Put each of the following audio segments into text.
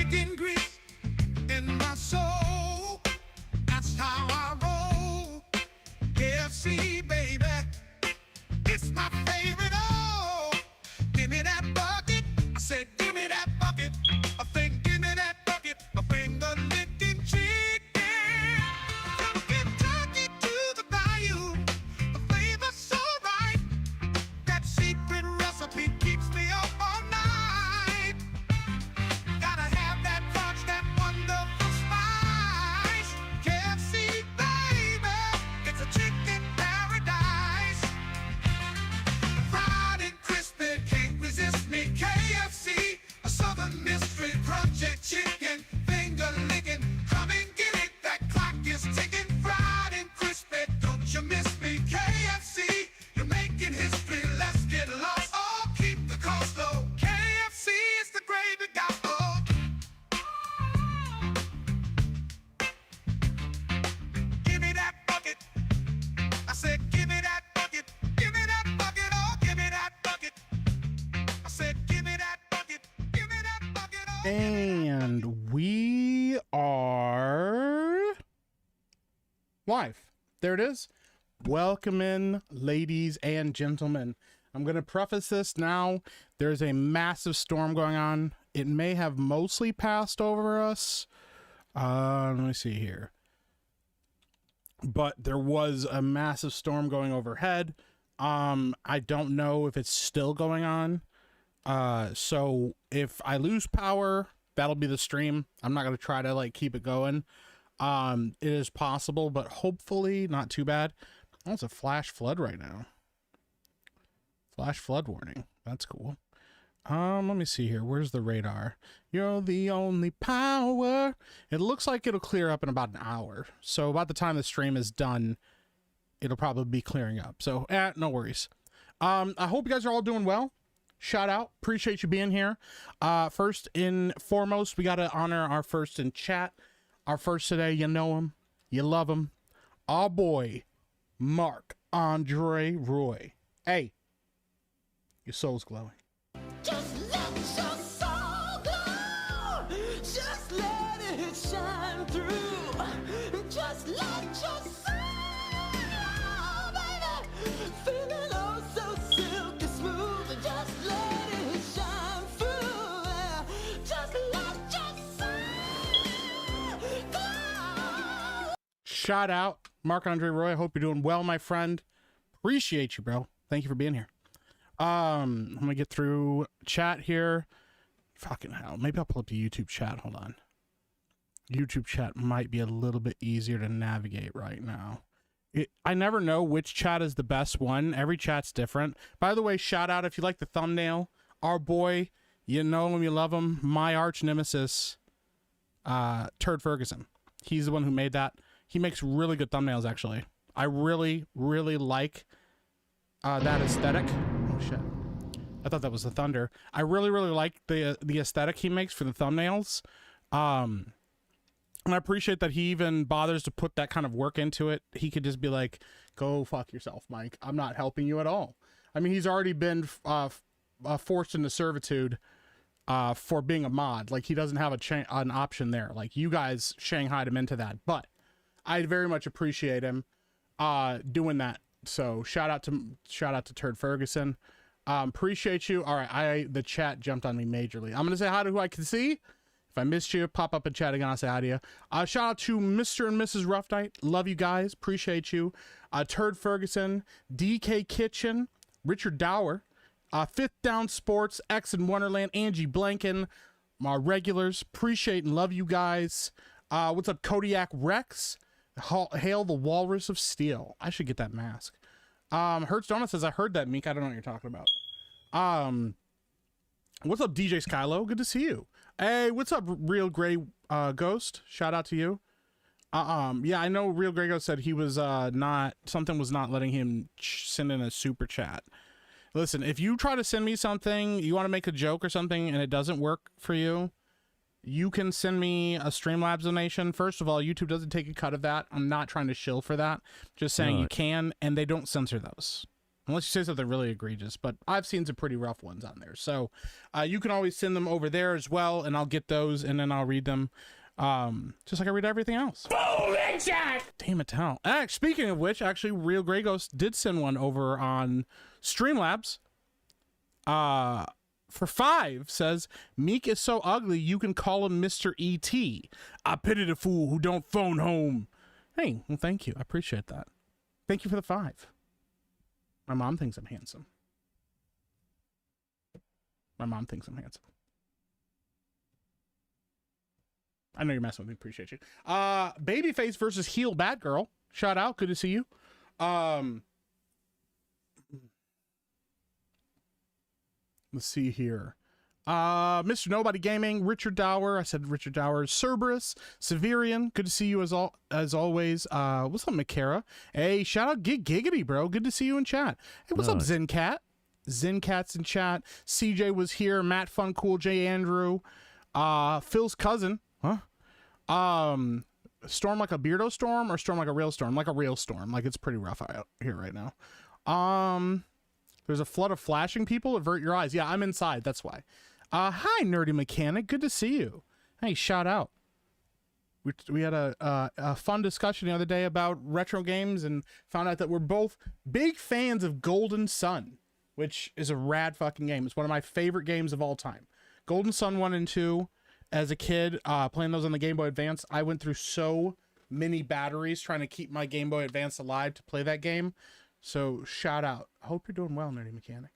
chicken grease in my soul. That's how I roll. KFC, baby, it's my favorite. Oh, give me that bucket. I said, give me that bucket. I think, give me that bucket. A finger licking chicken from Kentucky to the bayou. The flavor's so right. That secret recipe keeps me up all night. Gotta have that crunch, that wonderful spice. KFC, baby, it's a chicken paradise. Fried and crispy, can't resist me. KFC, a southern mystery, project chicken, finger licking. Come and get it, that clock is ticking. Fried and crispy, don't you miss me. KFC, you're making history, let's get lost. Oh, keep the coast low. KFC is the gravy gospel. Give me that bucket. I said, give me that bucket. Give me that bucket. Oh, give me that bucket. I said, give me that bucket. Give me that bucket. Oh, And we are live. There it is. Welcome in, ladies and gentlemen. I'm going to preface this now. There's a massive storm going on. It may have mostly passed over us. Let me see here. But there was a massive storm going overhead. I don't know if it's still going on. So if I lose power, that'll be the stream. I'm not going to try to like keep it going. It is possible, but hopefully not too bad. Oh, it's a flash flood right now. Flash flood warning. That's cool. Let me see here. Where's the radar? You're the only power. It looks like it'll clear up in about an hour. So about the time the stream is done, it'll probably be clearing up. So, no worries. I hope you guys are all doing well. Shout out. Appreciate you being here. First and foremost, we got to honor our first in chat. Our first today, you know him. You love him. Our boy, Mark Andre Roy. Hey, your soul's glowing. Just let your soul glow. Just let it shine through. Just let your soul glow, baby. Feeling oh so silky smooth. Just let it shine through. Just let your soul glow. Shout out, Mark Andre Roy. I hope you're doing well, my friend. Appreciate you, bro. Thank you for being here. I'm gonna get through chat here. Fucking hell. Maybe I'll pull up the YouTube chat. Hold on. YouTube chat might be a little bit easier to navigate right now. I never know which chat is the best one. Every chat's different. By the way, shout out if you like the thumbnail. Our boy, you know him, you love him. My arch nemesis, Turd Ferguson. He's the one who made that. He makes really good thumbnails, actually. I really, really like that aesthetic. Oh shit! I thought that was the thunder. I really, really like the aesthetic he makes for the thumbnails. And I appreciate that he even bothers to put that kind of work into it. He could just be like, "Go fuck yourself, Mike. I'm not helping you at all." I mean, he's already been forced into servitude for being a mod. Like he doesn't have an option there. Like you guys shanghaied him into that, but I very much appreciate him doing that. So shout out to Turd Ferguson. Appreciate you. All right, the chat jumped on me majorly. I'm gonna say hi to who I can see. If I missed you, pop up in chat again. I'll say hi to you. Shout out to Mr. and Mrs. Rough Night. Love you guys. Appreciate you. Turd Ferguson, DK Kitchen, Richard Dower, Fifth Down Sports, X in Wonderland, Angie Blanken, my regulars. Appreciate and love you guys. What's up, Kodiak Rex? Hail the Walrus of Steel. I should get that mask. Hertz Donut says, I heard that, Meek. I don't know what you're talking about. What's up, DJ Skylo? Good to see you. Hey, what's up, Real Gray Ghost? Shout out to you. Yeah, I know Real Grego said he was something was not letting him send in a super chat. Listen, if you try to send me something, you want to make a joke or something, and it doesn't work for you, you can send me a Streamlabs donation. First of all, YouTube doesn't take a cut of that. I'm not trying to shill for that. Just saying you can, and they don't censor those. unless you say something really egregious, but I've seen some pretty rough ones on there. So you can always send them over there as well, and I'll get those, and then I'll read them just like I read everything else. Damn it, hell. Speaking of which, actually, Real Grey Ghost did send one over on Streamlabs. For 5 says, Meek is so ugly you can call him Mr. E.T. I pity the fool who don't phone home. Hey, well, thank you. I appreciate that. Thank you for the 5. My mom thinks I'm handsome. My mom thinks I'm handsome. I know you're messing with me. Appreciate you. Babyface versus heel Batgirl. Shout out. Good to see you. Let's see here. Mr. Nobody Gaming, Richard Dower. I said Richard Dower. Cerberus, Severian. Good to see you as always. What's up, McCara? Hey, shout out Giggity, bro. Good to see you in chat. Hey, what's up, Zencat? Zencat's in chat. CJ was here. Matt Fun Cool J Andrew. Phil's cousin. Huh? Storm like a Beardo storm or storm like a real storm? Like a real storm. Like it's pretty rough out here right now. There's a flood of flashing people. Avert your eyes. Yeah, I'm inside. That's why. Hi, Nerdy Mechanic. Good to see you. Hey, shout out. We had a fun discussion the other day about retro games and found out that we're both big fans of Golden Sun, which is a rad fucking game. It's one of my favorite games of all time. Golden Sun 1 and 2. As a kid, playing those on the Game Boy Advance, I went through so many batteries trying to keep my Game Boy Advance alive to play that game. So shout out. I hope you're doing well, Nerdy Mechanic.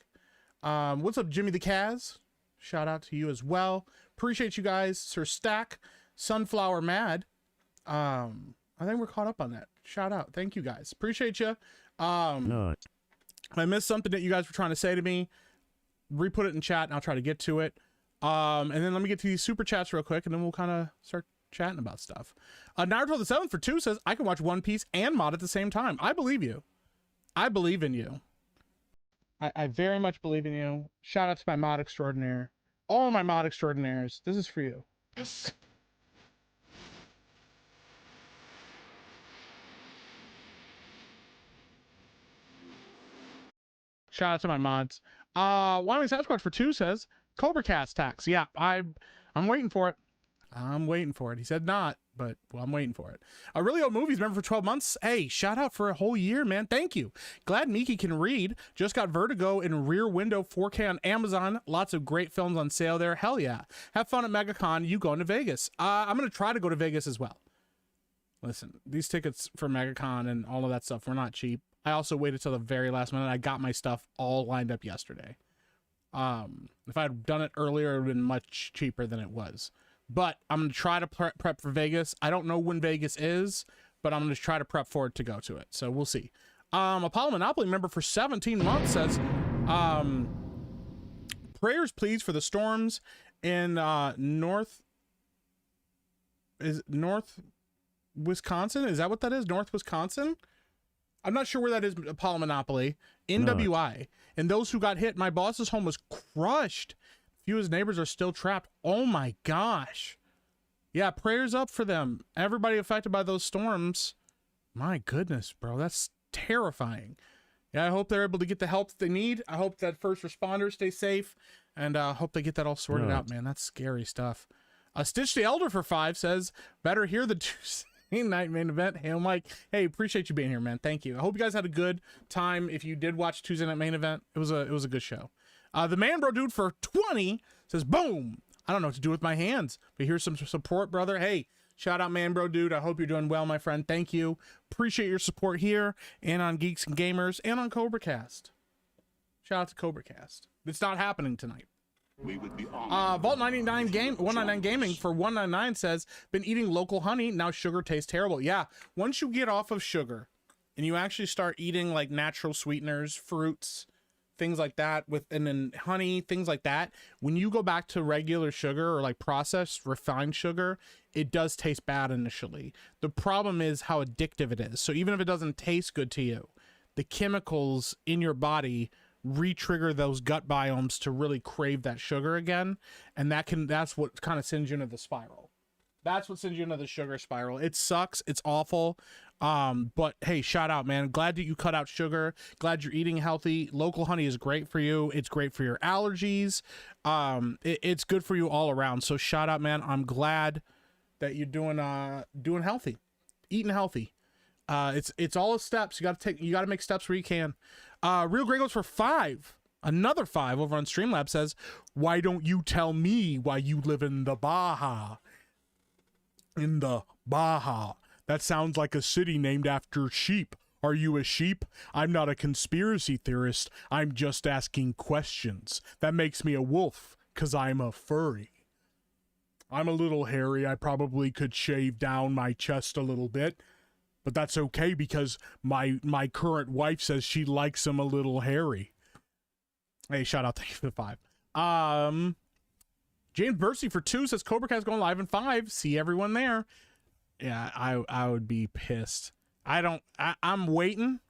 What's up, Jimmy the Kaz? Shout out to you as well. Appreciate you guys. Sir Stack, Sunflower Mad. I think we're caught up on that. Shout out. Thank you guys. Appreciate you. If I missed something that you guys were trying to say to me, re-put it in chat and I'll try to get to it. And then let me get to these super chats real quick and then we'll kind of start chatting about stuff. Naruto the 7th for 2 says, I can watch One Piece and mod at the same time. I believe you. I believe in you. I very much believe in you. Shout out to my mod extraordinaire. All my mod extraordinaires. This is for you. Yes. Shout out to my mods. Wyoming Sasquatch for 2 says, Cobra Cast tax. Yeah, I'm waiting for it. I'm waiting for it. He said not, but well, I'm waiting for it. Really Old Movies, remember for 12 months? Hey, shout out for a whole year, man. Thank you. Glad Miki can read. Just got Vertigo in Rear Window 4K on Amazon. Lots of great films on sale there. Hell yeah. Have fun at MegaCon. You going to Vegas. I'm going to try to go to Vegas as well. Listen, these tickets for MegaCon and all of that stuff were not cheap. I also waited till the very last minute. I got my stuff all lined up yesterday. If I had done it earlier, it would have been much cheaper than it was. But I'm going to try to prep for Vegas. I don't know when Vegas is, but I'm going to try to prep for it to go to it. So we'll see. Apollo Monopoly member for 17 months says, prayers please for the storms in North Wisconsin. Is that what that is? North Wisconsin? I'm not sure where that is, Apollo Monopoly. NWI. And those who got hit, my boss's home was crushed. Few of his neighbors are still trapped. Oh my gosh. Yeah, prayers up for them. Everybody affected by those storms. My goodness, bro. That's terrifying. Yeah, I hope they're able to get the help that they need. I hope that first responders stay safe. And I hope they get that all sorted out, man. That's scary stuff. Stitch the Elder for 5 says, better hear the Tuesday night main event. Hey, Mike. Hey, appreciate you being here, man. Thank you. I hope you guys had a good time. If you did watch Tuesday night main event, it was a good show. The Man Bro Dude for 20 says, boom. I don't know what to do with my hands, but here's some support, brother. Hey, shout out Man Bro Dude. I hope you're doing well, my friend. Thank you. Appreciate your support here and on Geeks and Gamers and on CobraCast. Shout out to CobraCast. It's not happening tonight. We would be Vault 199 Gaming for 199 says, been eating local honey. Now sugar tastes terrible. Yeah. Once you get off of sugar and you actually start eating like natural sweeteners, fruits, things like that and then honey, things like that, when you go back to regular sugar or like processed refined sugar, it does taste bad initially. The problem is how addictive it is. So even if it doesn't taste good to you, the chemicals in your body re-trigger those gut biomes to really crave that sugar again, and that's what kind of sends you into the spiral. That's what sends you into the sugar spiral. It sucks. It's awful. But hey, shout out, man. Glad that you cut out sugar. Glad you're eating healthy. Local honey is great for you. It's great for your allergies. It's good for you all around. So shout out, man. I'm glad that you're doing healthy, eating healthy. It's all steps. You gotta make steps where you can. Real Grey goes for 5. Another 5 over on Streamlabs says, why don't you tell me why you live in the Baja? In the Baja. That sounds like a city named after sheep. Are you a sheep? I'm not a conspiracy theorist. I'm just asking questions. That makes me a wolf, 'cause I'm a furry. I'm a little hairy. I probably could shave down my chest a little bit. But that's okay because my current wife says she likes him a little hairy. Hey, shout out, thank you for the 5. James Bursey for 2 says Cobra Cat's going live in 5. See everyone there. Yeah, I would be pissed. I'm waiting.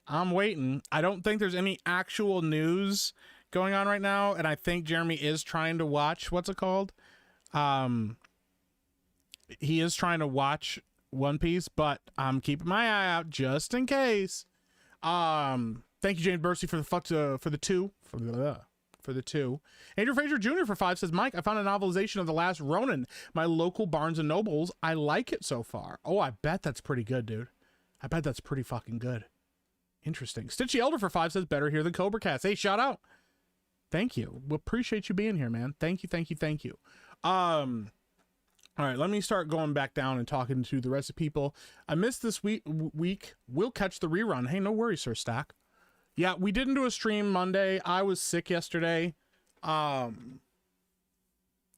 I don't think there's any actual news going on right now, and I think Jeremy is trying to watch, what's it called? He is trying to watch One Piece, but I'm keeping my eye out just in case. Thank you, James Bursey, for the 2. For the 2. Andrew Fraser Jr. for 5 says, Mike, I found a novelization of The Last Ronin, my local Barnes and Nobles. I like it so far. Oh, I bet that's pretty good, dude. I bet that's pretty fucking good. Interesting. Stitchy Elder for 5 says, better here than Cobra Cats. Hey, shout out. Thank you. We appreciate you being here, man. Thank you. All right, let me start going back down and talking to the rest of people. I missed this week. We'll catch the rerun. Hey, no worries, Sir Stack. Yeah, we didn't do a stream Monday. I was sick yesterday. I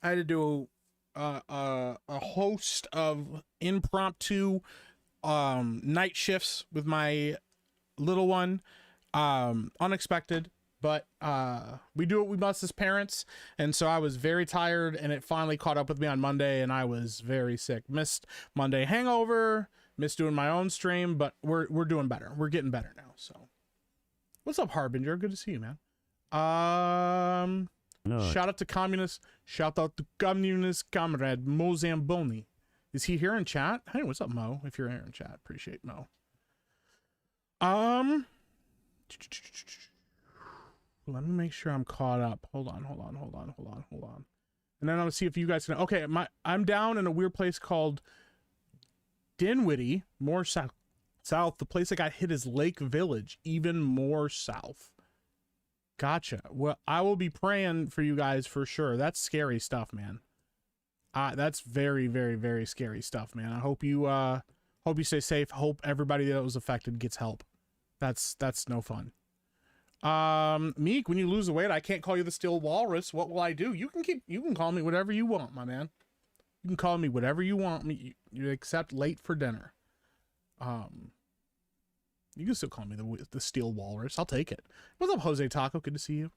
had to do a host of impromptu night shifts with my little one. Unexpected, but we do what we must as parents, and so I was very tired, and it finally caught up with me on Monday, and I was very sick. Missed Monday hangover, missed doing my own stream, but we're doing better. We're getting better now. So what's up, Harbinger? Good to see you, man. Shout out to communist comrade Mo Zamboni. Is he here in chat? Hey, what's up, Mo? If you're here in chat, appreciate Mo. Let me make sure I'm caught up. Hold on. And then I'm gonna see if you guys can. Okay, I'm down in a weird place called Dinwiddie, more south. The place I got hit is Lake Village, even more south. Gotcha. Well, I will be praying for you guys for sure. That's scary stuff, man. That's very, very, very scary stuff, man. I hope you stay safe. Hope everybody that was affected gets help. That's no fun. Meek, when you lose the weight, I can't call you the Steel Walrus. What will I do? You can call me whatever you want, my man. You can call me whatever you want me. You accept late for dinner. You can still call me the Steel Walrus. I'll take it. What's up, Jose Taco? Good to see you.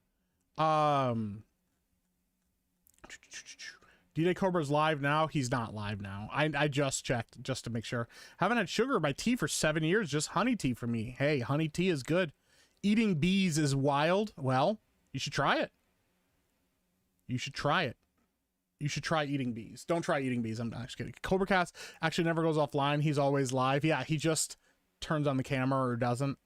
D-Day Cobra's live now. He's not live now. I just checked just to make sure. Haven't had sugar in my tea for 7 years. Just honey tea for me. Hey, honey tea is good. Eating bees is wild. Well, you should try it. You should try eating bees. Don't try eating bees. I'm just kidding. Cobra Cast actually never goes offline. He's always live. Yeah, he just turns on the camera or doesn't.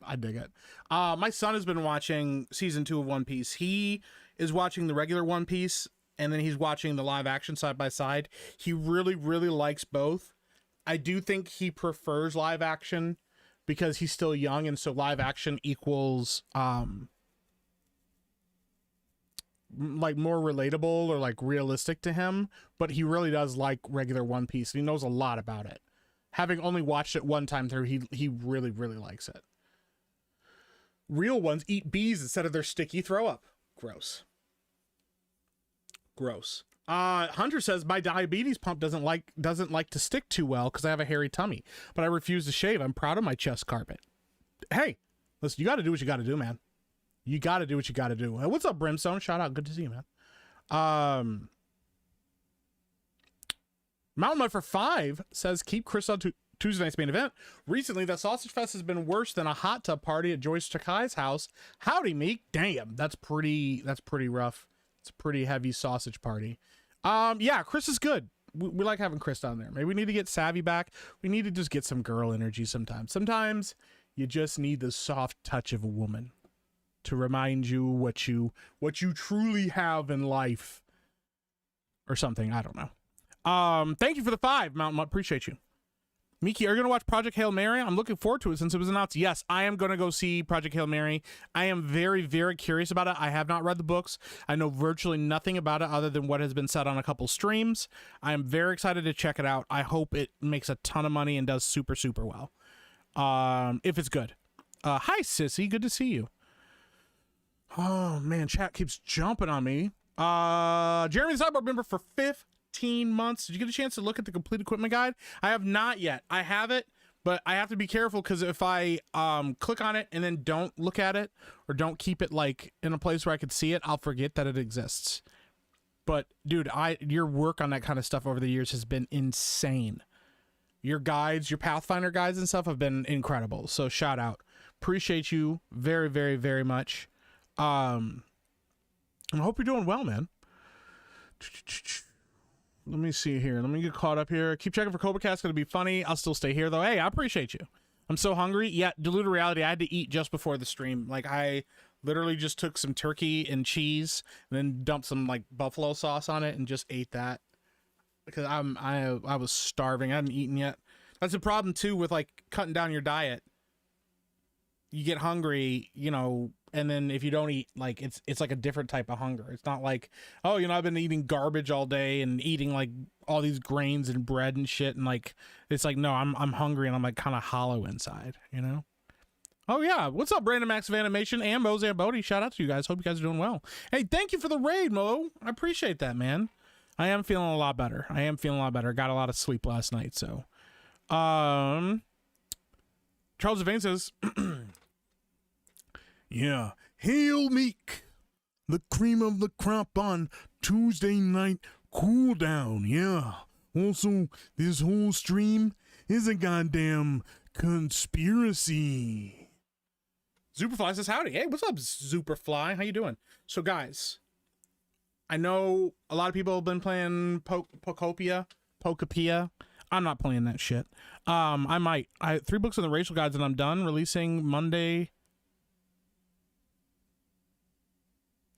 I dig it. My son has been watching season 2 of One Piece. He is watching the regular One Piece, and then he's watching the live action side by side. He really, really likes both. I do think he prefers live action because he's still young, and so live action equals like more relatable or like realistic to him, but he really does like regular One Piece. He knows a lot about it. Having only watched it one time through, he really, really likes it. Real ones eat bees instead of their sticky throw up. Gross. Hunter says my diabetes pump doesn't like to stick too well because I have a hairy tummy, but I refuse to shave. I'm proud of my chest carpet. Hey, listen, you got to do what you got to do, man. You got to do what you got to do. What's up, Brimstone? Shout out. Good to see you, man. Mountain Mud for 5 says keep Chris on Tuesday night's main event. Recently, the Sausage Fest has been worse than a hot tub party at Joyce Takai's house. Howdy, Meek. Damn, that's pretty rough. It's a pretty heavy sausage party. Yeah, Chris is good. we like having Chris down there. Maybe we need to get Savvy back. We need to just get some girl energy sometimes. Sometimes you just need the soft touch of a woman to remind you what you truly have in life or something. I don't know. Thank you for the 5, Mountain Mutt. Appreciate you. Miki, are you going to watch Project Hail Mary? I'm looking forward to it since it was announced. Yes, I am going to go see Project Hail Mary. I am very, very curious about it. I have not read the books. I know virtually nothing about it other than what has been said on a couple streams. I am very excited to check it out. I hope it makes a ton of money and does super, super well. If it's good. Hi, Sissy. Good to see you. Oh, man. Chat keeps jumping on me. Jeremy the Cyborg member for 15 months. Did you get a chance to look at the complete equipment guide? I have not yet. I have it, but I have to be careful because if I click on it and then don't look at it or don't keep it like in a place where I could see it, I'll forget that it exists. But dude, your work on that kind of stuff over the years has been insane. Your guides, your Pathfinder guides and stuff have been incredible. So shout out. Appreciate you very, very, very much. And I hope you're doing well, man. Let me see here. Let me get caught up here. Keep checking for Cobra Cat's going to be funny. I'll still stay here, though. Hey, I appreciate you. I'm so hungry. Yeah, Diluted Reality, I had to eat just before the stream. Like, I literally just took some turkey and cheese and then dumped some, like, buffalo sauce on it and just ate that. Because I was starving. I hadn't eaten yet. That's the problem, too, with, like, cutting down your diet. You get hungry, you know, and then if you don't eat, like, it's like a different type of hunger. It's not like, oh, you know, I've been eating garbage all day and eating like all these grains and bread and shit, and like it's like, no, I'm hungry and I'm like kind of hollow inside, you know. Oh yeah, what's up, Brandon Max of Animation and Mo Zamboni? Shout out to you guys. Hope you guys are doing well. Hey, thank you for the raid, Mo. I appreciate that, man. I am feeling a lot better. Got a lot of sleep last night, so. Charles Devane says. Yeah, Hail Meek, the cream of the crop on Tuesday night Cooldown. Yeah, also, this whole stream is a goddamn conspiracy. Superfly says howdy. Hey, what's up, Superfly? How you doing? So, guys, I know a lot of people have been playing Pokopia. I'm not playing that shit. I might. I have 3 books on the racial guides and I'm done. Releasing Monday.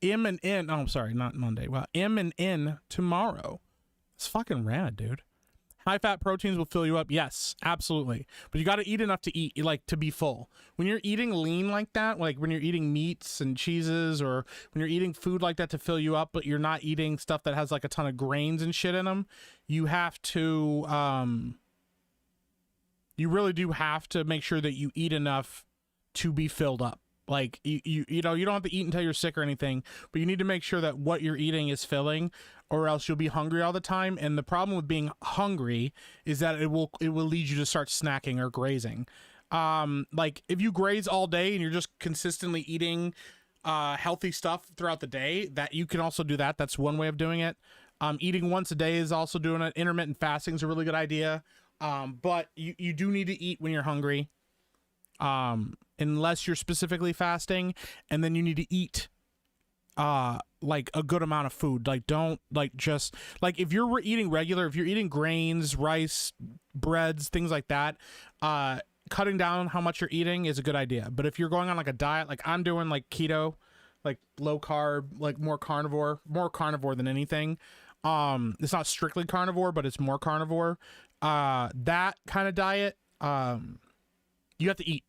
M and N. Oh, I'm sorry, not Monday. Well, M and N tomorrow. It's fucking rad, dude. High fat proteins will fill you up. Yes, absolutely. But you got to eat enough to eat, like, to be full. When you're eating lean like that, like when you're eating meats and cheeses, or when you're eating food like that to fill you up, but you're not eating stuff that has like a ton of grains and shit in them, you have to, you really do have to make sure that you eat enough to be filled up. Like, you know, you don't have to eat until you're sick or anything, but you need to make sure that what you're eating is filling, or else you'll be hungry all the time. And the problem with being hungry is that it will lead you to start snacking or grazing. Like, if you graze all day and you're just consistently eating healthy stuff throughout the day, that you can also do that. That's one way of doing it. Eating once a day is also doing it. Intermittent fasting is a really good idea. But you do need to eat when you're hungry. Unless you're specifically fasting, and then you need to eat like a good amount of food. Like, don't, like, just like if you're eating regular, if you're eating grains, rice, breads, things like that, cutting down how much you're eating is a good idea. But if you're going on like a diet, like I'm doing, like keto, like low carb, like more carnivore than anything. It's not strictly carnivore, but it's more carnivore. That kind of diet, you have to eat.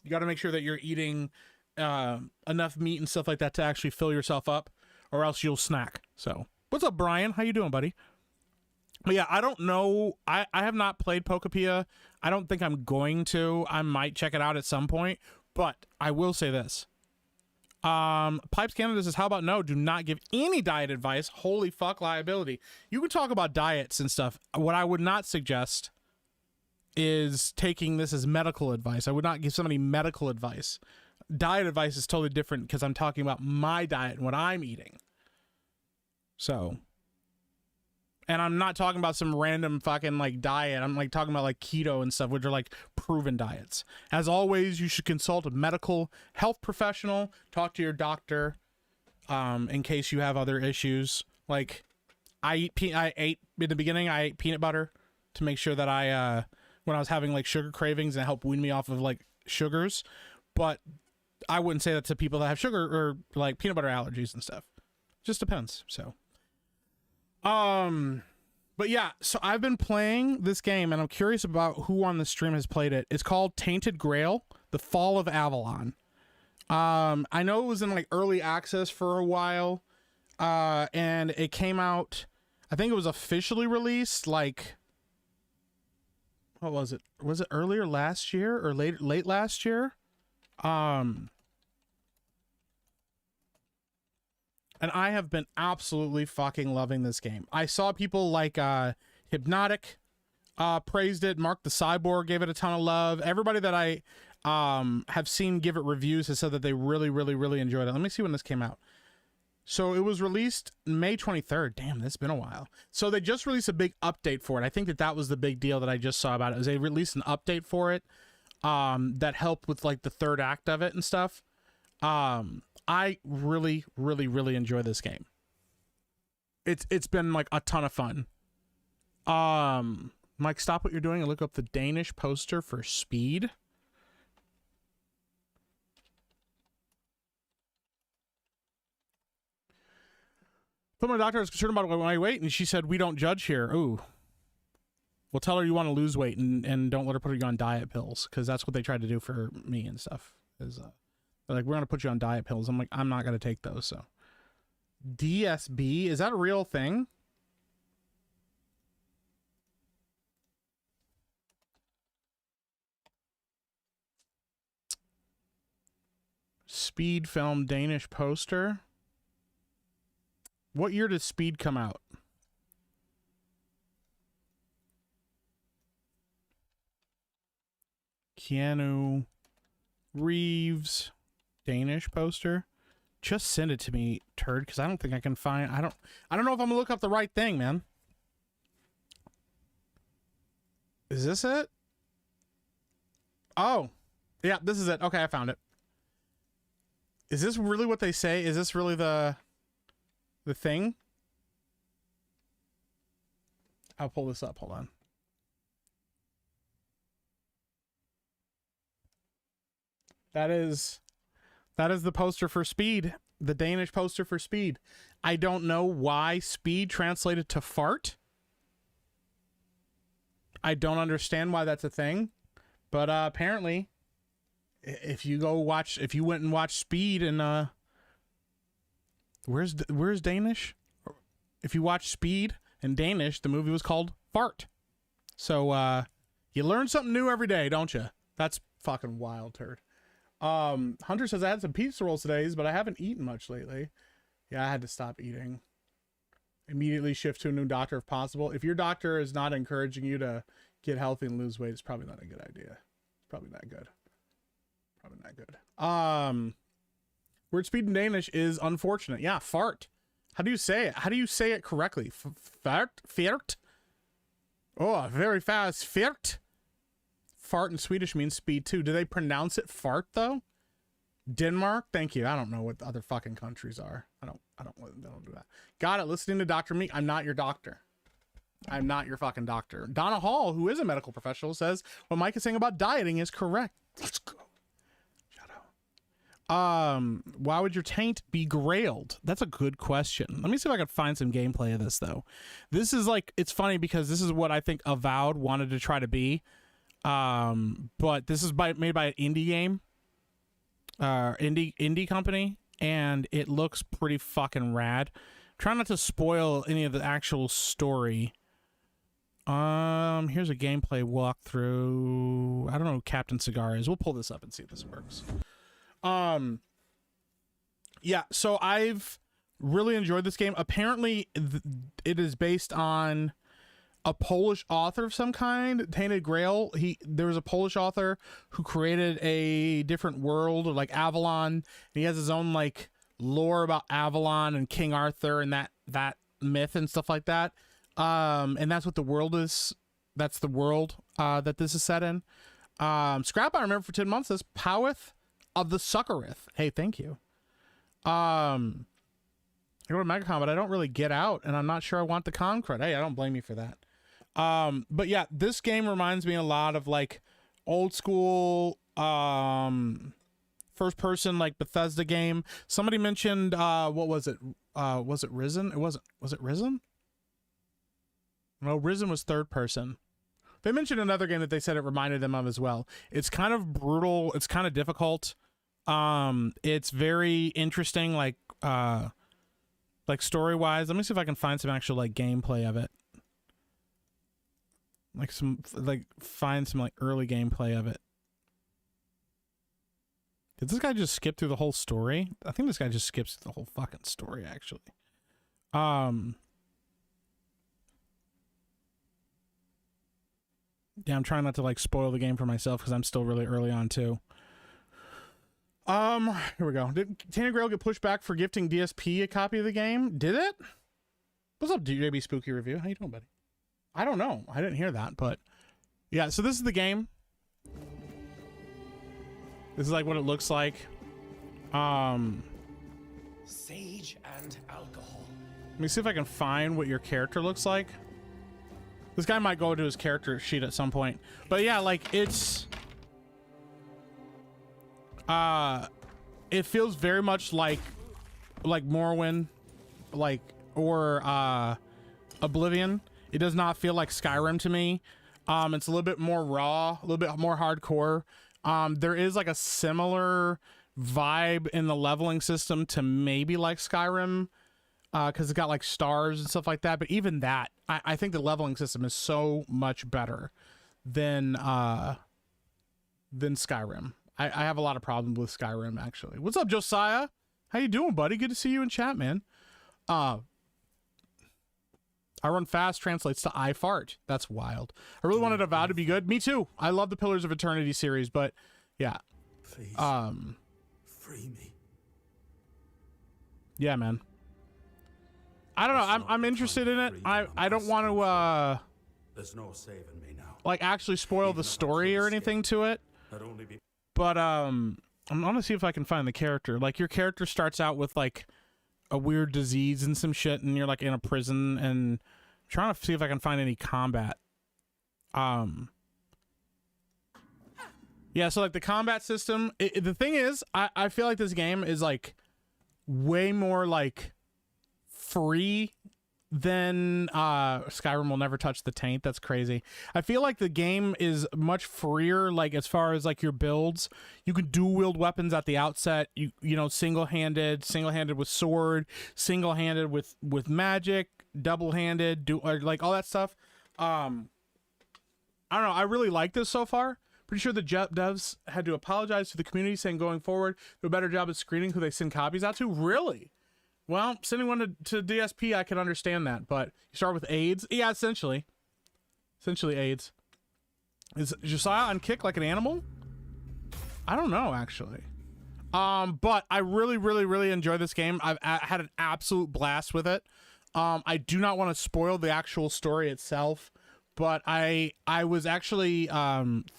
You got to make sure that you're eating enough meat and stuff like that to actually fill yourself up, or else you'll snack. So, what's up, Brian? How you doing, buddy? But yeah, I don't know. I have not played Pokopia. I don't think I'm going to. I might check it out at some point, but I will say this. Pipes Canada says, how about no? Do not give any diet advice. Holy fuck, liability. You can talk about diets and stuff. What I would not suggest is taking this as medical advice. I would not give somebody medical advice. Diet advice is totally different because I'm talking about my diet and what I'm eating. So, and I'm not talking about some random fucking like diet. I'm like talking about like keto and stuff, which are like proven diets. As always, you should consult a medical health professional. Talk to your doctor in case you have other issues. Like, I ate in the beginning. I ate peanut butter to make sure that I when I was having like sugar cravings and help wean me off of like sugars. But I wouldn't say that to people that have sugar or like peanut butter allergies and stuff. Just depends. So, but yeah, so I've been playing this game and I'm curious about who on the stream has played it. It's called Tainted Grail: The Fall of Avalon. I know it was in like early access for a while, and it came out, I think it was officially released like, what was it? Was it earlier last year or late last year? And I have been absolutely fucking loving this game. I saw people like Hypnotic praised it. Mark the Cyborg gave it a ton of love. Everybody that I have seen give it reviews has said that they really, really, really enjoyed it. Let me see when this came out. So it was released May 23rd. Damn, that's been a while. So they just released a big update for it. I think that was the big deal that I just saw about it. Is they released an update for it that helped with like the third act of it and stuff. I really, really, really enjoy this game. It's been like a ton of fun. Mike, stop what you're doing and look up the Danish poster for Speed. But my doctor was concerned about my weight, and she said, "We don't judge here." Ooh. Well, tell her you want to lose weight and don't let her put you on diet pills, because that's what they tried to do for me and stuff. Is they're like, we're going to put you on diet pills. I'm like, I'm not going to take those. So DSB, is that a real thing? Speed film Danish poster. What year did Speed come out? Keanu Reeves Danish poster. Just send it to me, Turd, because I don't think I can find. I don't know if I'm gonna look up the right thing, man. Is this it? Oh, yeah, this is it. Okay, I found it. Is this really what they say? Is this really the thing? I'll pull this up. Hold on. That is the poster for Speed, the Danish poster for Speed. I don't know why Speed translated to fart. I don't understand why that's a thing, but apparently, if you went and watched Speed and where's Danish? If you watch Speed in Danish, the movie was called Fart. So you learn something new every day, don't you? That's fucking wild, Turd. Hunter says I had some pizza rolls today, but I haven't eaten much lately. Yeah, I had to stop eating. Immediately shift to a new doctor if possible. If your doctor is not encouraging you to get healthy and lose weight, it's probably not a good idea. Probably not good. Probably not good. Word Speed in Danish is unfortunate. Yeah, fart. How do you say it? How do you say it correctly? Fart? Fjert? Oh, very fast. Fjert? Fart in Swedish means speed too. Do they pronounce it fart though? Denmark? Thank you. I don't know what the other fucking countries are. I don't do that. Got it. Listening to Dr. Meek. I'm not your doctor. I'm not your fucking doctor. Donna Hall, who is a medical professional, says what Mike is saying about dieting is correct. Let's go. Shout out. Why would your taint be grailed? That's a good question. Let me see if I can find some gameplay of this though. This is like, it's funny because this is what I think Avowed wanted to try to be. But this is made by an indie game, indie company, and it looks pretty fucking rad. Try not to spoil any of the actual story. Here's a gameplay walkthrough. I don't know who Captain Cigar is. We'll pull this up and see if this works. Yeah, so I've really enjoyed this game. Apparently, it is based on a Polish author of some kind. Tainted Grail. There was a Polish author who created a different world, like Avalon. And he has his own like lore about Avalon and King Arthur and that myth and stuff like that. And that's what the world is. That's the world that this is set in. Scrap, I remember for 10 months, says Powith of the Suckerith. Hey, thank you. I go to MegaCon, but I don't really get out, and I'm not sure I want the con cred. Hey, I don't blame you for that. But yeah, this game reminds me a lot of like old school first person like Bethesda game. Somebody mentioned what was it? Was it Risen? Was it Risen? No, Risen was third person. They mentioned another game that they said it reminded them of as well. It's kind of brutal, it's kind of difficult. It's very interesting, like story-wise. Let me see if I can find some actual like gameplay of it. Find some like early gameplay of it. Did this guy just skip through the whole story? I think this guy just skips the whole fucking story, actually. Yeah, I'm trying not to like spoil the game for myself because I'm still really early on too. Here we go. Did Tana Grail get pushed back for gifting DSP a copy of the game? Did it? What's up, JB Spooky Review? How you doing, buddy? I don't know. I didn't hear that, but yeah, so this is the game. This is like what it looks like. Sage and alcohol. Let me see if I can find what your character looks like. This guy might go to his character sheet at some point. But yeah, like it's it feels very much like Morrowind, or Oblivion. It does not feel like Skyrim to me. It's a little bit more raw, a little bit more hardcore. There is like a similar vibe in the leveling system to maybe like Skyrim, because it's got like stars and stuff like that. But even that, I think the leveling system is so much better than Skyrim. I have a lot of problems with Skyrim, actually. What's up, Josiah? How you doing, buddy? Good to see you in chat, man. I run fast translates to I fart. That's wild. I really wanted Avowed to be good. Me too. I love the Pillars of Eternity series, but yeah. Please, free me. Yeah, man. I don't know. I'm interested in it. I don't want to There's no saving me now. like actually spoil the story or anything to it. But I'm gonna see if I can find the character. Like your character starts out with like a weird disease and some shit, and you're like in a prison, and I'm trying to see if I can find any combat. Yeah, so like the combat system, the thing is, I feel like this game is like way more like free than Skyrim will never touch the taint. That's crazy. I feel like the game is much freer, like as far as like your builds. You can dual wield weapons at the outset. You know, single-handed with sword, single-handed with magic, double-handed, like all that stuff. I don't know. I really like this so far. Pretty sure the devs had to apologize to the community, saying going forward, do a better job at screening who they send copies out to. Really? Well, sending one to DSP, I can understand that, but you start with AIDS? Yeah, essentially. Essentially AIDS. Is Josiah on kick like an animal? I don't know, actually. But I really, really, really enjoy this game. I had an absolute blast with it. I do not want to spoil the actual story itself, but I was actually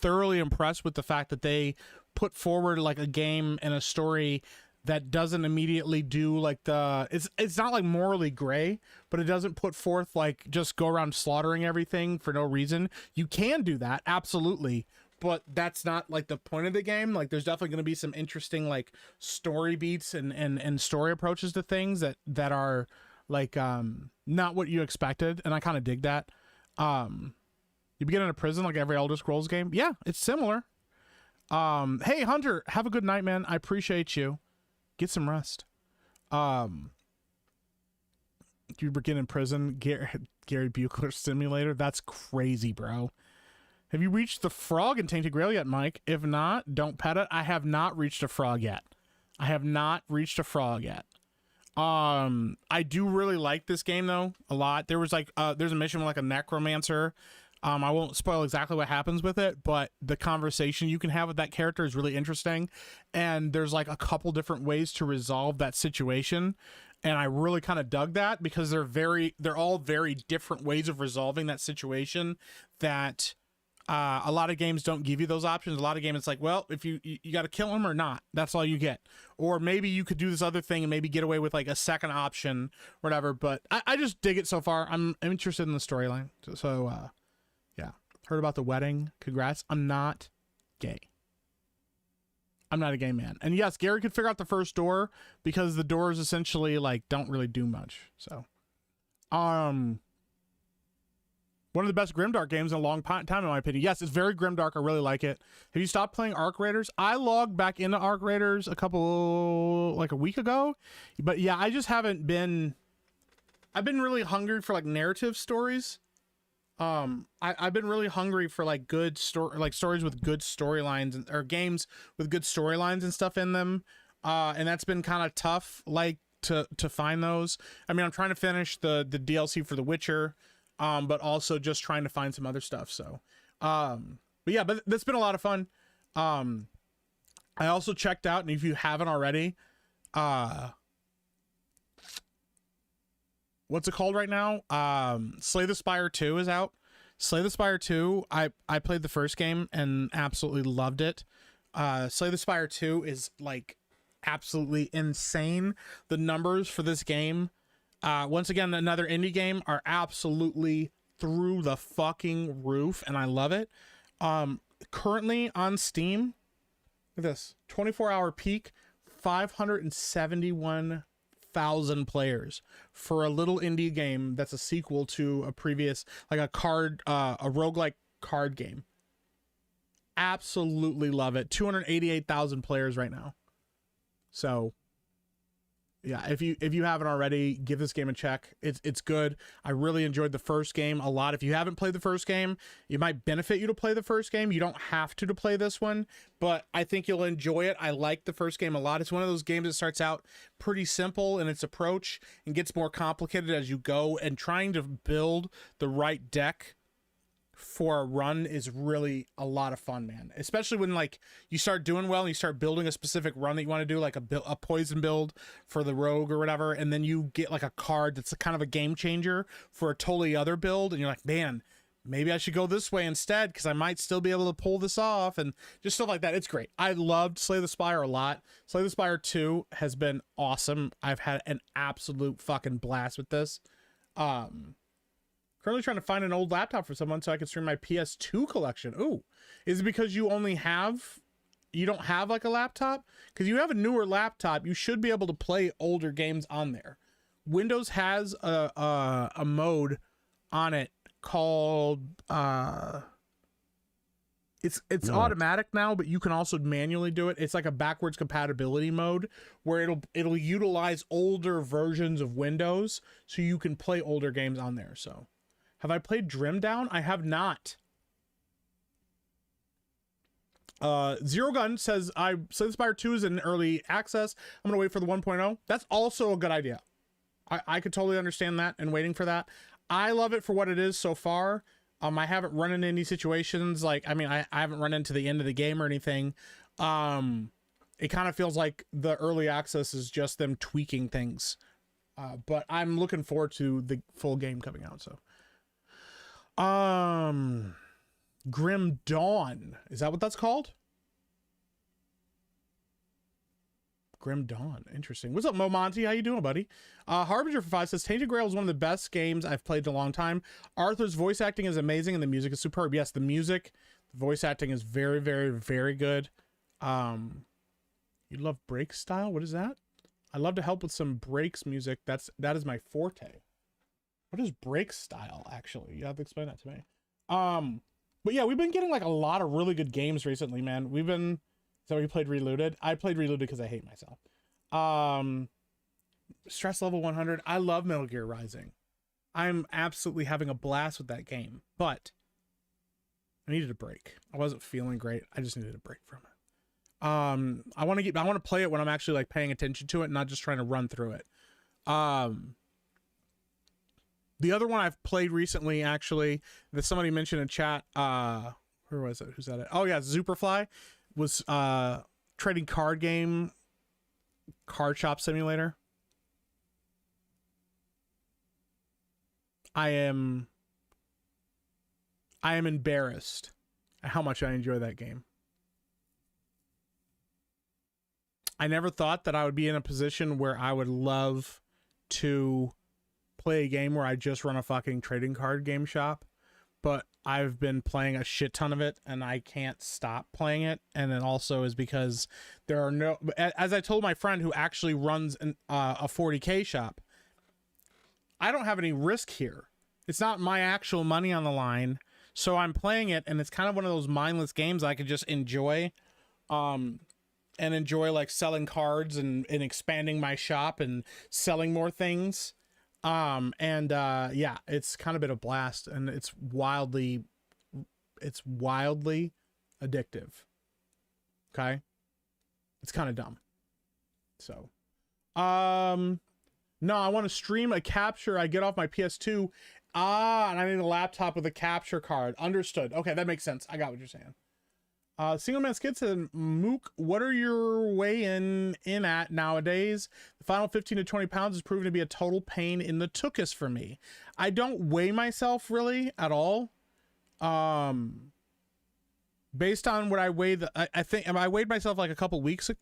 thoroughly impressed with the fact that they put forward like a game and a story that doesn't immediately do like it's not like morally gray, but it doesn't put forth like just go around slaughtering everything for no reason. You can do that, absolutely, but that's not like the point of the game. Like there's definitely going to be some interesting like story beats and story approaches to things that are like not what you expected, and I kind of dig that. You begin in a prison like every Elder Scrolls game. Yeah, it's similar. Hey Hunter, have a good night, man. I appreciate you. Get some rest. You begin in prison, Gary Buchler Simulator. That's crazy, bro. Have you reached the frog in Tainted Grail yet, Mike? If not, don't pet it. I have not reached a frog yet. I do really like this game though, a lot. There was like there's a mission with like a necromancer. I won't spoil exactly what happens with it, but the conversation you can have with that character is really interesting. And there's like a couple different ways to resolve that situation. And I really kind of dug that because they're all very different ways of resolving that situation that A lot of games don't give you those options. A lot of games, it's like, well, if you got to kill him or not, that's all you get. Or maybe you could do this other thing and maybe get away with like a second option, whatever. But I just dig it so far. I'm interested in the storyline. So yeah, heard about the wedding. Congrats. I'm not gay. I'm not a gay man. And yes, Gary could figure out the first door because the doors essentially like don't really do much. So, one of the best Grimdark games in a long time, in my opinion. Yes, it's very Grimdark. I really like it. Have you stopped playing Arc Raiders? I logged back into Arc Raiders a week ago. But yeah, I just haven't been... I've been really hungry for like narrative stories. I've been really hungry for like good stories with good storylines or games with good storylines and stuff in them. And that's been kind of tough, like to find those. I mean, I'm trying to finish the DLC for The Witcher. But also just trying to find some other stuff. So, but yeah, but that's been a lot of fun. I also checked out, and if you haven't already, what's it called right now? Slay the Spire 2 is out. Slay the Spire 2, I played the first game and absolutely loved it. Slay the Spire 2 is like absolutely insane. The numbers for this game, once again, another indie game, are absolutely through the fucking roof, and I love it. Currently on Steam, look at this, 24-hour peak, 571,000 players for a little indie game that's a sequel to a previous, like a roguelike card game. Absolutely love it. 288,000 players right now. So yeah, if you haven't already, give this game a check. It's good. I really enjoyed the first game a lot. If you haven't played the first game, it might benefit you to play the first game. You don't have to play this one, but I think you'll enjoy it. I like the first game a lot. It's one of those games that starts out pretty simple in its approach and gets more complicated as you go, and trying to build the right deck for a run is really a lot of fun, man. Especially when like you start doing well and you start building a specific run that you want to do, like a poison build for the rogue or whatever, and then you get like a card that's kind of a game changer for a totally other build, and you're like, man, maybe I should go this way instead because I might still be able to pull this off, and just stuff like that. It's great. I loved Slay the Spire a lot. Slay the Spire 2 has been awesome. I've had an absolute fucking blast with this. Currently trying to find an old laptop for someone so I can stream my PS2 collection. Ooh, is it because you don't have like a laptop? Because you have a newer laptop, you should be able to play older games on there. Windows has a mode on it called it's automatic now, but you can also manually do it. It's like a backwards compatibility mode where it'll utilize older versions of Windows so you can play older games on there. So, have I played Drim Down? I have not. Zero Gun says Slay the Spire 2 is in early access. I'm gonna wait for the 1.0. That's also a good idea. I could totally understand that and waiting for that. I love it for what it is so far. I haven't run into any situations like, I mean, I haven't run into the end of the game or anything. It kind of feels like the early access is just them tweaking things. But I'm looking forward to the full game coming out. So, Grim Dawn, is that what that's called? Grim Dawn, interesting. What's up, Mo Monty? How you doing, buddy? Harbinger for 5 says Tainted Grail is one of the best games I've played in a long time. Arthur's voice acting is amazing and the music is superb. Yes, the music, the voice acting is very, very, very good. You love break style? What is that? I love to help with some breaks music. That is my forte. What is break style, actually? You have to explain that to me. But yeah, we've been getting like a lot of really good games recently, man. So you played Reloaded? I played Reloaded because I hate myself. Stress level 100. I love Metal Gear Rising. I'm absolutely having a blast with that game, but I needed a break. I wasn't feeling great. I just needed a break from it. I want to play it when I'm actually like paying attention to it, not just trying to run through it. The other one I've played recently, actually, that somebody mentioned in chat, where was it? Who's that? Oh yeah, Superfly was trading card game, Card Shop Simulator. I am embarrassed how much I enjoy that game. I never thought that I would be in a position where I would love to play a game where I just run a fucking trading card game shop, but I've been playing a shit ton of it and I can't stop playing it. And it also is because there are no, as I told my friend who actually runs a 40K shop, I don't have any risk here. It's not my actual money on the line. So I'm playing it and it's kind of one of those mindless games I could just enjoy. And enjoy like selling cards and expanding my shop and selling more things. Yeah, it's kind of been a blast and it's wildly addictive. Okay. It's kind of dumb. So, no, I want to stream a capture. I get off my PS2. And I need a laptop with a capture card. Understood. Okay. That makes sense. I got what you're saying. Single Man Skid said, Mook, what are your weighing in at nowadays? The final 15 to 20 pounds has proven to be a total pain in the tuchus for me. I don't weigh myself really at all. Based on what I weighed, I think I weighed myself like a couple weeks. I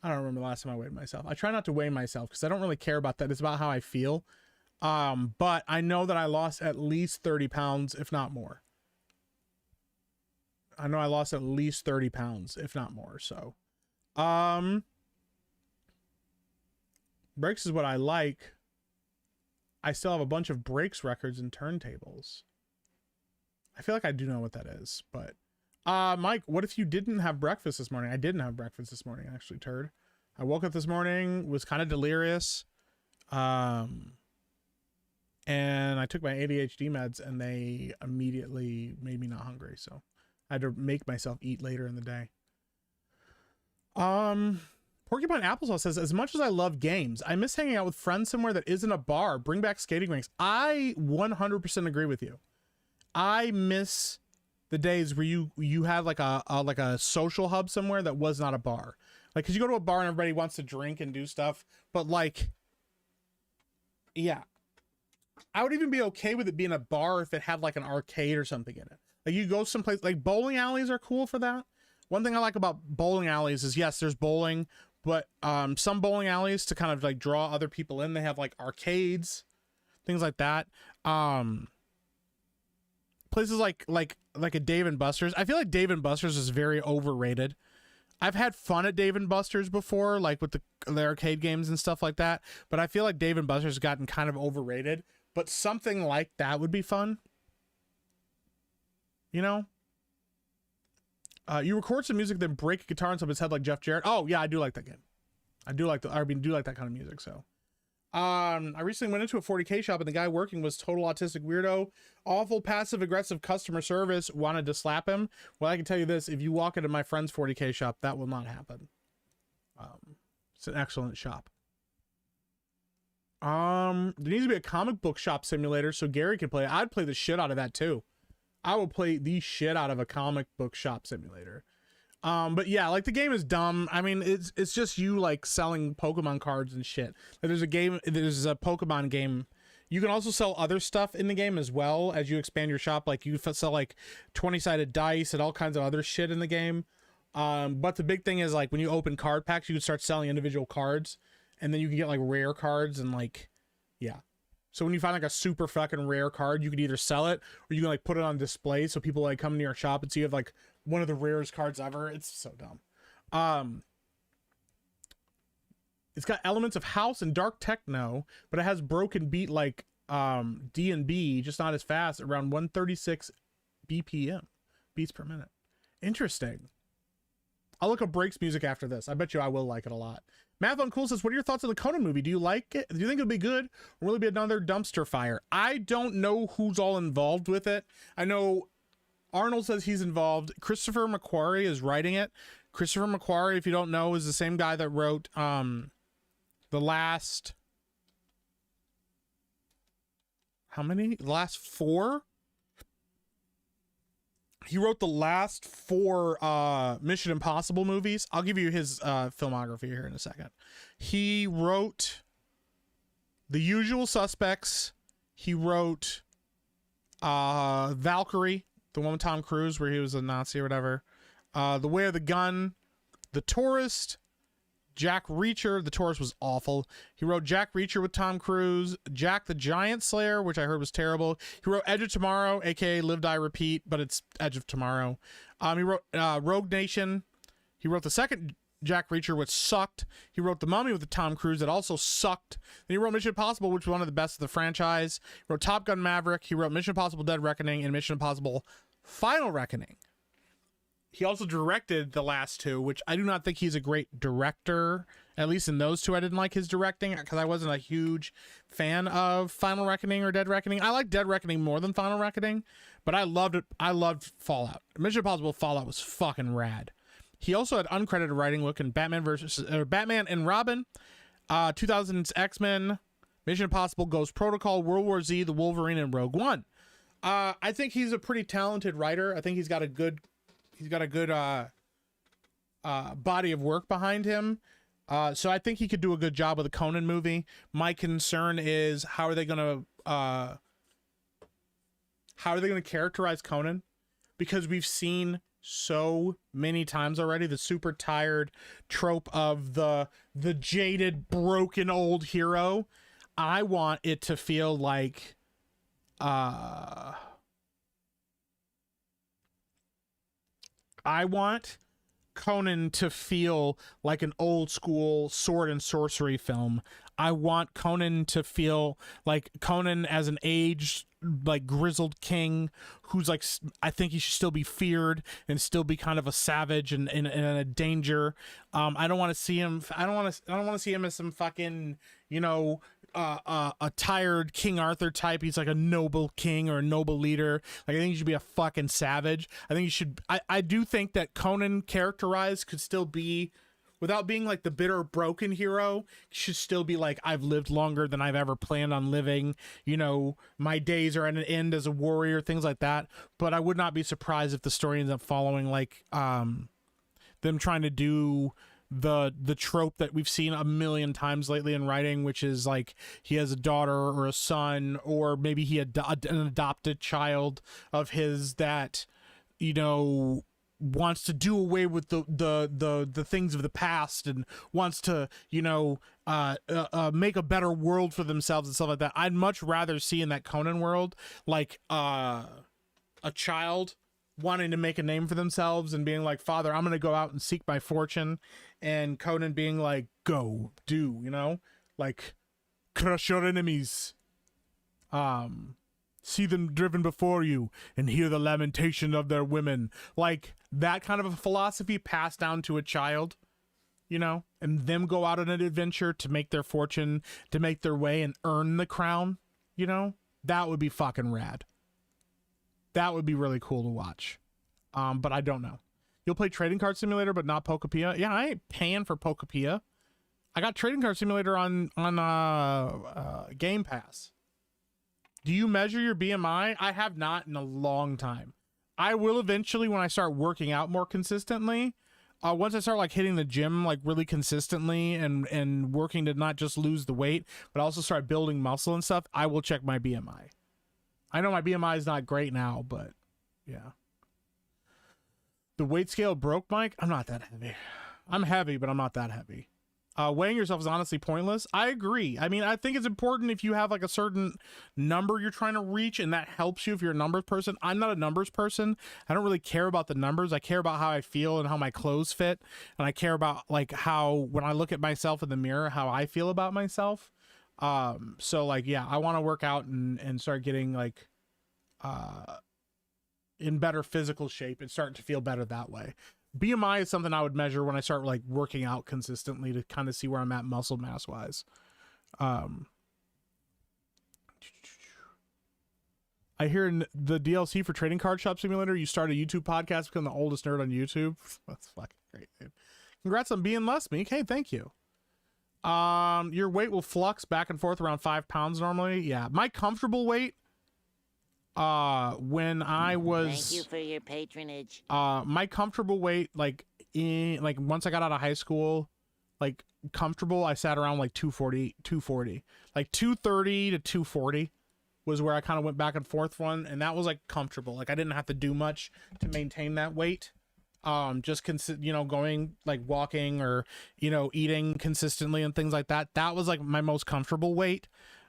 don't remember the last time I weighed myself. I try not to weigh myself because I don't really care about that. It's about how I feel. But I know that I lost at least 30 pounds, if not more. I know I lost at least 30 pounds, if not more. So, breaks is what I like. I still have a bunch of breaks records and turntables. I feel like I do know what that is, but, Mike, what if you didn't have breakfast this morning? I didn't have breakfast this morning, actually, Turd. I woke up this morning, was kind of delirious. And I took my ADHD meds and they immediately made me not hungry. So I had to make myself eat later in the day. Porcupine Applesauce says, as much as I love games, I miss hanging out with friends somewhere that isn't a bar. Bring back skating rinks. I 100% agree with you. I miss the days where you have like a social hub somewhere that was not a bar. Like, cause you go to a bar and everybody wants to drink and do stuff, but like, yeah, I would even be okay with it being a bar if it had like an arcade or something in it. Like you go someplace, like bowling alleys are cool for that. One thing I like about bowling alleys is, yes, there's bowling, but some bowling alleys, to kind of like draw other people in, they have like arcades, things like that. Places like a Dave & Buster's. I feel like Dave & Buster's is very overrated. I've had fun at Dave & Buster's before, like with the arcade games and stuff like that, but I feel like Dave & Buster's has gotten kind of overrated. But something like that would be fun. You know? You record some music, then break a guitar on someone's head like Jeff Jarrett. Oh, yeah, I do like that game. I do like that kind of music, so. I recently went into a 40K shop and the guy working was total autistic weirdo. Awful passive-aggressive customer service. Wanted to slap him. Well, I can tell you this. If you walk into my friend's 40K shop, that will not happen. It's an excellent shop. There needs to be a comic book shop simulator so Gary can play. I'd play the shit out of that too. I will play the shit out of a comic book shop simulator. But yeah, like the game is dumb. I mean, it's just you like selling Pokemon cards and shit. Like there's a Pokemon game. You can also sell other stuff in the game as well as you expand your shop. Like you sell like 20-sided dice and all kinds of other shit in the game. But the big thing is like when you open card packs, you can start selling individual cards. And then you can get like rare cards and like, yeah. So when you find like a super fucking rare card, you can either sell it or you can like put it on display so people like come to your shop and see you have like one of the rarest cards ever. It's so dumb. It's got elements of house and dark techno, but it has broken beat like D&B, just not as fast, around 136 BPM, beats per minute. Interesting. I'll look up breaks music after this. I bet you I will like it a lot. Math on Cool says, what are your thoughts on the Conan movie? Do you like it? Do you think it'll be good? Or will it be another dumpster fire? I don't know who's all involved with it. I know Arnold says he's involved. Christopher McQuarrie is writing it. Christopher McQuarrie, if you don't know, is the same guy that wrote the last... How many? The last 4? He wrote the last 4 Mission Impossible movies. I'll give you his filmography here in a second. He wrote The Usual Suspects. He wrote Valkyrie, The one with Tom Cruise where he was a Nazi or whatever. The Way of the Gun, The Tourist, Jack Reacher. The Tourist was awful. He wrote Jack Reacher with Tom Cruise, Jack the Giant Slayer, which I heard was terrible. He wrote Edge of Tomorrow, aka Live Die Repeat, but it's Edge of Tomorrow. He wrote Rogue Nation. He wrote the second Jack Reacher, which sucked. He wrote The Mummy with the Tom Cruise, that also sucked. Then he wrote Mission Impossible, which was one of the best of the franchise. He wrote Top Gun Maverick. He wrote Mission Impossible Dead Reckoning and Mission Impossible Final Reckoning. He also directed the last two, which I do not think he's a great director. At least in those two, I didn't like his directing because I wasn't a huge fan of Final Reckoning or Dead Reckoning. I like Dead Reckoning more than Final Reckoning, but I loved it. I loved Fallout. Mission Impossible Fallout was fucking rad. He also had uncredited writing work in Batman and Robin, 2000's X-Men, Mission Impossible Ghost Protocol, World War Z, The Wolverine, and Rogue One. I think he's a pretty talented writer. I think he's got a good body of work behind him. So I think he could do a good job with a Conan movie. My concern is how are they going to characterize Conan? Because we've seen so many times already the super tired trope of the jaded, broken old hero. I want it to feel like I want Conan to feel like an old school sword and sorcery film. I want Conan to feel like Conan as an aged, like grizzled king who's like, I think he should still be feared and still be kind of a savage and a danger. I don't want to see him. I don't want to see him as some fucking, a tired King Arthur type. He's like a noble king or a noble leader. Like, I think he should be a fucking savage. I think he should. I do think that Conan characterized could still be, without being like the bitter, broken hero, should still be like, I've lived longer than I've ever planned on living. My days are at an end as a warrior, things like that. But I would not be surprised if the story ends up following like them trying to do the trope that we've seen a million times lately in writing, which is like he has a daughter or a son, or maybe he had an adopted child of his that wants to do away with the things of the past and wants to make a better world for themselves and stuff like that. I'd much rather see in that Conan world like a child wanting to make a name for themselves and being like, Father, I'm going to go out and seek my fortune. And Conan being like, go, do, like crush your enemies. See them driven before you and hear the lamentation of their women. Like that kind of a philosophy passed down to a child, and them go out on an adventure to make their fortune, to make their way and earn the crown, that would be fucking rad. That would be really cool to watch. But I don't know. You'll play Trading Card Simulator, but not Pokepia. Yeah, I ain't paying for Pokepia. I got Trading Card Simulator on Game Pass. Do you measure your BMI? I have not in a long time. I will eventually when I start working out more consistently. Once I start like hitting the gym like really consistently and working to not just lose the weight, but also start building muscle and stuff, I will check my BMI. I know my BMI is not great now, but yeah. The weight scale broke, Mike? I'm not that heavy. I'm heavy, but I'm not that heavy. Weighing yourself is honestly pointless. I agree. I mean, I think it's important if you have like a certain number you're trying to reach and that helps you if you're a numbers person. I'm not a numbers person. I don't really care about the numbers. I care about how I feel and how my clothes fit. And I care about like how, when I look at myself in the mirror, how I feel about myself. So like, yeah, I want to work out and start getting like, in better physical shape and start to feel better that way. BMI is something I would measure when I start like working out consistently to kind of see where I'm at muscle mass wise. I hear in the DLC for Trading Card Shop Simulator, you start a YouTube podcast, become the oldest nerd on YouTube. That's fucking great, dude. Congrats on being less, Meek. Hey, thank you. Your weight will flux back and forth around 5 pounds normally. Yeah, my comfortable weight when I was, thank you for your patronage. My comfortable weight, like once I got out of high school, like comfortable, I sat around like 240, like 230 to 240 was where I kind of went back and forth one, and that was like comfortable. Like I didn't have to do much to maintain that weight. Just going like walking or eating consistently and things like that. That was like my most comfortable weight.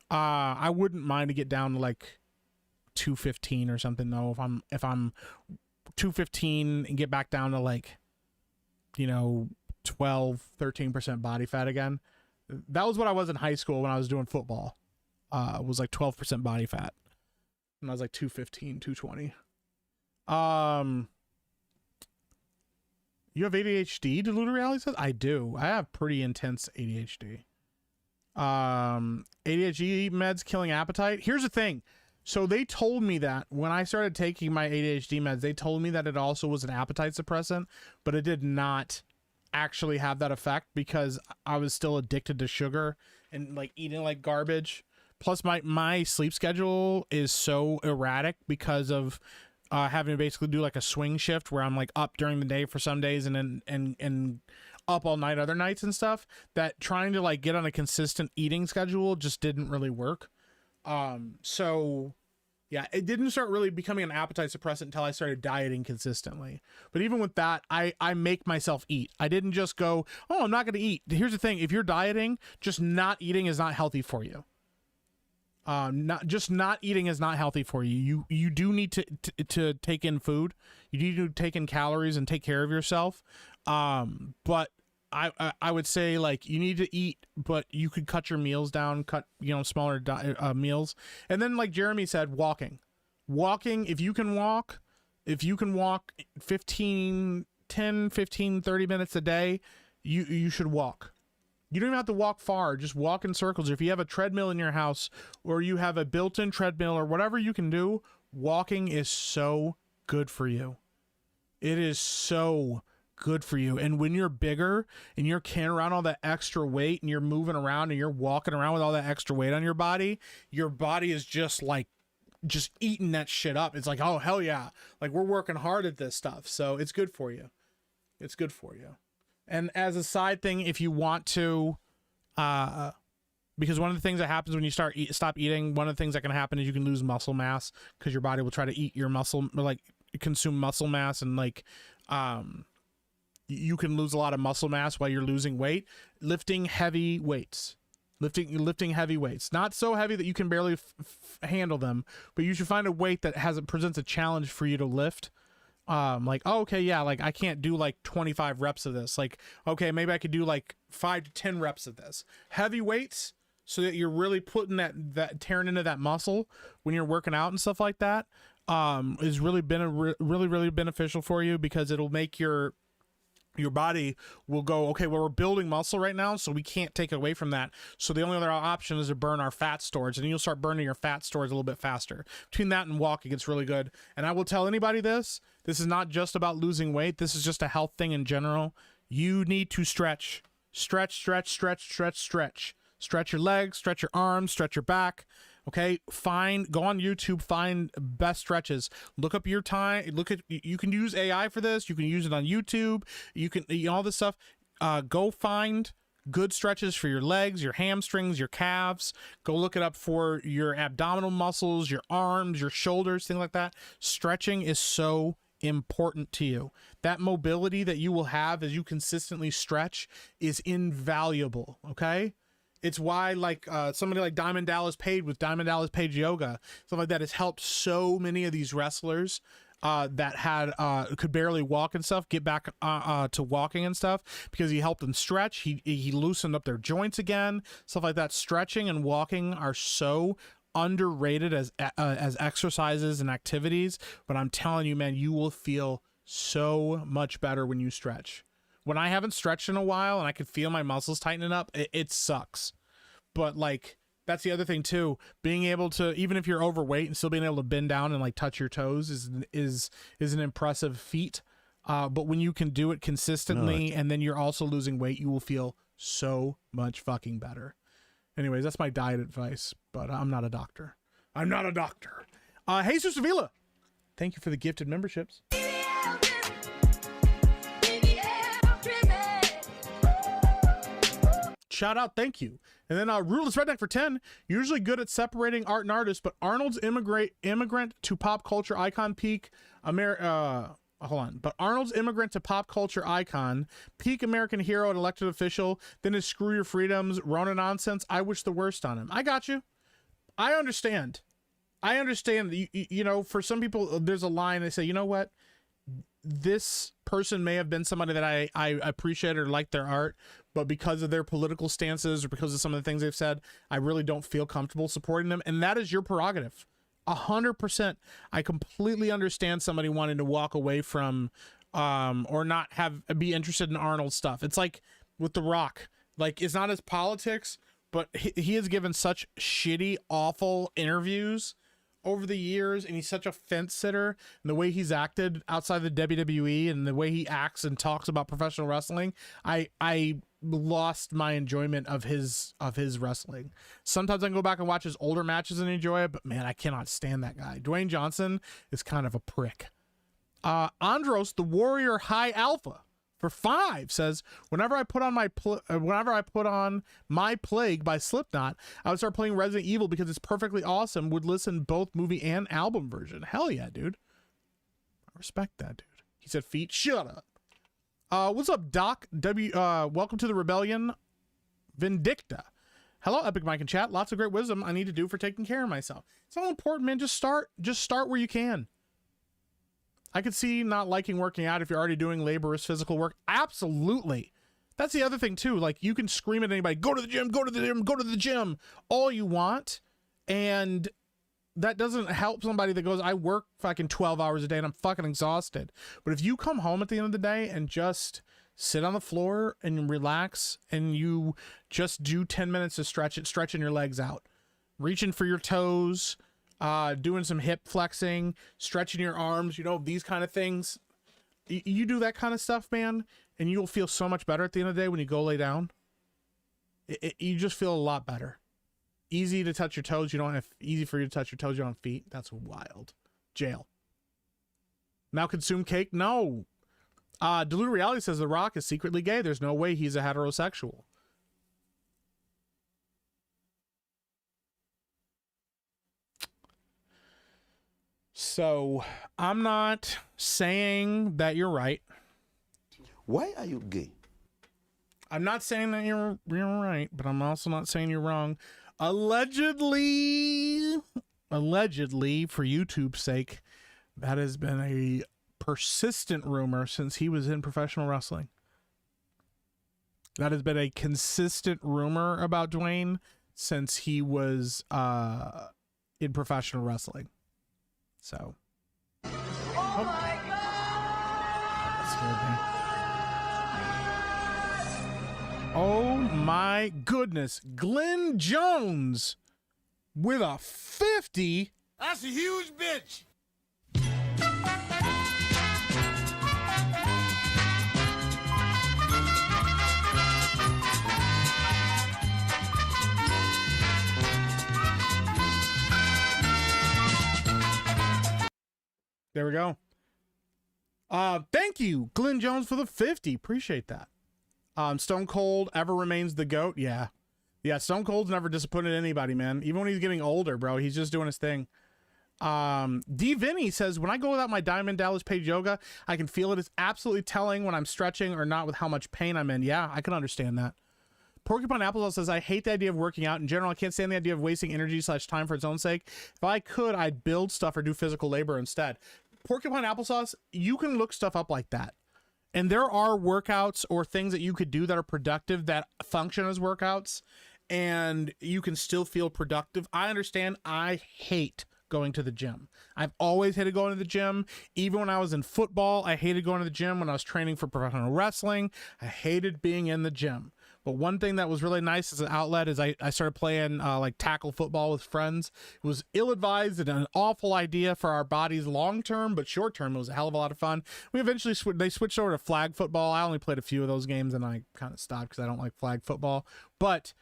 I wouldn't mind to get down to like 215 or something though. If I'm 215 and get back down to like 12-13% body fat again. That was what I was in high school when I was doing football. It was like 12% body fat. And I was like 215, 220. You have ADHD, Deluded Reality says? I do. I have pretty intense ADHD. ADHD meds killing appetite. Here's the thing. So they told me that when I started taking my ADHD meds, they told me that it also was an appetite suppressant, but it did not actually have that effect because I was still addicted to sugar and like eating like garbage. Plus my sleep schedule is so erratic because of having to basically do like a swing shift where I'm like up during the day for some days and then and up all night other nights and stuff, that trying to like get on a consistent eating schedule just didn't really work. So yeah, it didn't start really becoming an appetite suppressant until I started dieting consistently. But even with that, I make myself eat. I didn't just go, oh, I'm not going to eat. Here's the thing. If you're dieting, just not eating is not healthy for you. Not eating is not healthy for you. You do need to take in food. You need to take in calories and take care of yourself. But I would say like you need to eat, but you could cut your meals down, cut smaller meals, and then like Jeremy said, walking. If you can walk 10, 15, 30 minutes a day, you should walk. You don't even have to walk far, just walk in circles. If you have a treadmill in your house or you have a built-in treadmill or whatever you can do, walking is so good for you. It is so good for you. And when you're bigger and you're carrying around all that extra weight and you're moving around and you're walking around with all that extra weight on your body is just eating that shit up. It's like, oh, hell yeah. Like we're working hard at this stuff. So it's good for you. It's good for you. And as a side thing, if you want to, because one of the things that happens when you stop eating, one of the things that can happen is you can lose muscle mass because your body will try to eat your muscle, like consume muscle mass, and like, you can lose a lot of muscle mass while you're losing weight. Lifting heavy weights, not so heavy that you can barely handle them, but you should find a weight that presents a challenge for you to lift. Like, oh, okay, yeah, like I can't do like 25 reps of this. Like, okay, maybe I could do like 5 to 10 reps of this. Heavy weights, so that you're really putting that tearing into that muscle when you're working out and stuff like that, is really been really beneficial for you, because it'll make your body will go, okay, well, we're building muscle right now, so we can't take away from that. So the only other option is to burn our fat stores, and you'll start burning your fat stores a little bit faster. Between that and walking, it's really good. And I will tell anybody this is not just about losing weight. This is just a health thing in general. You need to stretch. Stretch your legs, stretch your arms, stretch your back. Okay, go on YouTube, find best stretches. Look up your time. You can use AI for this. You can use it on YouTube. You can all this stuff. Go find good stretches for your legs, your hamstrings, your calves. Go look it up for your abdominal muscles, your arms, your shoulders, things like that. Stretching is so important to you. That mobility that you will have as you consistently stretch is invaluable. Okay. It's why like somebody like Diamond Dallas Page with Diamond Dallas Page Yoga, stuff like that, has helped so many of these wrestlers that had could barely walk and stuff get back to walking and stuff, because he helped them stretch. He loosened up their joints again, stuff like that. Stretching and walking are so underrated as exercises and activities, but I'm telling you, man, you will feel so much better when you stretch. When I haven't stretched in a while and I can feel my muscles tightening up, it sucks. But like, that's the other thing too. Being able to, even if you're overweight and still being able to bend down and like touch your toes is an impressive feat. But when you can do it consistently and then you're also losing weight, you will feel so much fucking better. Anyways, that's my diet advice, but I'm not a doctor. Jesus Avila, thank you for the gifted memberships. shout out, thank you. And then Ruthless Redneck for 10. Usually good at separating art and artist, but Arnold's immigrant to pop culture icon peak But Arnold's immigrant to pop culture icon, peak American hero and elected official, then his screw your freedoms, Rona nonsense. I wish the worst on him. I got you. I understand. You know, for some people, there's a line they say, you know what? This person may have been somebody that I appreciate or like their art, but because of their political stances or because of some of the things they've said, I really don't feel comfortable supporting them. And that is your prerogative. 100%. I completely understand somebody wanting to walk away from or not be interested in Arnold stuff. It's like with The Rock. Like, it's not his politics, but he has given such shitty, awful interviews over the years, and he's such a fence sitter, and the way he's acted outside the WWE and the way he acts and talks about professional wrestling, I lost my enjoyment of his wrestling. Sometimes I can go back and watch his older matches and enjoy it, but man, I cannot stand that guy. Dwayne Johnson is kind of a prick. Andros, the Warrior High Alpha for 5 says, whenever I put on My Plague by Slipknot, I would start playing Resident Evil because it's perfectly awesome. Would listen both movie and album version. Hell yeah, dude. I respect that, dude. He said, feet, shut up. What's up, Doc? Welcome to the Rebellion. Vindicta. Hello, Epic Mike and chat. Lots of great wisdom I need to do for taking care of myself. It's all important, man. Just start where you can. I could see not liking working out if you're already doing laborious physical work. Absolutely. That's the other thing too. Like, you can scream at anybody, go to the gym, go to the gym, go to the gym, all you want. And that doesn't help somebody that goes, I work fucking 12 hours a day and I'm fucking exhausted. But if you come home at the end of the day and just sit on the floor and relax and you just do 10 minutes of stretching your legs out, reaching for your toes, doing some hip flexing, stretching your arms, you know, these kind of things. You do that kind of stuff, man, and you'll feel so much better at the end of the day when you go lay down. You just feel a lot better. Easy to touch your toes. You don't have easy for you to touch your toes. You don't have feet. That's wild. Jail. Now consume cake? No. Deluded Reality says The Rock is secretly gay. There's no way he's a heterosexual. So I'm not saying that you're right. Why are you gay? I'm not saying that you're right, but I'm also not saying you're wrong. Allegedly, for YouTube's sake, that has been a persistent rumor since he was in professional wrestling. That has been a consistent rumor about Dwayne since he was in professional wrestling. So. Oh my God! That scared me. Oh my goodness. Glenn Jones with a 50. That's a huge bitch. There we go. Thank you, Glenn Jones, for the 50. Appreciate that. Stone Cold ever remains the GOAT. Yeah. Stone Cold's never disappointed anybody, man. Even when he's getting older, bro, he's just doing his thing. D Vinny says, when I go without my Diamond Dallas Page yoga, I can feel it. It's absolutely telling when I'm stretching or not with how much pain I'm in. Yeah, I can understand that. Porcupine Applesauce says, I hate the idea of working out in general. I can't stand the idea of wasting energy / time for its own sake. If I could, I'd build stuff or do physical labor instead. Porcupine Applesauce, you can look stuff up like that. And there are workouts or things that you could do that are productive that function as workouts, and you can still feel productive. I understand. I hate going to the gym. I've always hated going to the gym. Even when I was in football, I hated going to the gym. When I was training for professional wrestling, I hated being in the gym. But one thing that was really nice as an outlet is I started playing like tackle football with friends. It was ill-advised and an awful idea for our bodies long-term, but short-term, it was a hell of a lot of fun. We eventually they switched over to flag football. I only played a few of those games and I kind of stopped because I don't like flag football. But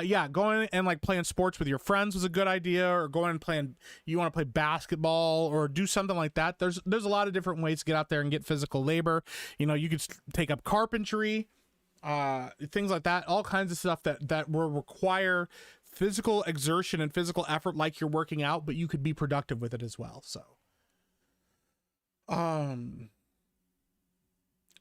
yeah, going and like playing sports with your friends was a good idea, or going and playing, you want to play basketball or do something like that. There's a lot of different ways to get out there and get physical labor. You know, you could take up carpentry. things like that, all kinds of stuff that will require physical exertion and physical effort like you're working out, but you could be productive with it as well. So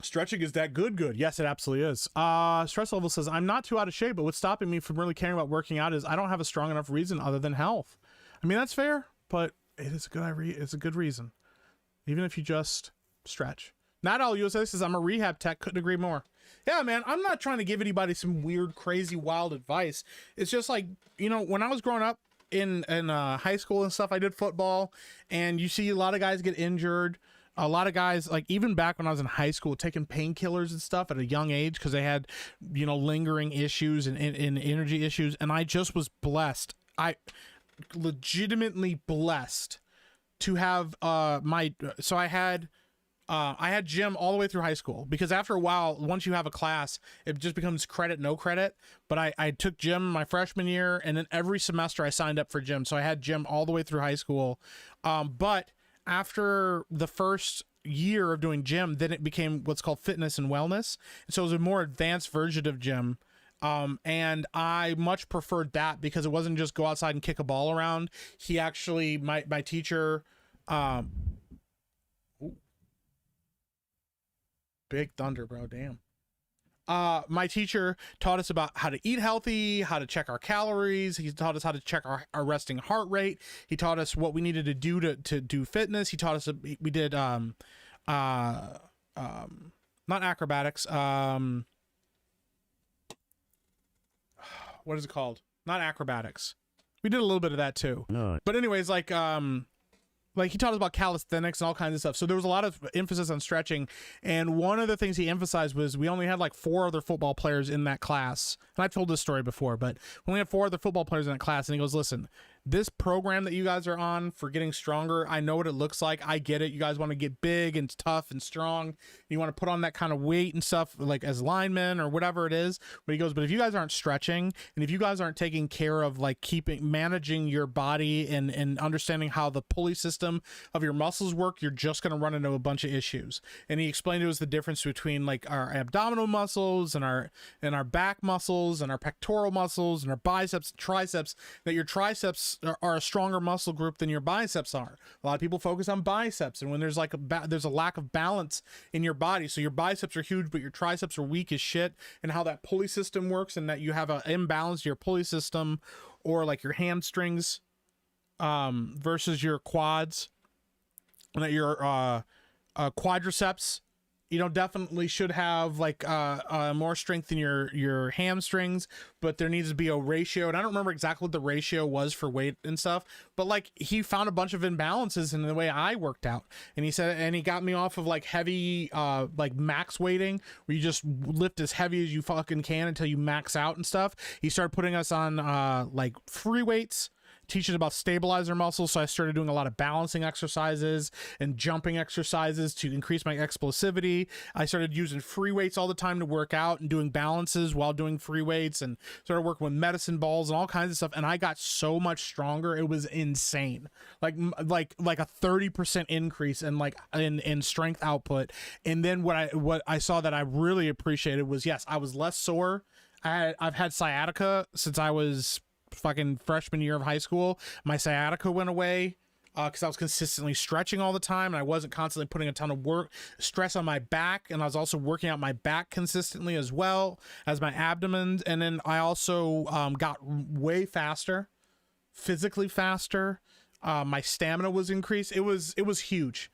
stretching is that good. Yes, it absolutely is. Stress level says, I'm not too out of shape, but what's stopping me from really caring about working out is I don't have a strong enough reason other than health. I mean, that's fair, but it is it's a good reason, even if you just stretch. Not all USA says, I'm a rehab tech. Couldn't agree more. Yeah, man, I'm not trying to give anybody some weird, crazy, wild advice. It's just like, you know, when I was growing up in high school and stuff, I did football, and you see a lot of guys get injured. A lot of guys, like even back when I was in high school, taking painkillers and stuff at a young age because they had, you know, lingering issues and energy issues. And I just was blessed. I legitimately blessed to have I had gym all the way through high school, because after a while, once you have a class, it just becomes credit, no credit. But I took gym my freshman year, and then every semester I signed up for gym. So I had gym all the way through high school. But after the first year of doing gym, then it became what's called fitness and wellness. So it was a more advanced version of gym. And I much preferred that because it wasn't just go outside and kick a ball around. He actually, my teacher, big thunder, bro. Damn. My teacher taught us about how to eat healthy, how to check our calories. He taught us how to check our resting heart rate. He taught us what we needed to do to do fitness. He taught us, we did, not acrobatics. What is it called? Not acrobatics. We did a little bit of that too. No. But anyways, like he taught us about calisthenics and all kinds of stuff. So there was a lot of emphasis on stretching. And one of the things he emphasized was we only had like 4 other football players in that class. And I've told this story before, but we only had 4 other football players in that class. And he goes, listen, this program that you guys are on for getting stronger, I know what it looks like. I get it. You guys want to get big and tough and strong. You want to put on that kind of weight and stuff, like as linemen or whatever it is. But he goes, but if you guys aren't stretching, and if you guys aren't taking care of like managing your body and understanding how the pulley system of your muscles work, you're just going to run into a bunch of issues. And he explained it was the difference between like our abdominal muscles and our back muscles and our pectoral muscles and our biceps and triceps, that your triceps are a stronger muscle group than your biceps are. A lot of people focus on biceps, and when there's like there's a lack of balance in your body, so your biceps are huge but your triceps are weak as shit, and how that pulley system works, and that you have an imbalance to your pulley system, or like your hamstrings versus your quads, and that your quadriceps, you know, definitely should have like more strength in your hamstrings, but there needs to be a ratio. And I don't remember exactly what the ratio was for weight and stuff, but like he found a bunch of imbalances in the way I worked out. And he said, and he got me off of like heavy, like max weighting, where you just lift as heavy as you fucking can until you max out and stuff. He started putting us on like free weights, teaching about stabilizer muscles. So I started doing a lot of balancing exercises and jumping exercises to increase my explosivity. I started using free weights all the time to work out and doing balances while doing free weights, and started working with medicine balls and all kinds of stuff. And I got so much stronger. It was insane. Like a 30% increase in like in strength output. And then what I saw that I really appreciated was, yes, I was less sore. I've had sciatica since I was fucking freshman year of high school. My sciatica went away because I was consistently stretching all the time, and I wasn't constantly putting a ton of stress on my back, and I was also working out my back consistently as well as my abdomen. And then I also got way faster, physically faster. My stamina was increased. It was huge.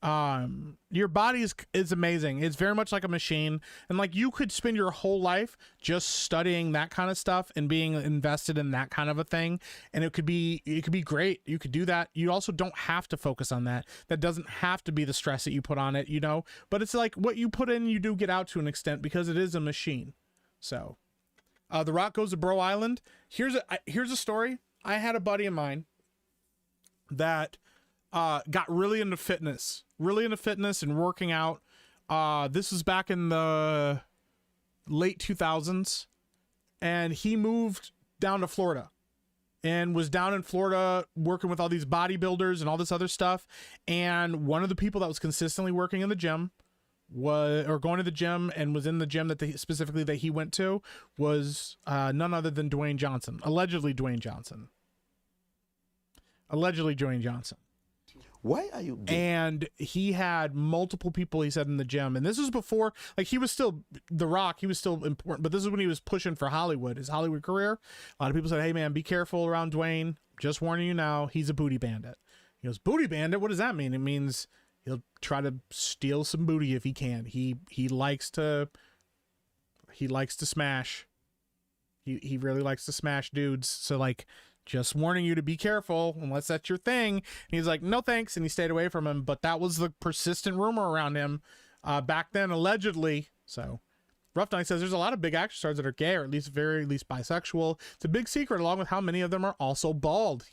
Your body is amazing. It's very much like a machine, and like you could spend your whole life just studying that kind of stuff and being invested in that kind of a thing, and it could be great. You could do that. You also don't have to focus on that. That doesn't have to be the stress that you put on it, you know, but it's like what you put in, you do get out to an extent, because it is a machine. So The Rock goes to Bro Island. Here's a story. I had a buddy of mine that got really into fitness and working out. This was back in the late 2000s, and he moved down to Florida and was down in Florida working with all these bodybuilders and all this other stuff. And one of the people that was consistently working in the gym was, or going to the gym and was in the gym that specifically that he went to, was none other than Dwayne Johnson. Allegedly Dwayne Johnson. Why are you gay? And he had multiple people, he said, in the gym. And this was before, like, he was still The Rock, he was still important, but this is when he was pushing for Hollywood, his Hollywood career. A lot of people said, hey man, be careful around Dwayne. Just warning you now, he's a booty bandit. He goes, booty bandit? What does that mean? It means he'll try to steal some booty if he can. He likes to smash. He really likes to smash dudes. So, like, just warning you to be careful unless that's your thing. And he's like, no thanks, and he stayed away from him. But that was the persistent rumor around him back then, allegedly. So Rough Night says there's a lot of big action stars that are gay, or at least bisexual. It's a big secret, along with how many of them are also bald.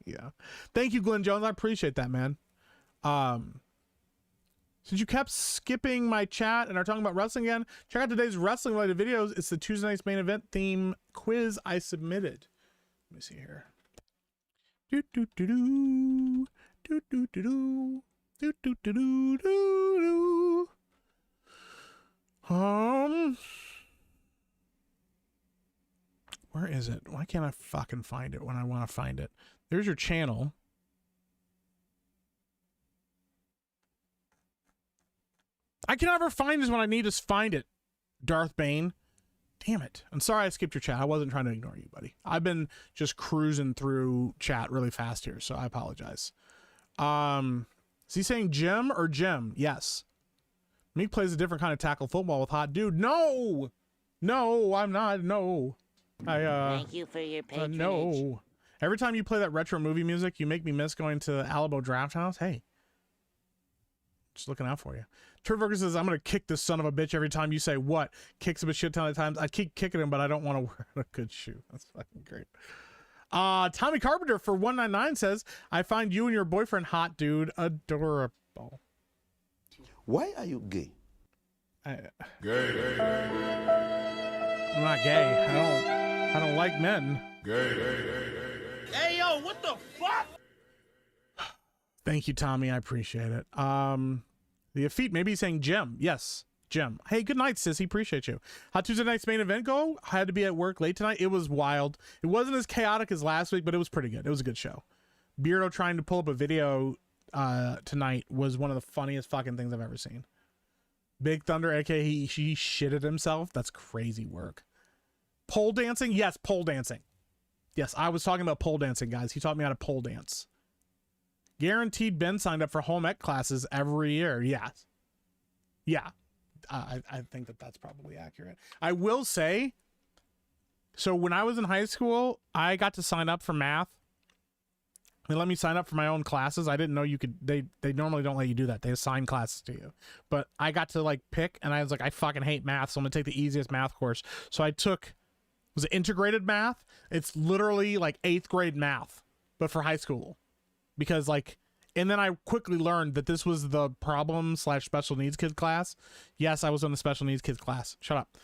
Yeah. Thank you, Glenn Jones. I appreciate that, man. Since you kept skipping my chat and are talking about wrestling again, check out today's wrestling related videos. It's the Tuesday night's main event theme quiz I submitted. Let me see here. Do do do do do do do do do do do do do. Where is it? Why can't I fucking find it when I want to find it? There's your channel. I can never find this when I need to find it. Darth Bane. Damn it. I'm sorry I skipped your chat. I wasn't trying to ignore you, buddy. I've been just cruising through chat really fast here, so I apologize. Is he saying Jim or Jim? Yes. Meek plays a different kind of tackle football with Hot Dude. No! No, I'm not. No. Thank you for your patronage. No. Every time you play that retro movie music, you make me miss going to Alamo Draft House. Hey. Just looking out for you. Turd Ferguson says, I'm going to kick this son of a bitch every time you say what? Kicks him a shit ton of times. I keep kicking him, but I don't want to wear a good shoe. That's fucking great. Tommy Carpenter for 199 says, I find you and your boyfriend hot, dude, adorable. Why are you gay? I'm not gay. I don't like men. Hey, yo, what the fuck? Thank you, Tommy. I appreciate it. The Effete, maybe he's saying Jim. Yes, Jim. Hey, good night, sissy. Appreciate you. How Tuesday night's main event go? I had to be at work late tonight. It was wild. It wasn't as chaotic as last week, but it was pretty good. It was a good show. Beardo trying to pull up a video tonight was one of the funniest fucking things I've ever seen. Big Thunder, aka he shitted himself. That's crazy work. Pole dancing? Yes, pole dancing. Yes, I was talking about pole dancing, guys. He taught me how to pole dance. Guaranteed Ben signed up for home ec classes every year. Yes. Yeah. I think that's probably accurate. I will say, so when I was in high school, I got to sign up for math. They let me sign up for my own classes. I didn't know you could, they normally don't let you do that. They assign classes to you. But I got to like pick, and I was like, I fucking hate math, so I'm gonna take the easiest math course. So I took, was it integrated math? It's literally like 8th grade math, but for high school. Because like, and then I quickly learned that this was the problem / special needs kid class. Yes, I was in the special needs kids class. Shut up.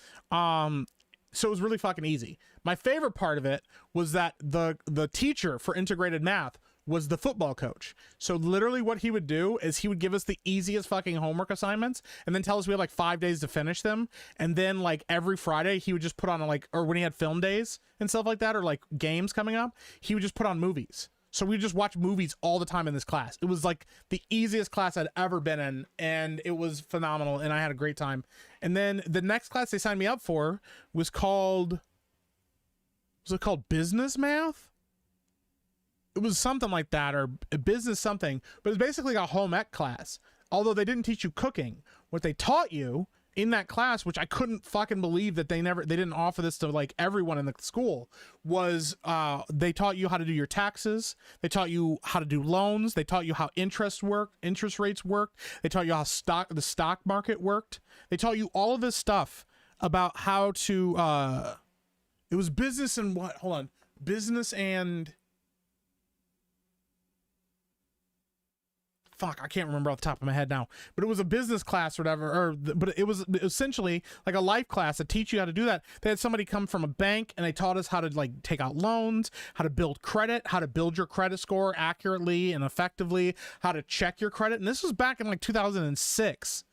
So it was really fucking easy. My favorite part of it was that the teacher for integrated math was the football coach. So literally what he would do is he would give us the easiest fucking homework assignments and then tell us we had like 5 days to finish them. And then like every Friday he would just put on like, or when he had film days and stuff like that, or like games coming up, he would just put on movies. So we just watch movies all the time in this class. It was like the easiest class I'd ever been in, and it was phenomenal, and I had a great time. And then the next class they signed me up for was called business math? It was something like that, or business something, but it's basically a home ec class. Although they didn't teach you cooking, what they taught you in that class, which I couldn't fucking believe that they didn't offer this to like everyone in the school, was they taught you how to do your taxes. They taught you how to do loans. They taught you how interest rates worked. They taught you how the stock market worked. They taught you all of this stuff about how to, it was business and what? Hold on. Business and, fuck, I can't remember off the top of my head now, but it was a business class or whatever, but it was essentially like a life class that teach you how to do that. They had somebody come from a bank and they taught us how to like take out loans, how to build credit, how to build your credit score accurately and effectively, how to check your credit. And this was back in like 2006.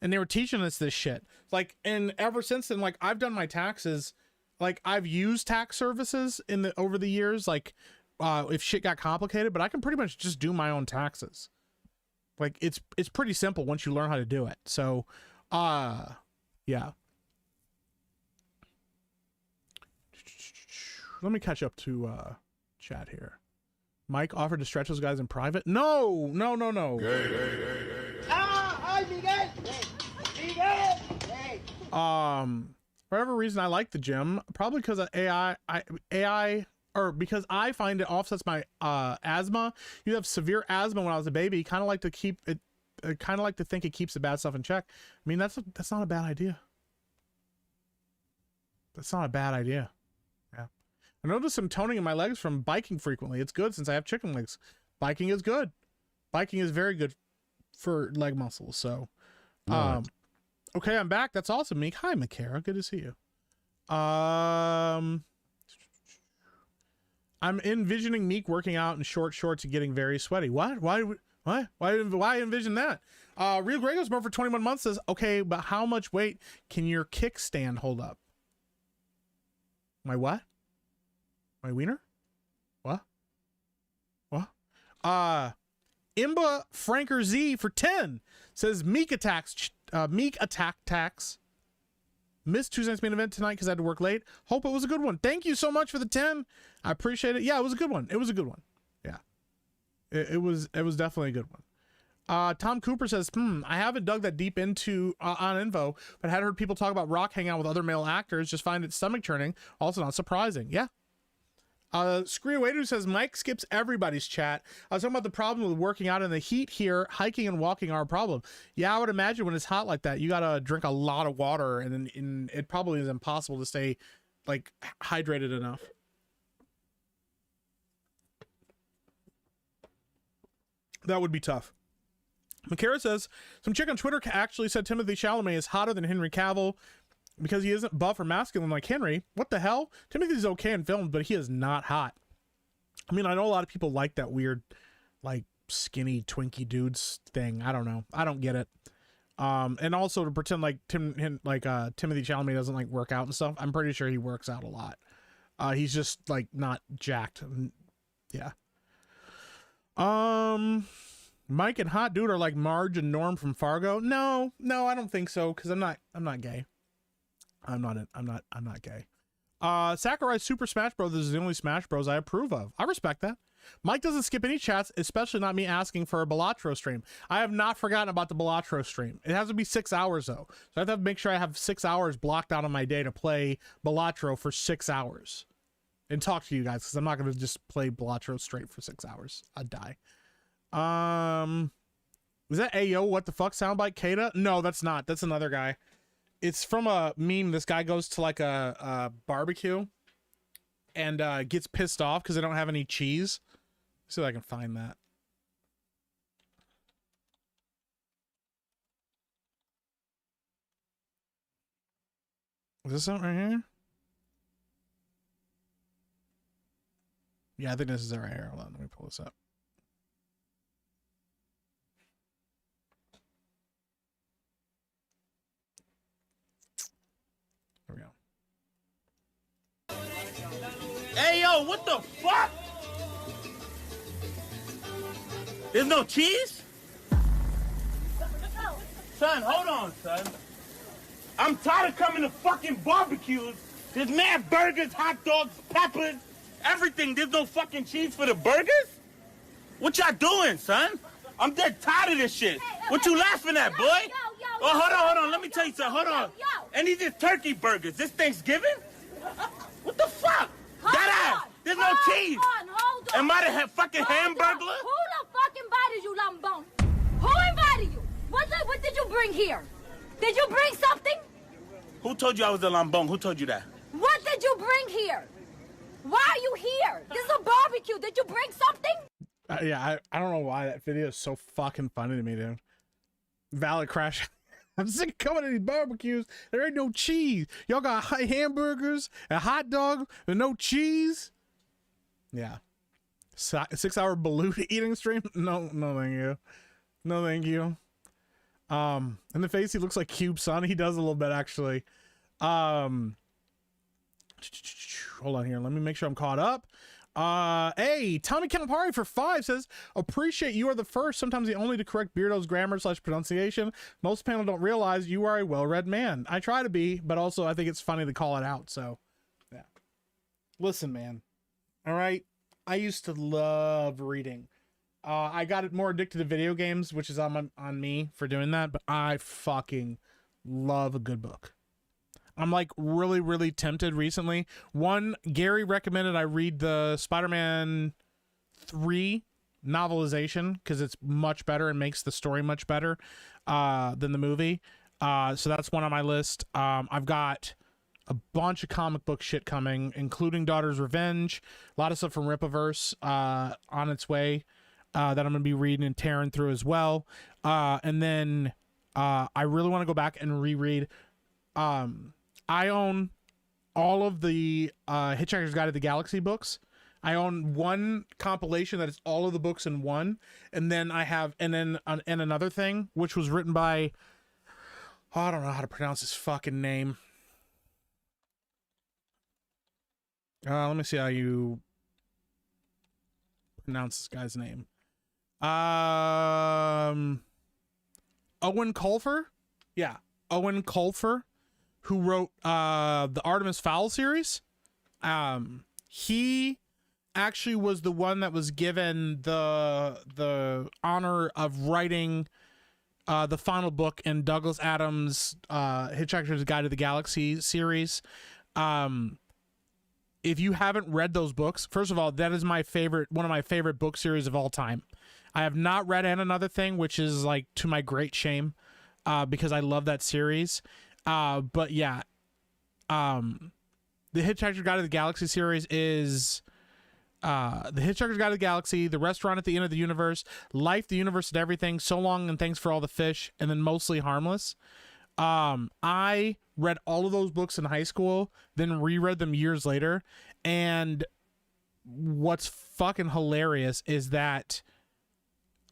and they were teaching us this shit. Like, and ever since then, like, I've done my taxes. Like, I've used tax services over the years, like, if shit got complicated, but I can pretty much just do my own taxes. Like, it's pretty simple once you learn how to do it. So, yeah. Let me catch up to chat here. Mike offered to stretch those guys in private. No. Hi, Miguel. Miguel. For whatever reason, I like the gym. Probably because of AI, or because I find it offsets my asthma. You have severe asthma when I was a baby. Kind of like to keep it. Kind of like to think it keeps the bad stuff in check. I mean, that's not a bad idea. That's not a bad idea. Yeah. I noticed some toning in my legs from biking frequently. It's good since I have chicken legs. Biking is good. Biking is very good for leg muscles. So, okay, I'm back. That's awesome, Meek. Hi, Makara. Good to see you. I'm envisioning Meek working out in short shorts and getting very sweaty. What? Why envision that? Real Grego's born for 21 months says, okay, but how much weight can your kickstand hold up? My what? My wiener? What? Imba Franker Z for 10 says Meek attack tax. Missed Tuesday's main event tonight because I had to work late. Hope it was a good one. Thank you so much for the 10. I appreciate it. Yeah, it was a good one. Yeah. It was definitely a good one. Tom Cooper says, I haven't dug that deep into on info, but had heard people talk about Rock hanging out with other male actors. Just find it stomach churning. Also not surprising. Yeah. Screeaway says Mike skips everybody's chat. I was talking about the problem with working out in the heat here. Hiking and walking are a problem. Yeah, I would imagine when it's hot like that, you gotta drink a lot of water, and it probably is impossible to stay like hydrated enough. That would be tough. Makara says some chick on Twitter actually said Timothy Chalamet is hotter than Henry Cavill because he isn't buff or masculine like Henry. What the hell? Timothy's okay in films, but he is not hot. I mean, I know a lot of people like that weird, like, skinny Twinkie dudes thing. I don't know. I don't get it. And also to pretend like Timothy Chalamet doesn't like work out and stuff. I'm pretty sure he works out a lot. He's just like not jacked. Yeah. Mike and Hot Dude are like Marge and Norm from Fargo. No, I don't think so. Cause I'm not gay. I'm not gay. Sakurai Super Smash Bros. Is the only Smash Bros. I approve of. I respect that. Mike doesn't skip any chats, especially not me asking for a Balatro stream. I have not forgotten about the Balatro stream. It has to be 6 hours though. So I have to make sure I have 6 hours blocked out on my day to play Balatro for 6 hours and talk to you guys. Cause I'm not going to just play Balatro straight for 6 hours. I'd die. Was that Ayo what the fuck soundbite Kata? No, that's not. That's another guy. It's from a meme. This guy goes to like a barbecue and gets pissed off because they don't have any cheese. Let's see if I can find that. Is this it right here? Yeah, I think this is it right here. Hold on, let me pull this up. There we go. Hey, yo, what the fuck? There's no cheese? Son, hold on, son. I'm tired of coming to fucking barbecues. There's mad burgers, hot dogs, peppers, everything. There's no fucking cheese for the burgers? What y'all doing, son? I'm dead tired of this shit. What you laughing at, boy? Oh, hold on. Let me tell you something. Hold on. And these is turkey burgers. This Thanksgiving? What the fuck? That ass. There's no cheese. Hold on. Am I the fucking hamburglar? Who the fuck invited you, Lambone? Who invited you? What did you bring here? Did you bring something? Who told you I was a lambong? Who told you that? What did you bring here? Why are you here? This is a barbecue. Did you bring something? Yeah, I don't know why that video is so fucking funny to me, dude. Valid crash. I'm sick of coming to these barbecues. There ain't no cheese. Y'all got hamburgers, a hot dog, and no cheese. Yeah. 6 hour balut eating stream? No, thank you. No, thank you. In the face, he looks like Cube Son. He does a little bit, actually. Hold on here. Let me make sure I'm caught up. Hey, Tommy Campari for 5 says, appreciate you are the first, sometimes the only to correct Beardo's grammar / pronunciation. Most panel don't realize you are a well-read man. I try to be, but also I think it's funny to call it out. So yeah. Listen, man. All right. I used to love reading. I got it more addicted to video games, which is on me for doing that, but I fucking love a good book. I'm like really, really tempted recently. One, Gary recommended I read the Spider-Man 3 novelization because it's much better and makes the story much better than the movie. So that's one on my list. I've got a bunch of comic book shit coming, including Daughter's Revenge, a lot of stuff from Ripaverse on its way that I'm going to be reading and tearing through as well. And then I really want to go back and reread. I own all of the Hitchhiker's Guide to the Galaxy books. I own one compilation that is all of the books in one, and then I have and another thing which was written by I don't know how to pronounce his fucking name. Let me see how you pronounce this guy's name. Owen Colfer? Yeah, Owen Colfer, who wrote the Artemis Fowl series. He actually was the one that was given the honor of writing the final book in Douglas Adams' Hitchhiker's Guide to the Galaxy series. If you haven't read those books, first of all, that is one of my favorite book series of all time. I have not read And Another Thing, which is like to my great shame, because I love that series. But yeah, the Hitchhiker's Guide to the Galaxy series is the Hitchhiker's Guide to the Galaxy, The Restaurant at the End of the Universe, Life, the Universe, and Everything, So Long and Thanks for All the Fish, and then Mostly Harmless. I read all of those books in high school, then reread them years later, and what's fucking hilarious is that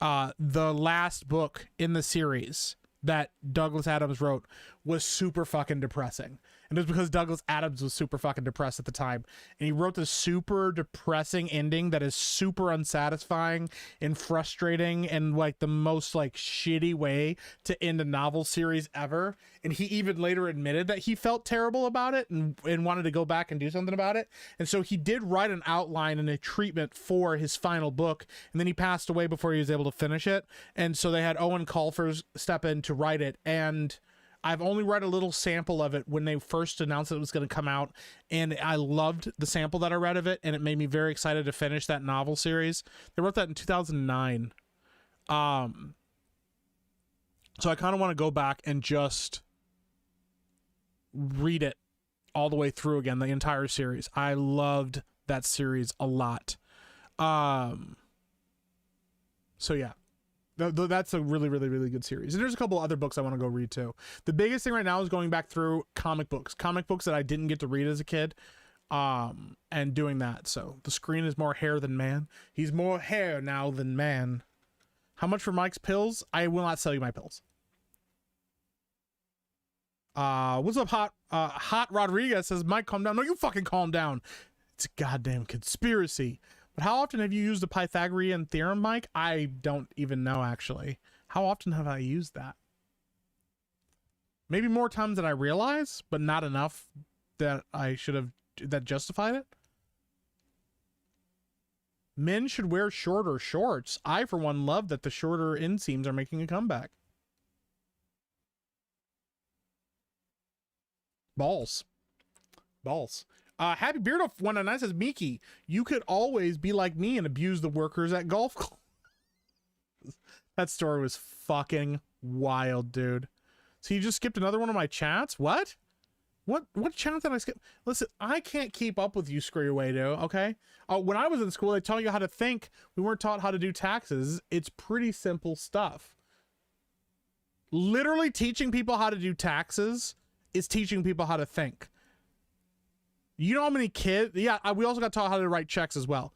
the last book in the series that Douglas Adams wrote was super fucking depressing. And it was because Douglas Adams was super fucking depressed at the time. And he wrote this super depressing ending that is super unsatisfying and frustrating and like the most like shitty way to end a novel series ever. And he even later admitted that he felt terrible about it and wanted to go back and do something about it. And so he did write an outline and a treatment for his final book. And then he passed away before he was able to finish it. And so they had Owen Colfer step in to write it. And I've only read a little sample of it when they first announced it was going to come out, and I loved the sample that I read of it, and it made me very excited to finish that novel series. They wrote that in 2009. So I kind of want to go back and just read it all the way through again, the entire series. I loved that series a lot. So yeah. That's a really, really, really good series. And there's a couple other books I want to go read too. The biggest thing right now is going back through comic books that I didn't get to read as a kid, and doing that. So the screen is more hair than man. He's more hair now than man. How much for Mike's pills? I will not sell you my pills. What's up, Hot Rodriguez says, Mike, calm down. No, you fucking calm down. It's a goddamn conspiracy. But how often have you used the Pythagorean theorem, Mike? I don't even know, actually. How often have I used that? Maybe more times than I realize, but not enough that I should have, that justified it. Men should wear shorter shorts. I, for one, love that the shorter inseams are making a comeback. Balls. Happy Beardo 199 says, Miki, you could always be like me and abuse the workers at golf clubs. That story was fucking wild, dude. So you just skipped another one of my chats? What chat did I skip? Listen, I can't keep up with you, Screw Away, dude, okay? When I was in school, they taught you how to think. We weren't taught how to do taxes. It's pretty simple stuff. Literally teaching people how to do taxes is teaching people how to think. You know how many kids? Yeah, we also got taught how to write checks as well.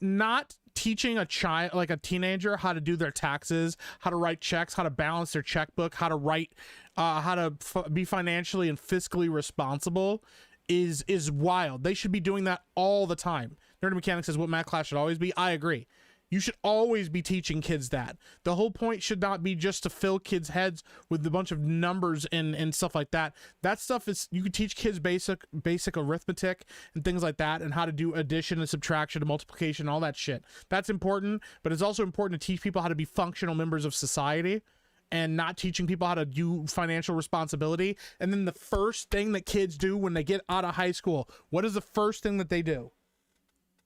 Not teaching a child, like a teenager, how to do their taxes, how to write checks, how to balance their checkbook, how to write, how to be financially and fiscally responsible is wild. They should be doing that all the time. Nerd Mechanic says what math class should always be. I agree. You should always be teaching kids that. The whole point should not be just to fill kids' heads with a bunch of numbers and stuff like that. That stuff is, you can teach kids basic arithmetic and things like that, and how to do addition and subtraction and multiplication, all that shit. That's important, but it's also important to teach people how to be functional members of society, and not teaching people how to do financial responsibility. And then the first thing that kids do when they get out of high school, what is the first thing that they do?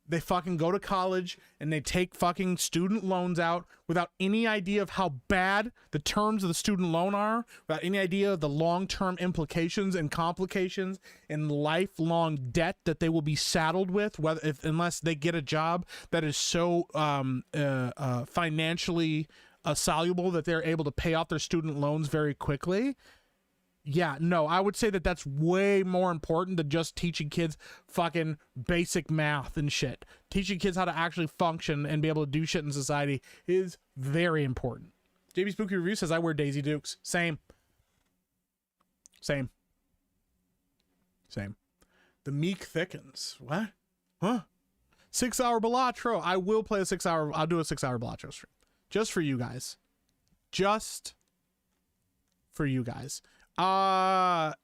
They fucking go to college and they take fucking student loans out without any idea of how bad the terms of the student loan are, without any idea of the long-term implications and complications and lifelong debt that they will be saddled with, unless they get a job that is so financially soluble that they're able to pay off their student loans very quickly. Yeah, no, I would say that that's way more important than just teaching kids fucking basic math and shit. Teaching kids how to actually function and be able to do shit in society is very important. JB Spooky Review says I wear Daisy Dukes. Same. The meek thickens. What? Huh? 6 hour Balatro. I will play a 6 hour. I'll do a 6 hour Balatro stream. Just for you guys. Just for you guys. Imba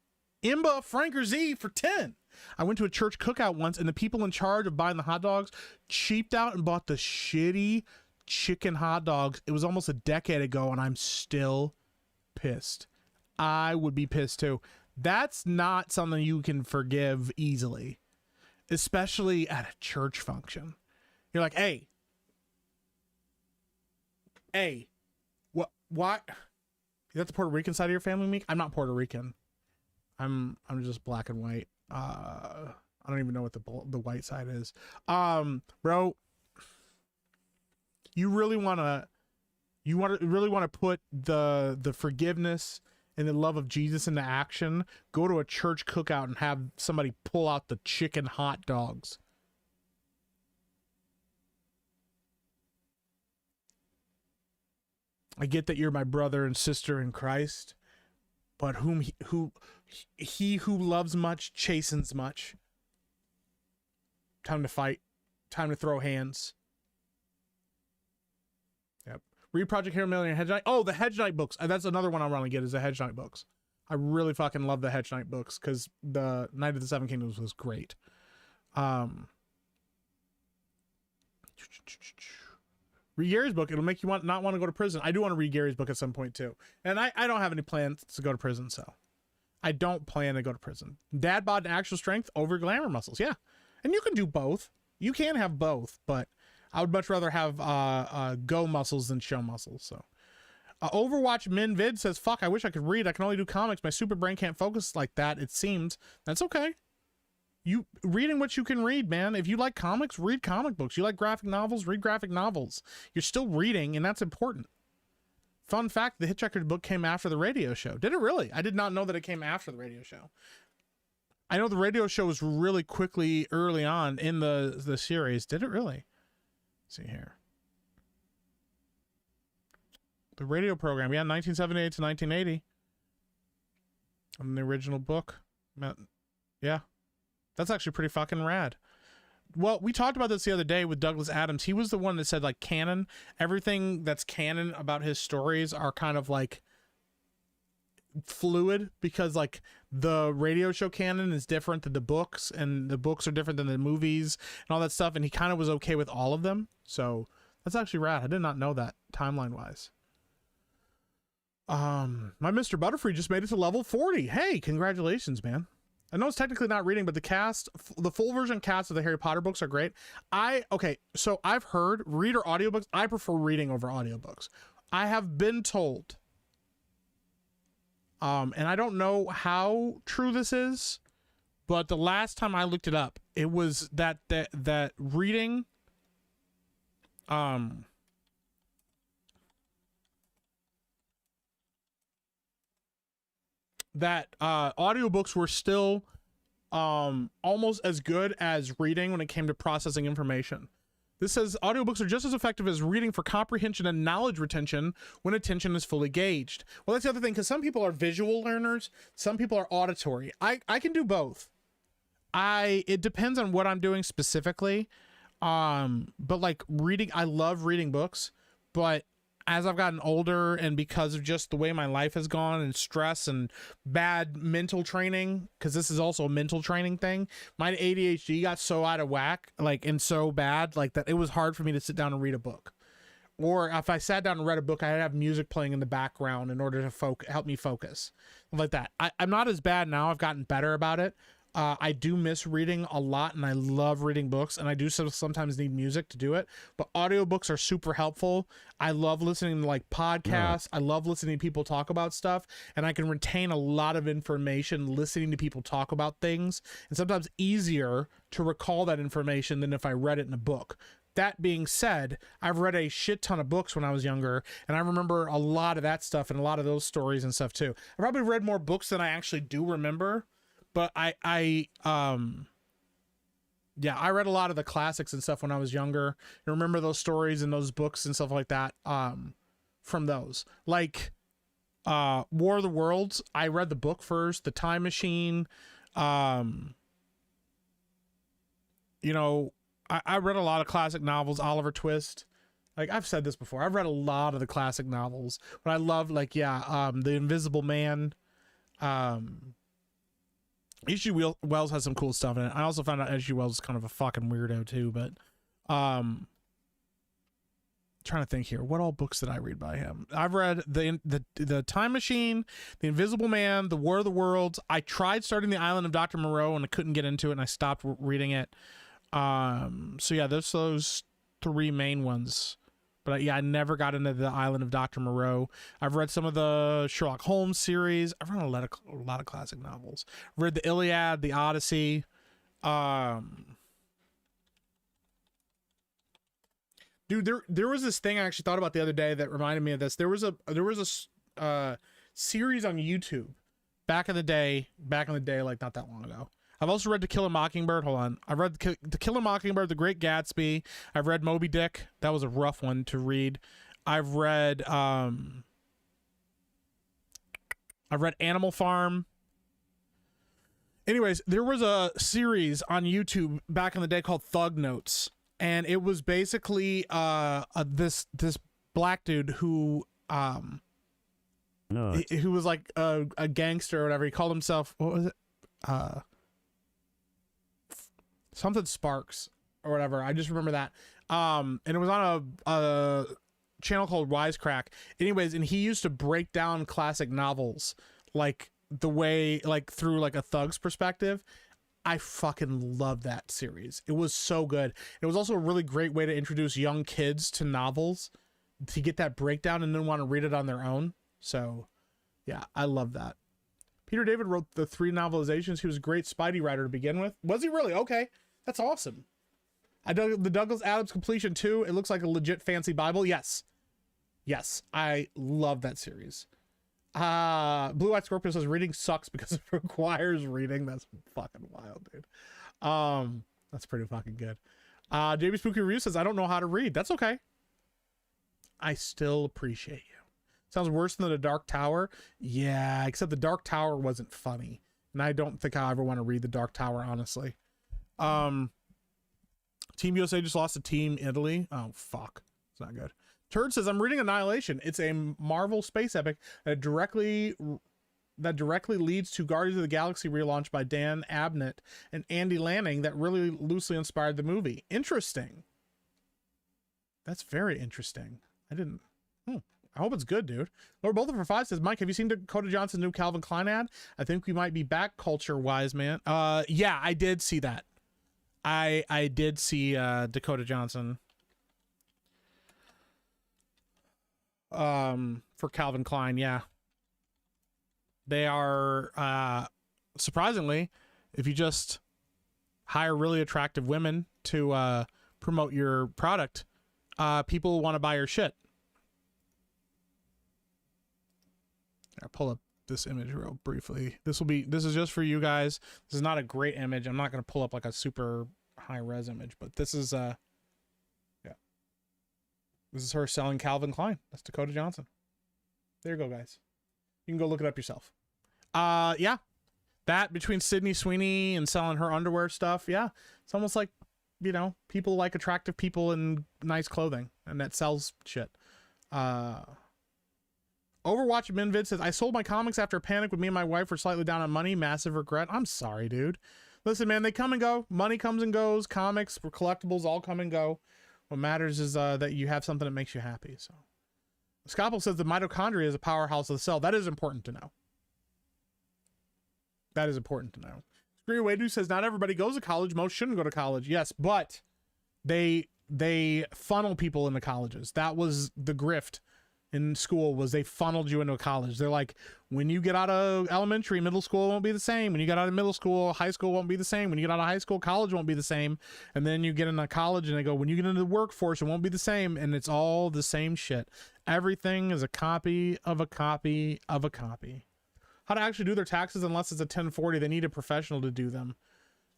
Franker Z for 10. I went to a church cookout once, and the people in charge of buying the hot dogs cheaped out and bought the shitty chicken hot dogs. It was almost a decade ago, and I'm still pissed. I would be pissed too. That's not something you can forgive easily, especially at a church function. You're like, hey, what? Is that the Puerto Rican side of your family, Meek? I'm not Puerto Rican. I'm just black and white. I don't even know what the white side is. Bro, you really want to put the forgiveness and the love of Jesus into action. Go to a church cookout and have somebody pull out the chicken hot dogs. I get that you're my brother and sister in Christ, but he who loves much chastens much. Time to fight. Time to throw hands. Yep. Read Project Hero Million Hedge Knight. Oh, the Hedge Knight books. That's another one I want to get, is the Hedge Knight books. I really fucking love the Hedge Knight books because the Knight of the Seven Kingdoms was great. Read Gary's book. It'll make you not want to go to prison. I do want to read Gary's book at some point too. And I don't have any plans to go to prison, so I don't plan to go to prison. Dad bod and actual strength over glamour muscles. Yeah. And you can do both. You can have both, but I would much rather have go muscles than show muscles. So Overwatch Min Vid says, fuck, I wish I could read. I can only do comics. My super brain can't focus like that, it seems. That's okay. You reading what you can read, man. If you like comics, read comic books. You like graphic novels, read graphic novels. You're still reading, and that's important. Fun fact, the Hitchhiker's book came after the radio show. Did it really? I did not know that it came after the radio show. I know the radio show was really quickly early on in the series. Did it really? Let's see here. The radio program, yeah, 1978 to 1980. And the original book. Yeah. That's actually pretty fucking rad. Well, we talked about this the other day with Douglas Adams. He was the one that said, like, canon, everything that's canon about his stories are kind of like fluid, because like the radio show canon is different than the books, and the books are different than the movies and all that stuff. And he kind of was okay with all of them. So that's actually rad. I did not know that timeline wise. My Mr. Butterfree just made it to level 40. Hey, congratulations, man. I know it's technically not reading, but the full version cast of the Harry Potter books are great. Okay, so I've heard reader audiobooks. I prefer reading over audiobooks. I have been told, and I don't know how true this is, but the last time I looked it up, it was that reading, that audiobooks were still almost as good as reading when it came to processing information. This says audiobooks are just as effective as reading for comprehension and knowledge retention when attention is fully gauged. Well, that's the other thing, because some people are visual learners, some people are auditory. I can do both. It depends on what I'm doing specifically. But like reading, I love reading books, but as I've gotten older and because of just the way my life has gone and stress and bad mental training, because this is also a mental training thing, my ADHD got so out of whack, like, and so bad, like, that it was hard for me to sit down and read a book. Or if I sat down and read a book, I'd have music playing in the background in order to help me focus, like that. I'm not as bad now. I've gotten better about it. I do miss reading a lot, and I love reading books, and I do sometimes need music to do it, but audiobooks are super helpful. I love listening to like podcasts. I love listening to people talk about stuff, and I can retain a lot of information listening to people talk about things, and sometimes easier to recall that information than if I read it in a book. That being said, I've read a shit ton of books when I was younger, and I remember a lot of that stuff and a lot of those stories and stuff too. I probably read more books than I actually do remember. But I read a lot of the classics and stuff when I was younger. I remember those stories and those books and stuff like that from those. Like War of the Worlds, I read the book first, The Time Machine. You know, I read a lot of classic novels, Oliver Twist. Like, I've said this before. I've read a lot of the classic novels. But I love, like, The Invisible Man. H.G. Wells has some cool stuff in it. I also found out H.G. Wells is kind of a fucking weirdo too, but trying to think here. What all books did I read by him? I've read the Time Machine, The Invisible Man, The War of the Worlds. I tried starting The Island of Dr. Moreau and I couldn't get into it, and I stopped reading it. So yeah, there's those three main ones. But yeah, I never got into The Island of Dr. Moreau. I've read some of the Sherlock Holmes series. I've read a lot of classic novels. I've read the Iliad, the Odyssey. Dude, there was this thing I actually thought about the other day that reminded me of this. There was a series on YouTube back in the day, like not that long ago. I've also read To Kill a Mockingbird. Hold on. I've read To Kill a Mockingbird, The Great Gatsby. I've read Moby Dick. That was a rough one to read. I've read Animal Farm. Anyways, there was a series on YouTube back in the day called Thug Notes, and it was basically this black dude who who was like a gangster or whatever. He called himself, what was it? Something Sparks or whatever. I just remember that. And it was on a channel called Wisecrack. Anyways, and he used to break down classic novels like the way, like through like a thug's perspective. I fucking love that series. It was so good. It was also a really great way to introduce young kids to novels, to get that breakdown and then want to read it on their own. So yeah, I love that. Peter David wrote the 3 novelizations. He was a great Spidey writer to begin with. Was he really? Okay. That's awesome. I dug the Douglas Adams completion too. It looks like a legit fancy Bible. Yes. Yes. I love that series. Blue Eyed Scorpio says reading sucks because it requires reading. That's fucking wild, dude. That's pretty fucking good. JB Spooky Review says, I don't know how to read. That's okay. I still appreciate you. Sounds worse than The Dark Tower. Yeah, except The Dark Tower wasn't funny. And I don't think I ever want to read The Dark Tower, honestly. Team USA just lost to Team Italy. Oh, fuck. It's not good. Turd says, I'm reading Annihilation. It's a Marvel space epic that directly leads to Guardians of the Galaxy relaunch by Dan Abnett and Andy Lanning that really loosely inspired the movie. Interesting. That's very interesting. I hope it's good, dude. Lord Bolton for 5 says, Mike, have you seen Dakota Johnson's new Calvin Klein ad? I think we might be back culture-wise, man. Yeah, I did see that. I did see Dakota Johnson for Calvin Klein. Yeah, they are surprisingly, if you just hire really attractive women to promote your product, people want to buy your shit. I'll pull up this image real briefly. This is just for you guys. This is not a great image. I'm not going to pull up like a super high res image, but this is This is her selling Calvin Klein. That's Dakota Johnson. There you go, guys. You can go look it up yourself. Yeah. That between Sydney Sweeney and selling her underwear stuff, yeah. It's almost like, you know, people like attractive people in nice clothing, and that sells shit. Overwatch Minvid says, I sold my comics after a panic when me and my wife were slightly down on money. Massive regret. I'm sorry, dude. Listen, man, they come and go. Money comes and goes. Comics, collectibles, all come and go. What matters is that you have something that makes you happy. So, Scalpel says the mitochondria is a powerhouse of the cell. That is important to know. That is important to know. Screen Wadu says not everybody goes to college. Most shouldn't go to college. Yes, but they funnel people into colleges. That was the grift in school, was they funneled you into a college. They're like, when you get out of elementary, middle school won't be the same. When you get out of middle school, high school won't be the same. When you get out of high school, college won't be the same. And then you get into college and they go, when you get into the workforce, it won't be the same. And it's all the same shit. Everything is a copy of a copy of a copy. How to actually do their taxes, unless it's a 1040, they need a professional to do them.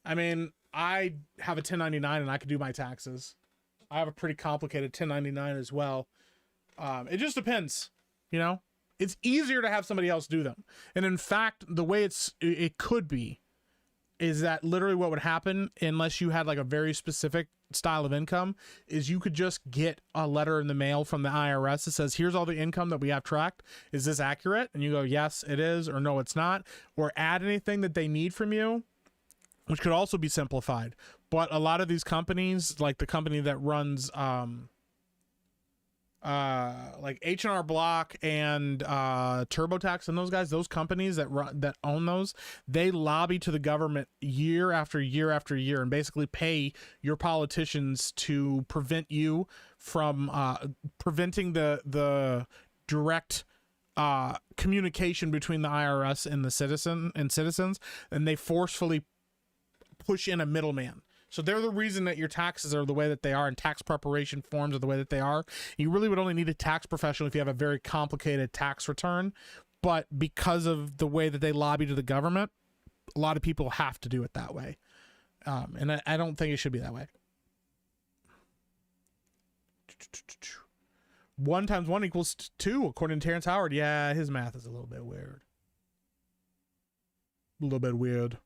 I mean, I have a 1099 and I can do my taxes. I have a pretty complicated 1099 as well. It just depends, you know. It's easier to have somebody else do them, and in fact, the way it could be is that literally what would happen, unless you had like a very specific style of income, is you could just get a letter in the mail from the IRS that says, here's all the income that we have tracked. Is this accurate? And you go, yes, it is, or no, it's not, or add anything that they need from you, which could also be simplified. But a lot of these companies, like the company that runs like H&R Block and TurboTax and those guys, those companies that own those, they lobby to the government year after year after year and basically pay your politicians to prevent you from preventing the direct communication between the IRS and the citizens, and they forcefully push in a middleman. So they're the reason that your taxes are the way that they are, and tax preparation forms are the way that they are. You really would only need a tax professional if you have a very complicated tax return. But because of the way that they lobby to the government, a lot of people have to do it that way. And I don't think it should be that way. 1 × 1 = 2, according to Terrence Howard. Yeah, his math is a little bit weird. A little bit weird.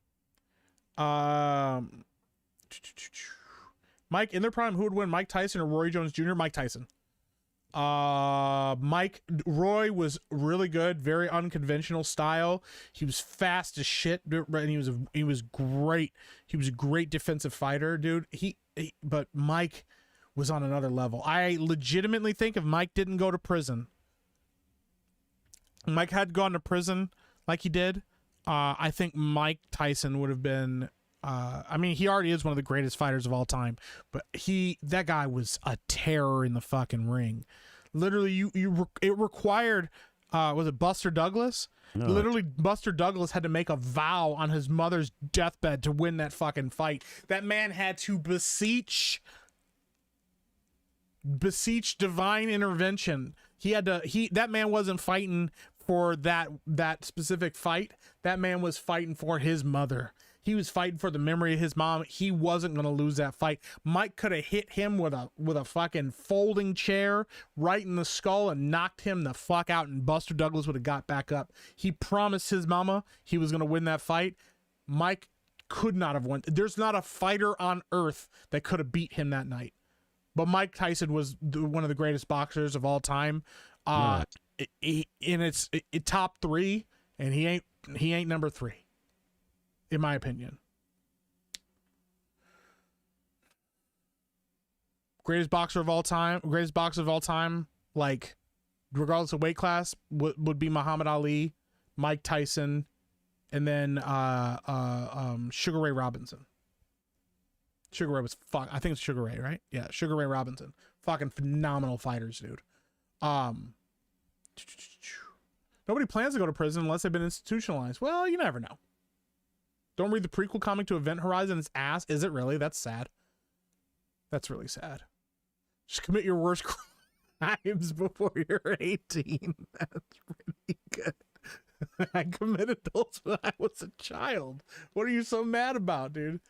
Mike, in their prime, who would win, Mike Tyson or Roy Jones Jr.? Mike Tyson. Roy was really good, very unconventional style. He was fast as shit, and he was great. He was a great defensive fighter, dude. But Mike was on another level. I legitimately think if Mike didn't go to prison, Mike had gone to prison like he did, I think Mike Tyson would have been. I mean, he already is one of the greatest fighters of all time, but that guy was a terror in the fucking ring. Literally, it required, was it Buster Douglas? No. Literally, Buster Douglas had to make a vow on his mother's deathbed to win that fucking fight. That man had to beseech divine intervention. That man wasn't fighting for that specific fight. That man was fighting for his mother. He was fighting for the memory of his mom. He wasn't going to lose that fight. Mike could have hit him with a fucking folding chair right in the skull and knocked him the fuck out, and Buster Douglas would have got back up. He promised his mama he was going to win that fight. Mike could not have won. There's not a fighter on earth that could have beat him that night. But Mike Tyson was one of the greatest boxers of all time. It's top 3, and he ain't number 3. In my opinion. Greatest boxer of all time, like, regardless of weight class, would be Muhammad Ali, Mike Tyson, and then Sugar Ray Robinson. Sugar Ray was I think it's Sugar Ray, right? Yeah, Sugar Ray Robinson. Fucking phenomenal fighters, dude. Nobody plans to go to prison unless they've been institutionalized. Well, you never know. Don't read the prequel comic to Event Horizon. It's ass. Is it really? That's sad. That's really sad. Just commit your worst crimes before you're 18. That's pretty good. I committed those when I was a child. What are you so mad about, dude?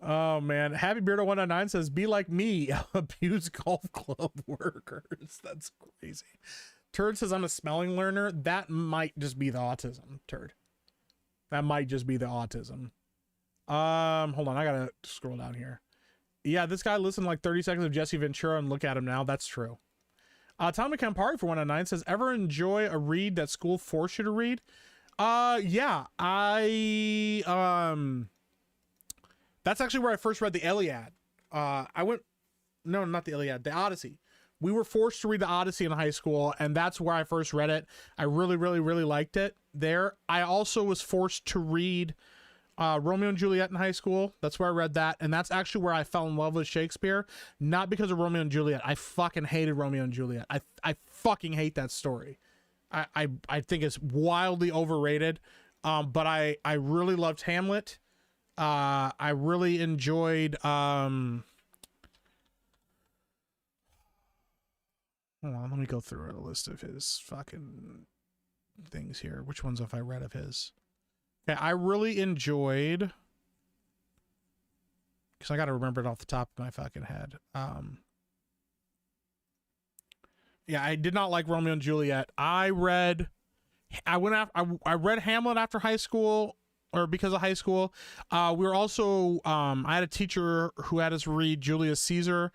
Oh man, Happy Beardo 199 says, "Be like me, abuse golf club workers." That's crazy. Turd says, "I'm a smelling learner." That might just be the autism, Turd. That might just be the autism. Hold on, I gotta scroll down here. Yeah, this guy listened to like 30 seconds of Jesse Ventura and look at him now. That's true. Tommy Campari for 109 says, "Ever enjoy a read that school forced you to read?" Yeah, that's actually where I first read the Iliad. No, not the Iliad, the Odyssey. We were forced to read the Odyssey in high school, and that's where I first read it. I really, really, really liked it there. I also was forced to read Romeo and Juliet in high school. That's where I read that, and that's actually where I fell in love with Shakespeare. Not because of Romeo and Juliet. I fucking hated Romeo and Juliet. I fucking hate that story. I think it's wildly overrated. But I really loved Hamlet. I really enjoyed hold on, let me go through a list of his fucking things here. Which ones have I read of his? Okay, I really enjoyed, because I got to remember it off the top of my fucking head. Yeah, I did not like Romeo and Juliet. I read Hamlet after high school, or because of high school. We were also, I had a teacher who had us read Julius Caesar,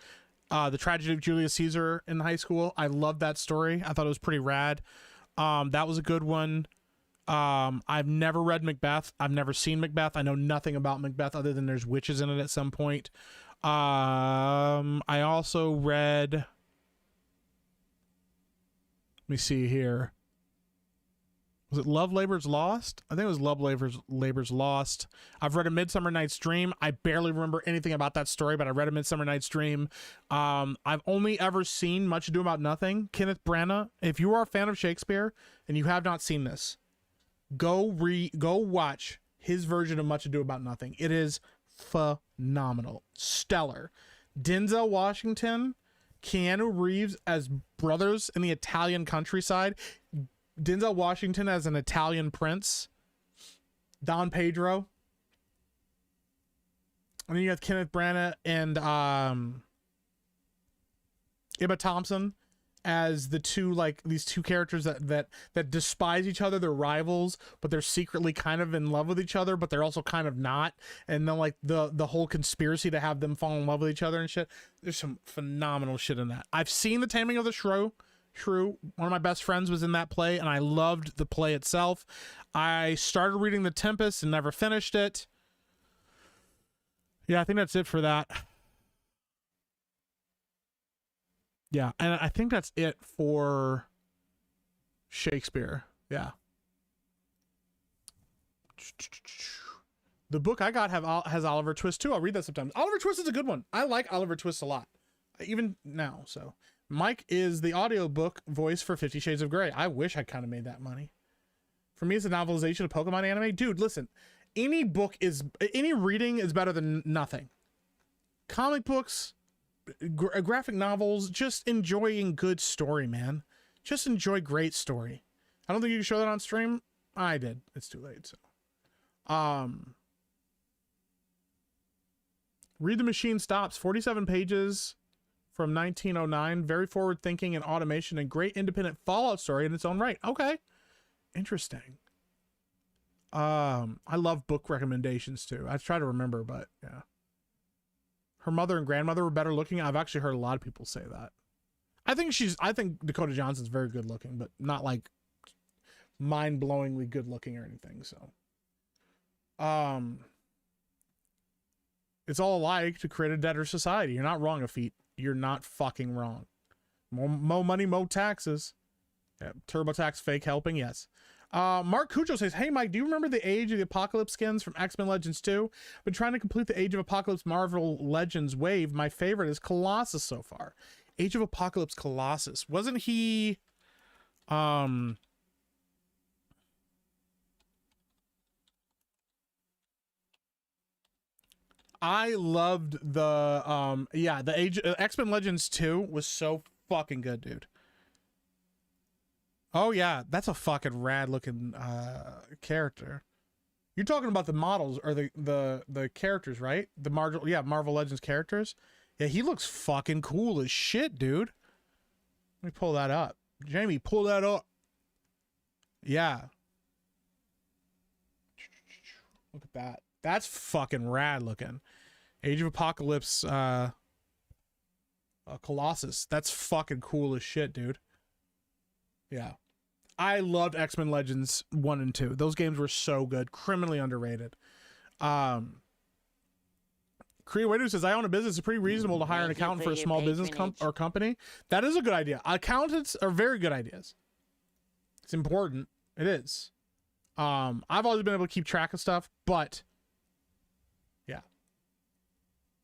the tragedy of Julius Caesar in high school. I loved that story. I thought it was pretty rad. That was a good one. I've never read Macbeth. I've never seen Macbeth. I know nothing about Macbeth other than there's witches in it at some point. I also read, let me see here. Was it Love Labor's Lost? I think it was Love Labor's Lost. I've read A Midsummer Night's Dream. I barely remember anything about that story, but I read A Midsummer Night's Dream. I've only ever seen Much Ado About Nothing. Kenneth Branagh. If you are a fan of Shakespeare and you have not seen this, go watch his version of Much Ado About Nothing. It is phenomenal. Stellar. Denzel Washington, Keanu Reeves as brothers in the Italian countryside. Denzel Washington as an Italian prince. Don Pedro. And then you have Kenneth Branagh and Emma Thompson as the two, like, these two characters that despise each other. They're rivals, but they're secretly kind of in love with each other, but they're also kind of not. And then, like, the whole conspiracy to have them fall in love with each other and shit. There's some phenomenal shit in that. I've seen The Taming of the Shrew. One of my best friends was in that play, and I loved the play itself. I started reading The Tempest and never finished it. Yeah, I think that's it for that. Yeah, and I think that's it for Shakespeare. Yeah. The book I got has Oliver Twist too. I'll read that sometimes. Oliver Twist is a good one. I like Oliver Twist a lot, even now. So Mike is the audiobook voice for 50 Shades of Grey. I wish I kind of made that money. For me, it's a novelization of Pokemon anime. Dude, listen, any reading is better than nothing. Comic books, graphic novels, just enjoying good story, man. Just enjoy great story. I don't think you can show that on stream. I did. It's too late. So, Read the Machine Stops. 47 pages from 1909. Very forward thinking and automation and great independent Fallout story in its own right. Okay. Interesting. I love book recommendations too. I try to remember, but yeah. Her mother and grandmother were better looking. I've actually heard a lot of people say that. I think Dakota Johnson's very good looking, but not like mind-blowingly good looking or anything. So, it's all alike to create a debtor society. You're not wrong, Afeet. You're not fucking wrong. Mo money, mo taxes. Yeah, TurboTax fake helping, yes. Mark Cujo says, "Hey Mike, do you remember the Age of the Apocalypse skins from X-Men Legends 2? Been trying to complete the Age of Apocalypse Marvel Legends wave. My favorite is Colossus so far." Age of Apocalypse Colossus. Wasn't he I loved the the Age X-Men Legends 2 was so fucking good, dude. Oh yeah, that's a fucking rad looking character. You're talking about the models or the characters, right? The Marvel Legends characters. Yeah, he looks fucking cool as shit, dude. Let me pull that up. Jamie, pull that up. Yeah. Look at that. That's fucking rad looking. Age of Apocalypse Colossus. That's fucking cool as shit, dude. Yeah. I loved X-Men Legends 1 and 2. Those games were so good. Criminally underrated. Korea Waiter says, I own a business. It's pretty reasonable to hire an accountant for a small business or company. That is a good idea. Accountants are very good ideas. It's important. It is. I've always been able to keep track of stuff, but yeah.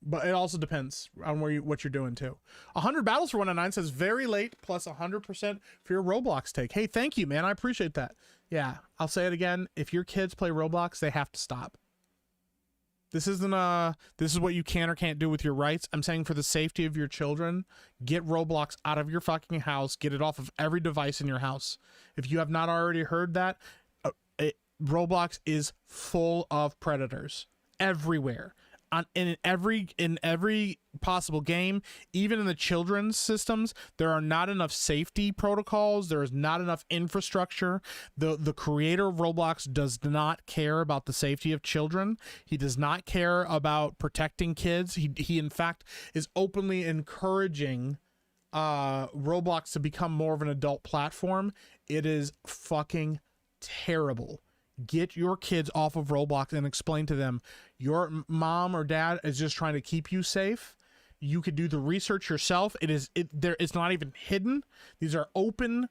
But it also depends on what you're doing too. 100 battles for 109 says very late plus 100% for your Roblox take. Hey, thank you, man. I appreciate that. Yeah, I'll say it again. If your kids play Roblox, they have to stop. This isn't this is what you can or can't do with your rights. I'm saying for the safety of your children, get Roblox out of your fucking house. Get it off of every device in your house. If you have not already heard that, Roblox is full of predators everywhere. In every possible game, even in the children's systems, there are not enough safety protocols. There is not enough infrastructure. The creator of Roblox does not care about the safety of children. He does not care about protecting kids. He in fact is openly encouraging Roblox to become more of an adult platform. It is fucking terrible. Get your kids off of Roblox and explain to them your mom or dad is just trying to keep you safe. You could do the research yourself. It's not even hidden. These are open,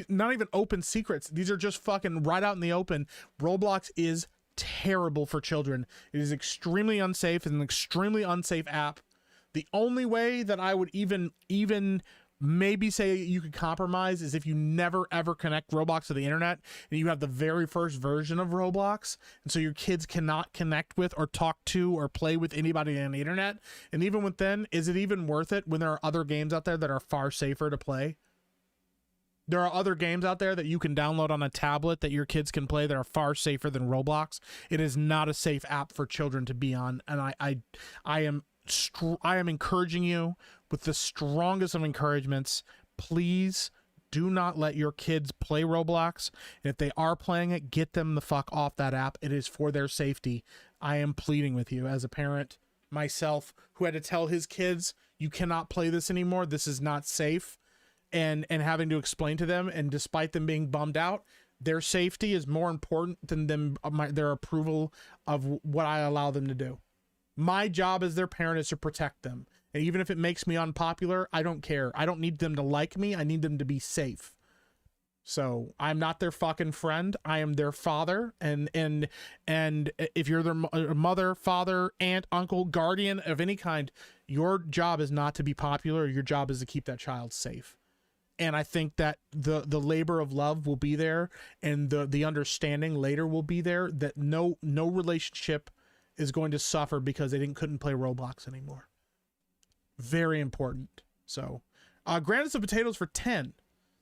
not even open secrets. These are just fucking right out in the open. Roblox is terrible for children. It is extremely unsafe. It's an extremely unsafe app. The only way that I would even maybe say you could compromise is if you never ever connect Roblox to the internet and you have the very first version of Roblox, and so your kids cannot connect with or talk to or play with anybody on the internet. And even with then, is it even worth it when there are other games out there that are far safer to play? There are other games out there that you can download on a tablet that your kids can play that are far safer than Roblox. It is not a safe app for children to be on, and I am encouraging you with the strongest of encouragements. Please do not let your kids play Roblox. And if they are playing it, get them the fuck off that app. It is for their safety. I am pleading with you as a parent myself who had to tell his kids, you cannot play this anymore. This is not safe. And having to explain to them, and despite them being bummed out, their safety is more important than their approval of what I allow them to do. My job as their parent is to protect them. And even if it makes me unpopular, I don't care. I don't need them to like me. I need them to be safe. So I'm not their fucking friend. I am their father. And if you're their mother, father, aunt, uncle, guardian of any kind, your job is not to be popular. Your job is to keep that child safe. And I think that the labor of love will be there, and the understanding later will be there that no relationship is going to suffer because they couldn't play Roblox anymore. Very important. So, Granted some Potatoes for 10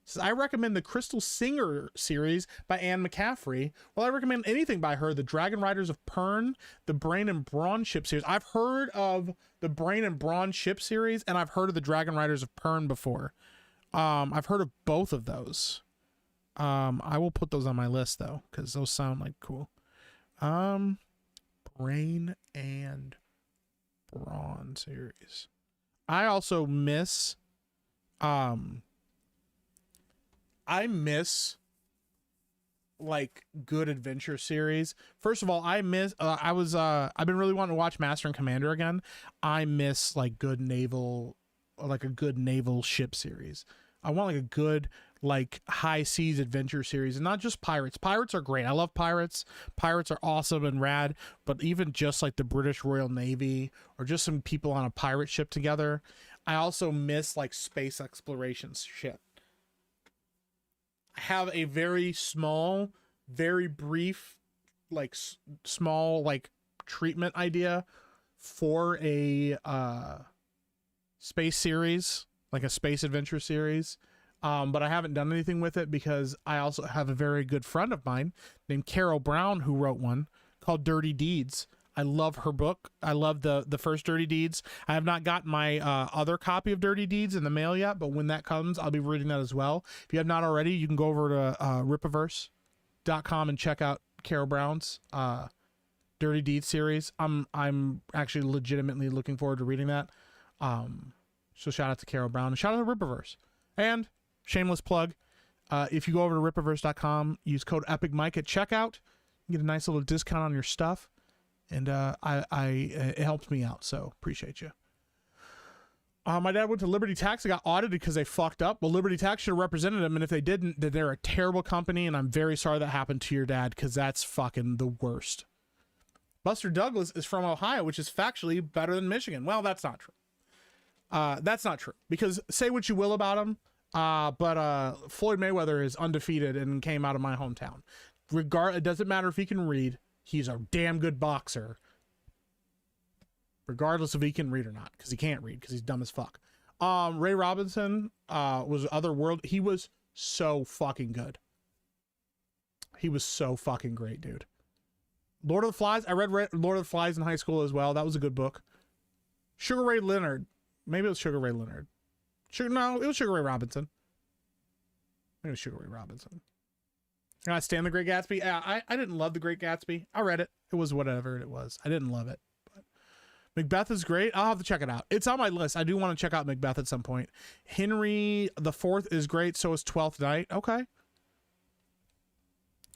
says, I recommend the Crystal Singer series by Anne McCaffrey. Well, I recommend anything by her. The Dragon Riders of Pern, the Brain and Brawn ship series. I've heard of the Brain and Brawn ship series, and I've heard of the Dragon Riders of Pern before. I've heard of both of those. I will put those on my list though, because those sound like cool. Brain and Brawn series. I also miss like good adventure series. First of all, I've been really wanting to watch Master and Commander again. I miss like a good naval ship series. I want like a good like high seas adventure series, and not just pirates. Pirates are great. I love pirates. Pirates are awesome and rad, but even just like the British Royal Navy or just some people on a pirate ship together. I also miss like space exploration shit. I have a very small, very brief, like small like treatment idea for a space series, like a space adventure series. But I haven't done anything with it because I also have a very good friend of mine named Carol Brown who wrote one called Dirty Deeds. I love her book. I love the first Dirty Deeds. I have not got my other copy of Dirty Deeds in the mail yet, but when that comes, I'll be reading that as well. If you have not already, you can go over to ripaverse.com and check out Carol Brown's Dirty Deeds series. I'm actually legitimately looking forward to reading that. So shout out to Carol Brown and shout out to Ripaverse. And shameless plug, if you go over to ripaverse.com, use code EPICMIC at checkout, you get a nice little discount on your stuff. And it helps me out, so appreciate you. My dad went to Liberty Tax. They got audited because they fucked up. Well, Liberty Tax should have represented them, and if they didn't, then they're a terrible company, and I'm very sorry that happened to your dad because that's fucking the worst. Buster Douglas is from Ohio, which is factually better than Michigan. Well, that's not true. That's not true because say what you will about him, but Floyd Mayweather is undefeated and came out of my hometown. It doesn't matter if he can read. He's a damn good boxer, regardless if he can read or not, because he can't read because he's dumb as fuck. Ray Robinson was otherworld. He was so fucking good. He was so fucking great, dude. Lord of the Flies. I read Lord of the Flies in high school as well. That was a good book. Sugar Ray Leonard. Maybe it was Sugar Ray Leonard. No, it was Sugar Ray Robinson. Maybe it was Sugar Ray Robinson. I stand The Great Gatsby. Yeah, I didn't love The Great Gatsby. I read it. It was whatever it was. I didn't love it. But Macbeth is great. I'll have to check it out. It's on my list. I do want to check out Macbeth at some point. Henry IV is great. So is Twelfth Night. Okay.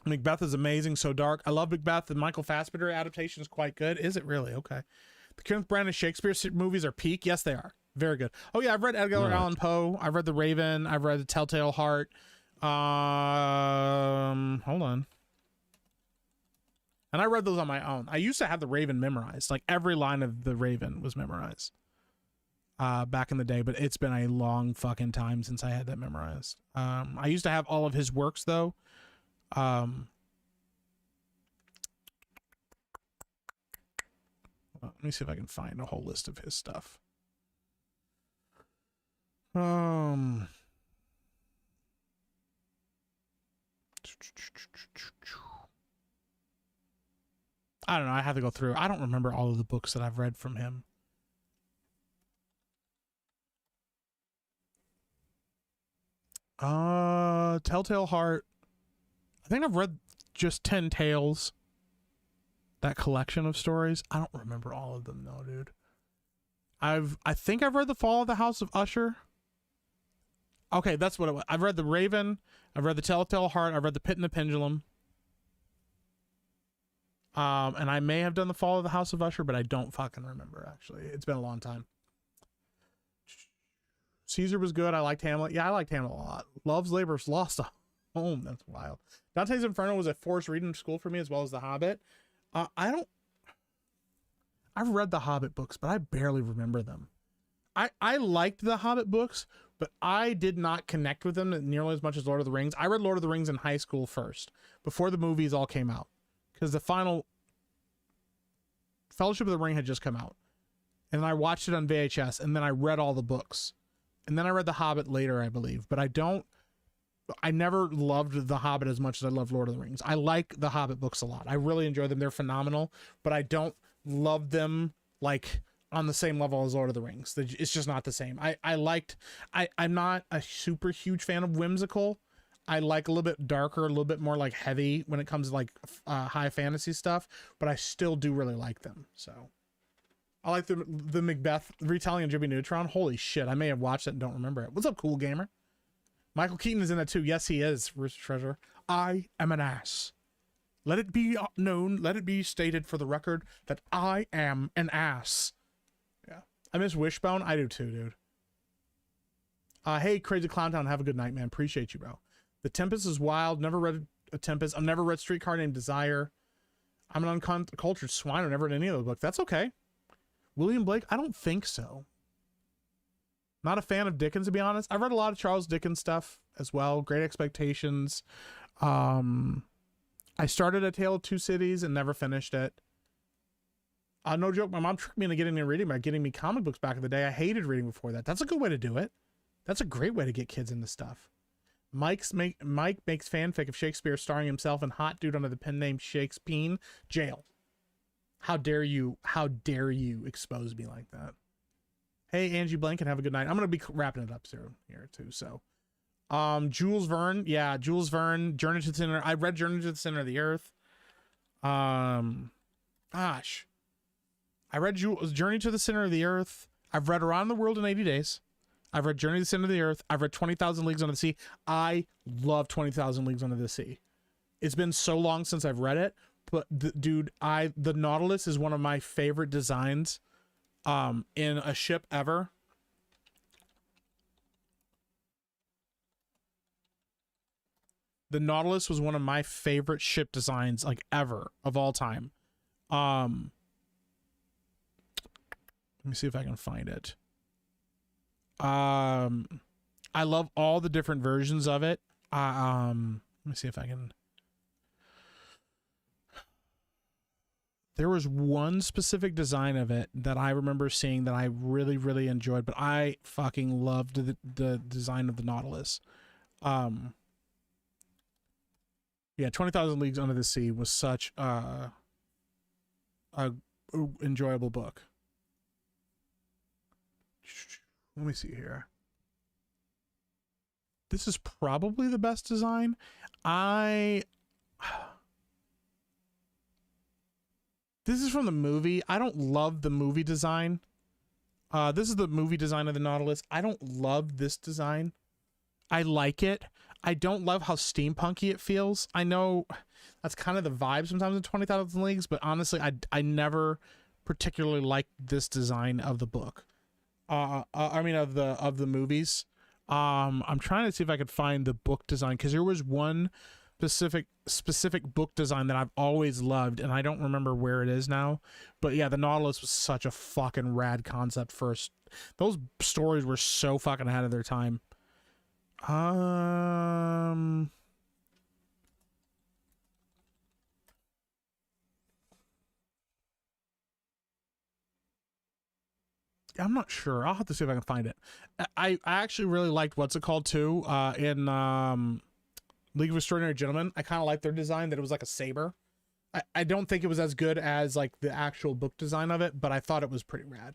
Macbeth is amazing. So dark. I love Macbeth. The Michael Fassbender adaptation is quite good. Is it really? Okay. The Kenneth Branagh Shakespeare movies are peak. Yes, they are. Very good. Oh, yeah. I've read Edgar Allan Poe. I've read The Raven. I've read The Telltale Heart. Hold on. And I read those on my own. I used to have The Raven memorized. Like every line of The Raven was memorized back in the day, but it's been a long fucking time since I had that memorized. I used to have all of his works though. Let me see if I can find a whole list of his stuff. I don't know. I have to go through. I don't remember all of the books that I've read from him. Telltale Heart. I think I've read just 10 Tales. That collection of stories. I don't remember all of them though, dude. I think I've read The Fall of the House of Usher. Okay, that's what it was. I've read The Raven. I've read The Telltale Heart. I've read The Pit and the Pendulum. And I may have done The Fall of the House of Usher, but I don't fucking remember, actually. It's been a long time. Caesar was good. I liked Hamlet. Yeah, I liked Hamlet a lot. Love's Labor's Lost a Home. That's wild. Dante's Inferno was a forced reading school for me, as well as The Hobbit. I've read the Hobbit books, but I barely remember them. I liked the Hobbit books, but I did not connect with them nearly as much as Lord of the Rings. I read Lord of the Rings in high school first, before the movies all came out. Because the final Fellowship of the Ring had just come out. And I watched it on VHS, and then I read all the books. And then I read The Hobbit later, I believe. But I never loved The Hobbit as much as I love Lord of the Rings. I like the Hobbit books a lot. I really enjoy them. They're phenomenal. But I don't love them like on the same level as Lord of the Rings. It's just not the same. I'm not a super huge fan of whimsical. I like a little bit darker, a little bit more like heavy when it comes to like high fantasy stuff, but I still do really like them. So I like the Macbeth retelling of Jimmy Neutron. Holy shit. I may have watched it and don't remember it. What's up, Cool Gamer? Michael Keaton is in that too. Yes, he is. Rooster Treasure. I am an ass. Let it be known, let it be stated for the record that I am an ass. Yeah. I miss Wishbone. I do too, dude. Hey, Crazy Clown Town, have a good night, man. Appreciate you, bro. The Tempest is wild. Never read a Tempest. I've never read Streetcar Named Desire. I'm an uncultured swine. I've never read any of those books. That's okay. William Blake? I don't think so. Not a fan of Dickens, to be honest. I've read a lot of Charles Dickens stuff as well. Great Expectations. I started A Tale of Two Cities and never finished it. No joke, my mom tricked me into getting into reading by getting me comic books back in the day. I hated reading before that. That's a good way to do it. That's a great way to get kids into stuff. Mike makes fanfic of Shakespeare starring himself in Hot Dude under the pen name Shakespeare. Jail. How dare you expose me like that? Hey, Angie Blanket, have a good night. I'm going to be wrapping it up soon here too. So, Jules Verne. Yeah, Jules Verne, Journey to the Center. I read Journey to the Center of the Earth. Gosh. I read Journey to the Center of the Earth. I've read Around the World in 80 Days. I've read Journey to the Center of the Earth. I've read 20,000 Leagues Under the Sea. I love 20,000 Leagues Under the Sea. It's been so long since I've read it, but dude, the Nautilus is one of my favorite designs in a ship ever. The Nautilus was one of my favorite ship designs like ever of all time. Let me see if I can find it. I love all the different versions of it. Let me see if I can. There was one specific design of it that I remember seeing that I really, really enjoyed, but I fucking loved the design of the Nautilus. Yeah, 20,000 Leagues Under the Sea was such a enjoyable book. Let me see here. This is probably the best design. This is from the movie. I don't love the movie design. This is the movie design of the Nautilus. I don't love this design. I like it. I don't love how steampunky it feels. I know that's kind of the vibe sometimes in 20,000 Leagues, but honestly, I never particularly liked this design of the book. I mean of the movies. I'm trying to see if I could find the book design because there was one specific book design that I've always loved, and I don't remember where it is now. But yeah, the Nautilus was such a fucking rad concept first. Those stories were so fucking ahead of their time. I'm not sure. I'll have to see if I can find it. I actually really liked what's it called too in League of Extraordinary Gentlemen. I kind of liked their design, that it was like a saber. I don't think it was as good as like the actual book design of it, but I thought it was pretty rad.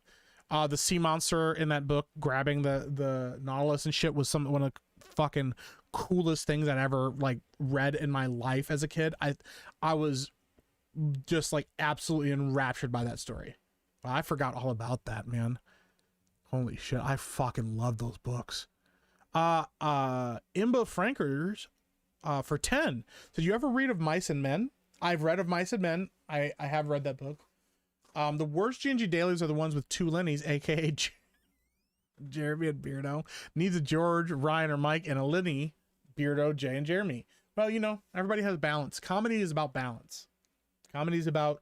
The sea monster in that book grabbing the Nautilus and shit was one of the fucking coolest things I'd ever like read in my life as a kid. I was just like absolutely enraptured by that story. I forgot all about that, man. Holy shit, I fucking love those books. Imbo Frankers for 10. Did you ever read of Mice and Men? I've read of Mice and Men. I have read that book. The worst G&G dailies are the ones with two Lennies, aka Jeremy and Beardo. Needs a George, Ryan, or Mike, and a Lenny, Beardo, Jay, and Jeremy. Well, you know, everybody has balance. Comedy is about balance. Comedy is about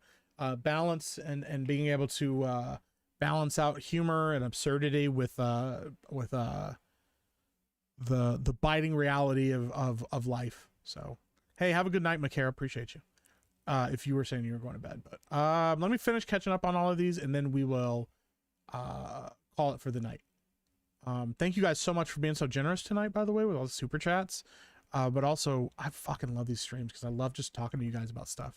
balance and being able to balance out humor and absurdity with the biting reality of life. So, hey, have a good night, Makara. Appreciate you. If you were saying you were going to bed, but let me finish catching up on all of these, and then we will call it for the night. Thank you guys so much for being so generous tonight, by the way, with all the super chats. But also, I fucking love these streams because I love just talking to you guys about stuff.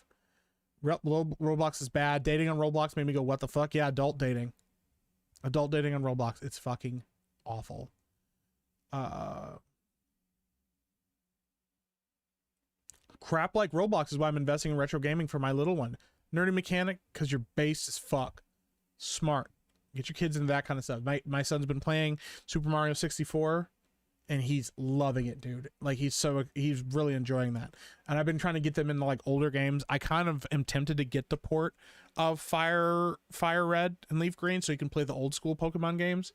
Roblox is bad. Dating on Roblox made me go, what the fuck? Yeah, adult dating. Adult dating on Roblox. It's fucking awful. Crap like Roblox is why I'm investing in retro gaming for my little one. Nerdy mechanic, because you're base as fuck. Smart. Get your kids into that kind of stuff. My son's been playing Super Mario 64, and he's loving it, dude. Like, he's really enjoying that. And I've been trying to get them into like older games. I kind of am tempted to get the port of Fire Red and Leaf Green so you can play the old school Pokemon games.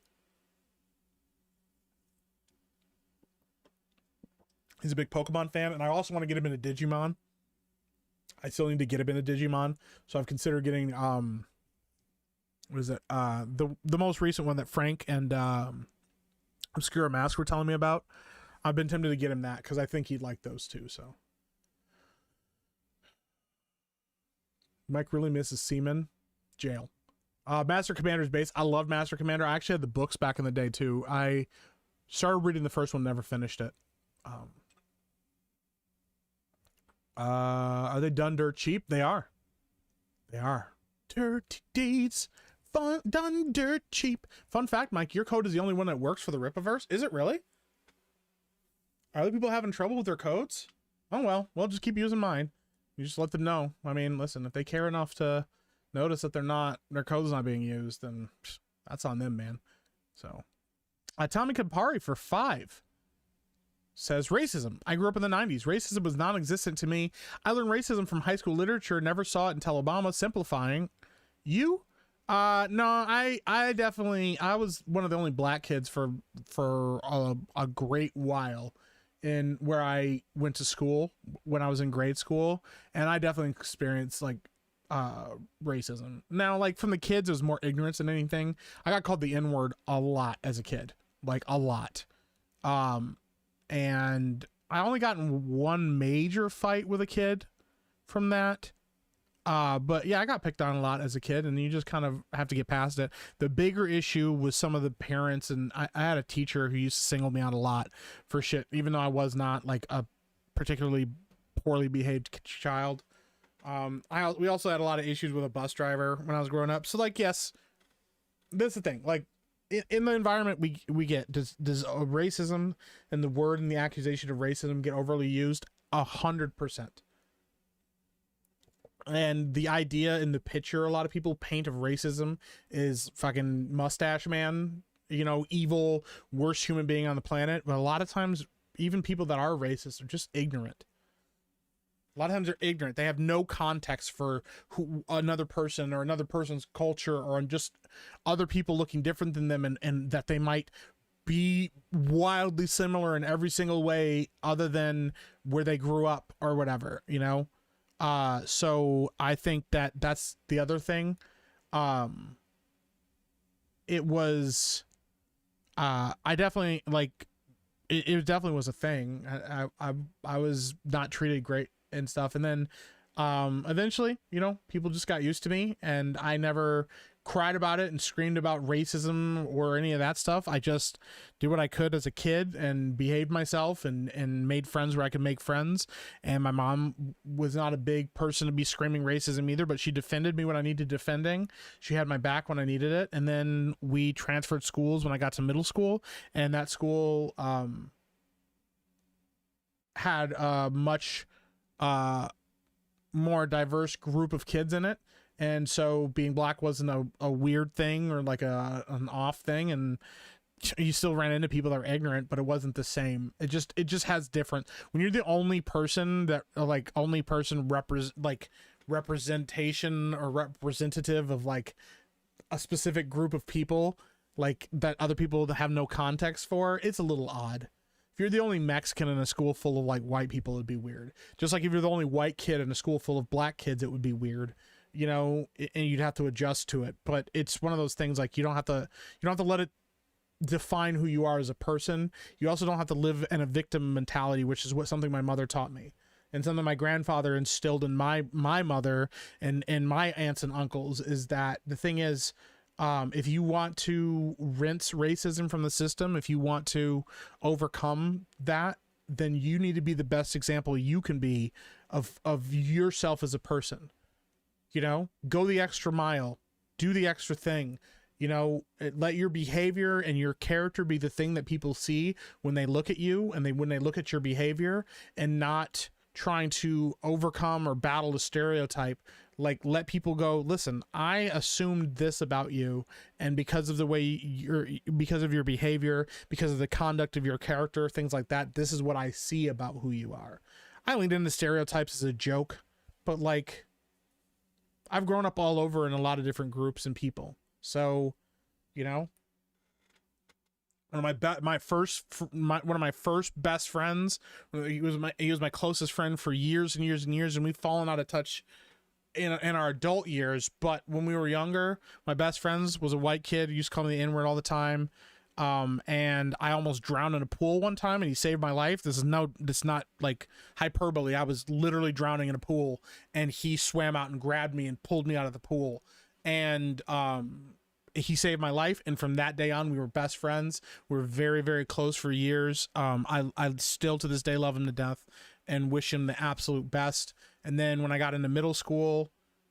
He's a big Pokemon fan, and I also want to get him into Digimon. I still need to get him into Digimon, so I've considered getting what is it? The most recent one that Frank and Obscura Mask were telling me about. I've been tempted to get him that because I think he'd like those too. So Mike really misses Seaman. Jail. Master Commander's Base. I love Master Commander. I actually had the books back in the day too. I started reading the first one, never finished it. Are they done dirt cheap? They are. They are. Dirty deeds, fun done dirt cheap. Fun fact, Mike, your code is the only one that works for the Ripaverse. Is it really? Are other people having trouble with their codes? Oh well, just keep using mine. You just let them know. I mean, listen, if they care enough to notice that their code's not being used, then that's on them, man. So, Tommy Campari for 5 says racism. I grew up in the 90s. Racism was non-existent to me. I learned racism from high school literature. Never saw it until Obama. Simplifying. You? No, I was one of the only black kids for a great while in where I went to school when I was in grade school, and I definitely experienced like racism. Now, like from the kids, it was more ignorance than anything. I got called the N-word a lot as a kid, like a lot. And I only got in one major fight with a kid from that. But yeah, I got picked on a lot as a kid, and you just kind of have to get past it. The bigger issue was some of the parents, and I had a teacher who used to single me out a lot for shit, even though I was not like a particularly poorly behaved child. We also had a lot of issues with a bus driver when I was growing up. So like, yes, that's the thing. Like in the environment we get, does racism and the word and the accusation of racism get overly used? 100%. And the idea in the picture a lot of people paint of racism is fucking mustache man, you know, evil, worst human being on the planet. But a lot of times, even people that are racist are just ignorant. A lot of times they're ignorant. They have no context for another person or another person's culture, or just other people looking different than them, and that they might be wildly similar in every single way other than where they grew up or whatever, you know? So I think that's the other thing. It was, I definitely like, it definitely was a thing. I was not treated great and stuff. And then, eventually, you know, people just got used to me, and I never cried about it and screamed about racism or any of that stuff. I just did what I could as a kid and behaved myself and made friends where I could make friends. And my mom was not a big person to be screaming racism either, but she defended me when I needed defending. She had my back when I needed it. And then we transferred schools when I got to middle school, and that school had a much more diverse group of kids in it. And so being black wasn't a weird thing or like an off thing, and you still ran into people that were ignorant, but it wasn't the same. It just has different. When you're the only person that representation or representative of like a specific group of people, like that other people that have no context for, it's a little odd. If you're the only Mexican in a school full of like white people, it'd be weird. Just like if you're the only white kid in a school full of black kids, it would be weird. You know, and you'd have to adjust to it. But it's one of those things, like you don't have to let it define who you are as a person. You also don't have to live in a victim mentality, which is something my mother taught me, and something my grandfather instilled in my mother and my aunts and uncles. Is that the thing is, if you want to rinse racism from the system, if you want to overcome that, then you need to be the best example you can be of yourself as a person. You know, go the extra mile, do the extra thing, you know, let your behavior and your character be the thing that people see when they look at you and when they look at your behavior, and not trying to overcome or battle the stereotype. Like, let people go, listen, I assumed this about you, and because of the way because of your behavior, because of the conduct of your character, things like that, this is what I see about who you are. I leaned into stereotypes as a joke, but like, I've grown up all over in a lot of different groups and people. So, you know, one of my first best friends, he was my closest friend for years and years and years, and we've fallen out of touch in our adult years. But when we were younger, my best friends was a white kid who used to call me the N-word all the time. And I almost drowned in a pool one time, and he saved my life. This is not like hyperbole. I was literally drowning in a pool, and he swam out and grabbed me and pulled me out of the pool. And, he saved my life. And from that day on, we were best friends. We were very, very close for years. I still to this day love him to death and wish him the absolute best. And then when I got into middle school,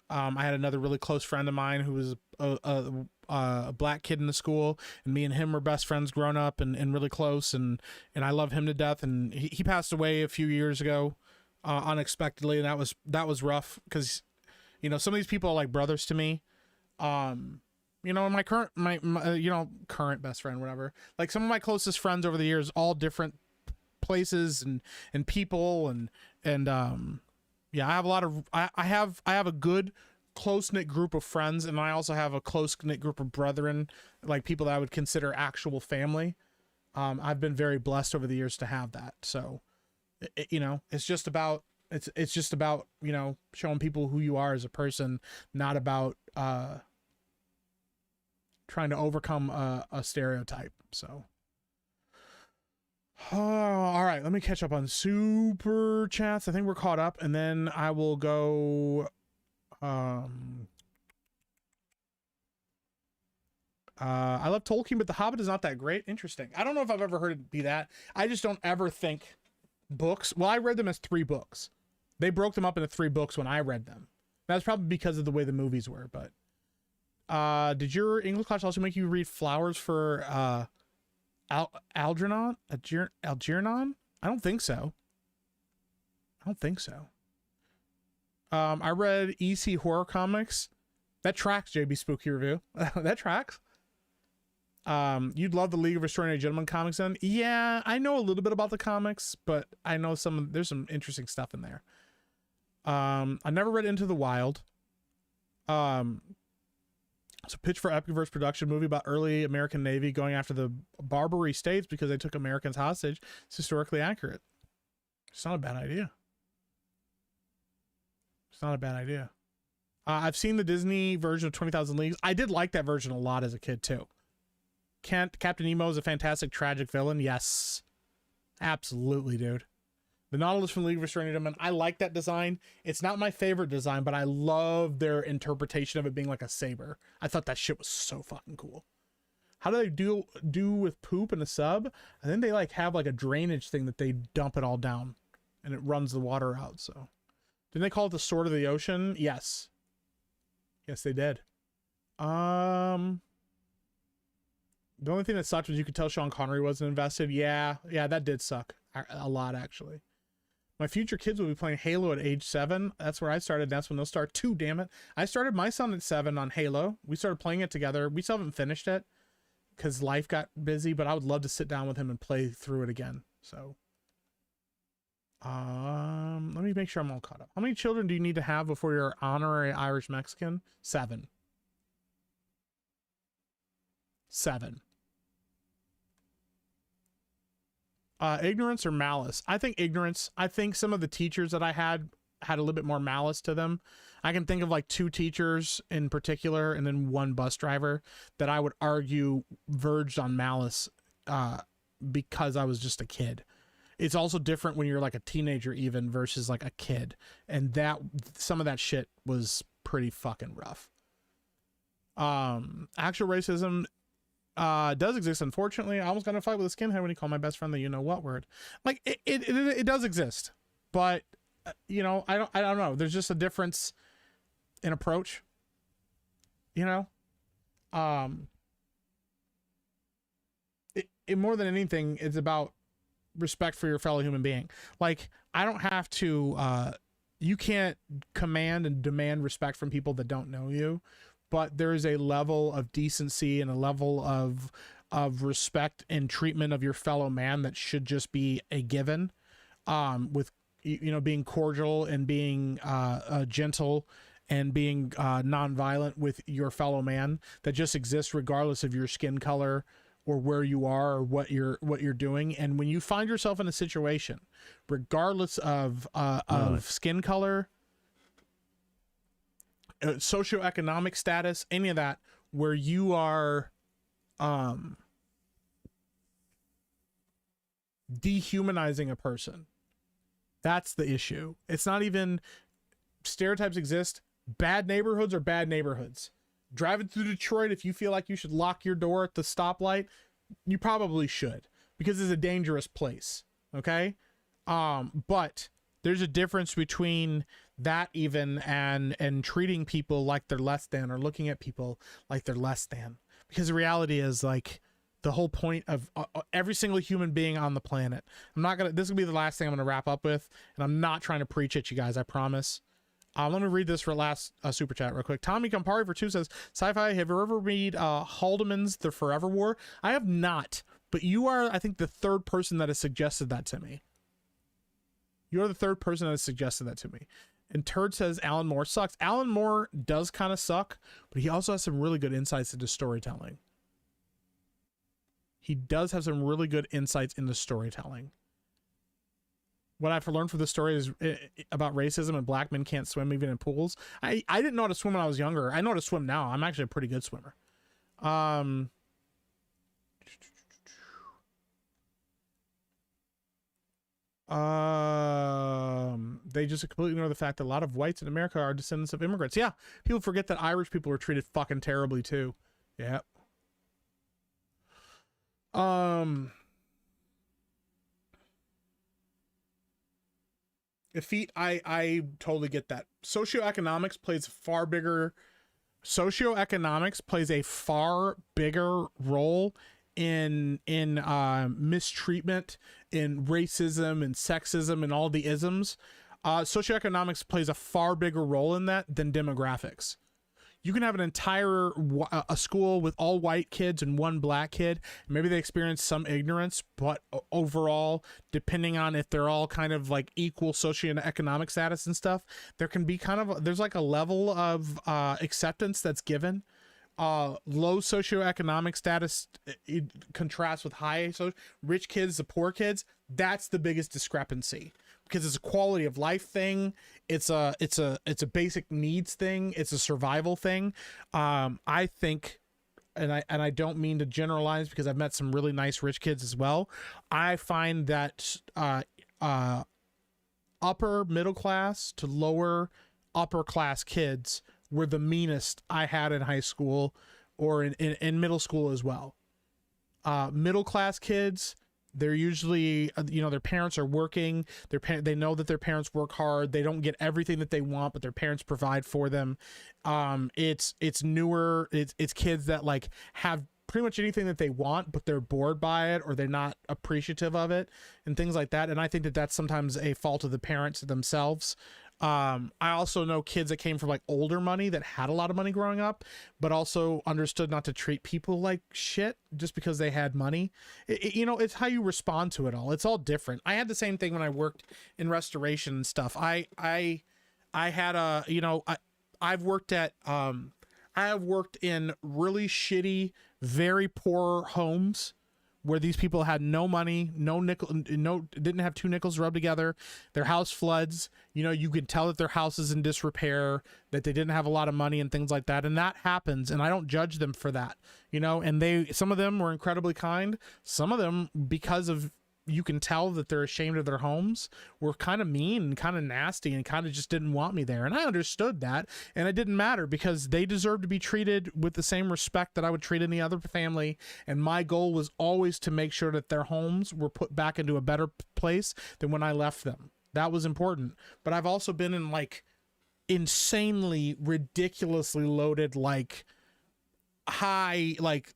I had another really close friend of mine who was a black kid in the school, and me and him were best friends growing up and really close, and I love him to death. And he passed away a few years ago, unexpectedly, and that was rough because, you know, some of these people are like brothers to me. You know, my current current best friend, whatever, like some of my closest friends over the years, all different places and people and yeah, I have a lot of I have a good close-knit group of friends, and I also have a close-knit group of brethren, like people that I would consider actual family. I've been very blessed over the years to have that. So you know, it's just about you know, showing people who you are as a person, not about trying to overcome a stereotype. So all right, let me catch up on super chats. I think we're caught up, and then I will go I love Tolkien, but The Hobbit is not that great. Interesting. I don't know if I've ever heard it be that. I just don't ever think books. Well, I read them as 3 books. They broke them up into 3 books when I read them. That's probably because of the way the movies were, but did your English class also make you read Flowers for Algernon? Algernon? I don't think so. I read EC horror comics. That tracks, JB Spooky Review. That tracks. You'd love the League of Extraordinary Gentlemen comics then? Yeah, I know a little bit about the comics, but I know there's some interesting stuff in there. I never read Into the Wild. It's a pitch for Epic-verse production movie about early American Navy going after the Barbary States because they took Americans hostage. It's historically accurate. It's not a bad idea. I've seen the Disney version of 20,000 Leagues. I did like that version a lot as a kid too. Captain Nemo is a fantastic tragic villain. Yes, absolutely, dude. The Nautilus from League of Extraordinary Gentlemen, I like that design. It's not my favorite design, but I love their interpretation of it being like a saber. I thought that shit was so fucking cool. How do they do with poop in a sub? And then they like have like a drainage thing that they dump it all down and it runs the water out. So didn't they call it the Sword of the Ocean? Yes. Yes, they did. The only thing that sucked was you could tell Sean Connery wasn't invested. Yeah, that did suck a lot, actually. My future kids will be playing Halo at age 7. That's where I started. That's when they'll start too, damn it. I started my son at 7 on Halo. We started playing it together. We still haven't finished it because life got busy, but I would love to sit down with him and play through it again. So, let me make sure I'm all caught up. How many children do you need to have before you're honorary Irish Mexican? 7. 7. Ignorance or malice? I think ignorance. I think some of the teachers that I had a little bit more malice to them. I can think of like 2 teachers in particular and then 1 bus driver that I would argue verged on malice because I was just a kid. It's also different when you're like a teenager even versus like a kid. And that some of that shit was pretty fucking rough. Actual racism does exist, unfortunately. I almost got in a fight with a skinhead when he called my best friend the you know what word. Like it does exist, but you know, I don't know. There's just a difference in approach. You know, it more than anything, it's about respect for your fellow human being. Like I don't have to. You can't command and demand respect from people that don't know you. But there is a level of decency and a level of respect and treatment of your fellow man that should just be a given, with, you know, being cordial and being gentle and being nonviolent with your fellow man that just exists regardless of your skin color or where you are or what you're doing. And when you find yourself in a situation, regardless of skin color, socioeconomic status, any of that, where you are dehumanizing a person, that's the issue. It's not even stereotypes exist. Bad neighborhoods are bad neighborhoods. Driving through Detroit, if you feel like you should lock your door at the stoplight, you probably should, because it's a dangerous place. Okay, but there's a difference between that even and treating people like they're less than, or looking at people like they're less than, because the reality is, like, the whole point of every single human being on the planet. This will be the last thing I'm gonna wrap up with, and I'm not trying to preach at you guys, I promise. Let me read this for last super chat real quick. Tommy Campari for 2 says, Sci-Fi, have you ever read Haldeman's The Forever War? I have not, but you are, I think, the third person that has suggested that to me. You're the third person that has suggested that to me. And Turd says Alan Moore sucks. Alan Moore does kind of suck, but he also has some really good insights into storytelling. He does have some really good insights into storytelling. What I've learned from the story is about racism and black men can't swim even in pools. I didn't know how to swim when I was younger. I know how to swim now. I'm actually a pretty good swimmer. They just completely ignore the fact that a lot of whites in America are descendants of immigrants. Yeah, people forget that Irish people were treated fucking terribly too. Yeah. Defeat, I totally get that. Socioeconomics plays a far bigger role in mistreatment, in racism and sexism and all the isms. Socioeconomics plays a far bigger role in that than demographics. You can have an entire a school with all white kids and one black kid. Maybe they experience some ignorance, but overall, depending on if they're all kind of like equal socioeconomic status and stuff, there can be there's like a level of acceptance that's given. Low socioeconomic status contrasts with high, so rich kids, the poor kids. That's the biggest discrepancy, because it's a quality of life thing. It's a basic needs thing. It's a survival thing. I think, and I don't mean to generalize, because I've met some really nice rich kids as well. I find that upper middle class to lower upper class kids were the meanest I had in high school or in middle school as well. Middle class kids, they're usually, their parents are working. They know that their parents work hard. They don't get everything that they want, but their parents provide for them. It's newer. It's kids that like have pretty much anything that they want, but they're bored by it or they're not appreciative of it and things like that. And I think that that's sometimes a fault of the parents themselves. I also know kids that came from like older money that had a lot of money growing up, but also understood not to treat people like shit just because they had money. It's how you respond to it all. It's all different. I had the same thing when I worked in restoration and stuff. I had I've worked in really shitty, very poor homes where these people had no money, didn't have 2 nickels rubbed together. Their house floods. You could tell that their house is in disrepair, that they didn't have a lot of money and things like that. And that happens. And I don't judge them for that, and some of them were incredibly kind. Some of them, because of, you can tell that they're ashamed of their homes, were kind of mean and kind of nasty and kind of just didn't want me there. And I understood that, and it didn't matter because they deserved to be treated with the same respect that I would treat any other family. And my goal was always to make sure that their homes were put back into a better place than when I left them. That was important. But I've also been in like insanely, ridiculously loaded, like high, like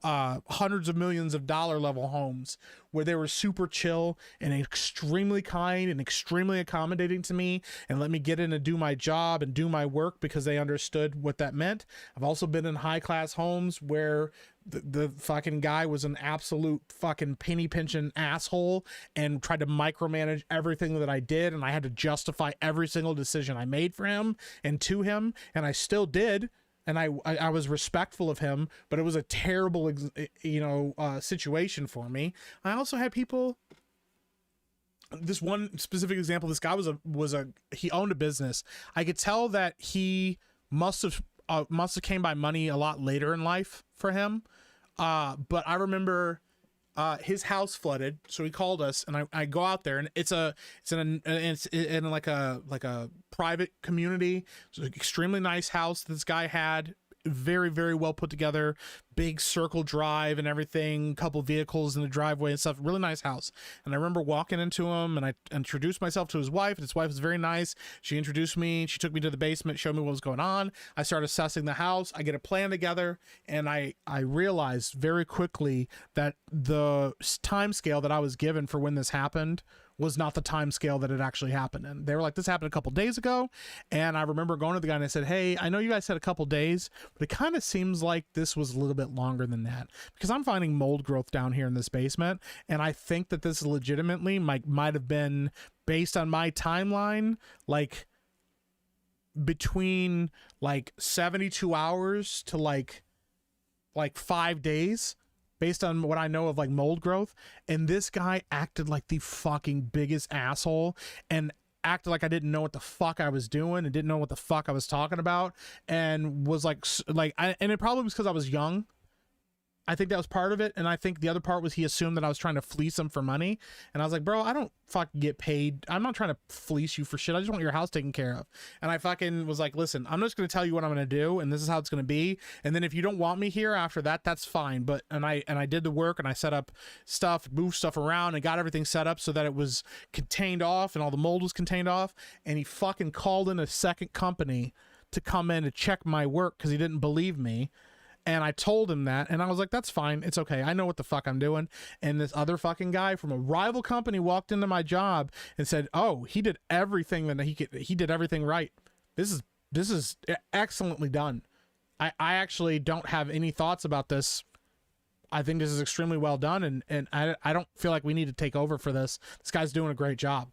hundreds of millions of dollar level homes where they were super chill and extremely kind and extremely accommodating to me and let me get in and do my job and do my work because they understood what that meant. I've also been in high class homes where the fucking guy was an absolute fucking penny pinching asshole and tried to micromanage everything that I did, and I had to justify every single decision I made for him and to him, and I still did. And I was respectful of him, but it was a terrible, situation for me. I also had people. This one specific example, this guy he owned a business. I could tell that he must have came by money a lot later in life for him. But I remember his house flooded, so he called us, and I go out there, and it's in like a private community. It's an extremely nice house this guy had, very, very well put together, big circle drive and everything, couple vehicles in the driveway and stuff. Really nice house. And I remember walking into him, and I introduced myself to his wife, and his wife was very nice. She introduced me. She took me to the basement, showed me what was going on. I started assessing the house. I get a plan together, and I realized very quickly that the time scale that I was given for when this happened was not the time scale that it actually happened. And they were like, this happened a couple days ago. And I remember going to the guy and I said, hey, I know you guys said a couple days, but it kind of seems like this was a little bit longer than that, because I'm finding mold growth down here in this basement. And I think that this legitimately might have been, based on my timeline, like between like 72 hours to like 5 days, based on what I know of like mold growth. And this guy acted like the fucking biggest asshole and acted like I didn't know what the fuck I was doing and didn't know what the fuck I was talking about, and was like and it probably was because I was young. I think that was part of it. And I think the other part was he assumed that I was trying to fleece him for money. And I was like, bro, I don't fucking get paid. I'm not trying to fleece you for shit. I just want your house taken care of. And I fucking was like, listen, I'm just going to tell you what I'm going to do, and this is how it's going to be. And then if you don't want me here after that, that's fine. But, and I did the work, and I set up stuff, moved stuff around, and got everything set up so that it was contained off and all the mold was contained off. And he fucking called in a second company to come in to check my work because he didn't believe me. And I told him that, and I was like, that's fine. It's okay. I know what the fuck I'm doing. And this other fucking guy from a rival company walked into my job and said, oh, he did everything that he could. He did everything right. This is excellently done. I actually don't have any thoughts about this. I think this is extremely well done, and I don't feel like we need to take over for this. This guy's doing a great job.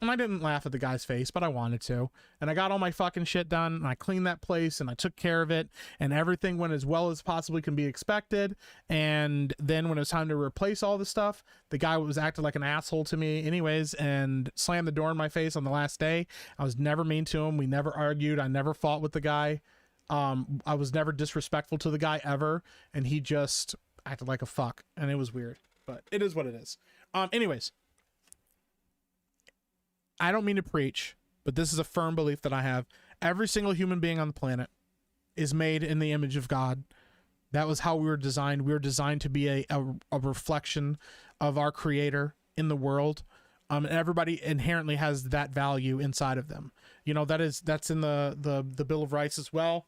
And I didn't laugh at the guy's face, but I wanted to. And I got all my fucking shit done, and I cleaned that place, and I took care of it, and everything went as well as possibly can be expected. And then when it was time to replace all the stuff, the guy was acting like an asshole to me anyways, and slammed the door in my face on the last day. I was never mean to him. We never argued. I never fought with the guy. I was never disrespectful to the guy ever, and he just acted like a fuck, and it was weird. But it is what it is. Anyways. I don't mean to preach, but this is a firm belief that I have. Every single human being on the planet is made in the image of God. That was how we were designed. We were designed to be a reflection of our Creator in the world. And everybody inherently has that value inside of them. You know, that's in the Bill of Rights as well.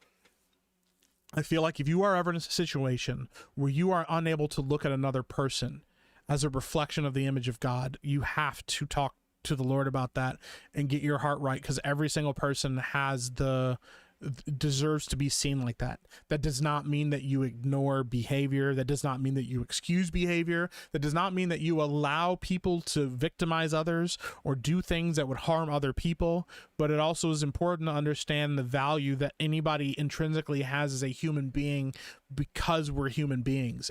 I feel like if you are ever in a situation where you are unable to look at another person as a reflection of the image of God, you have to talk to the Lord about that and get your heart right, because every single person deserves to be seen like that. That does not mean that you ignore behavior. That does not mean that you excuse behavior. That does not mean that you allow people to victimize others or do things that would harm other people. But it also is important to understand the value that anybody intrinsically has as a human being, because we're human beings.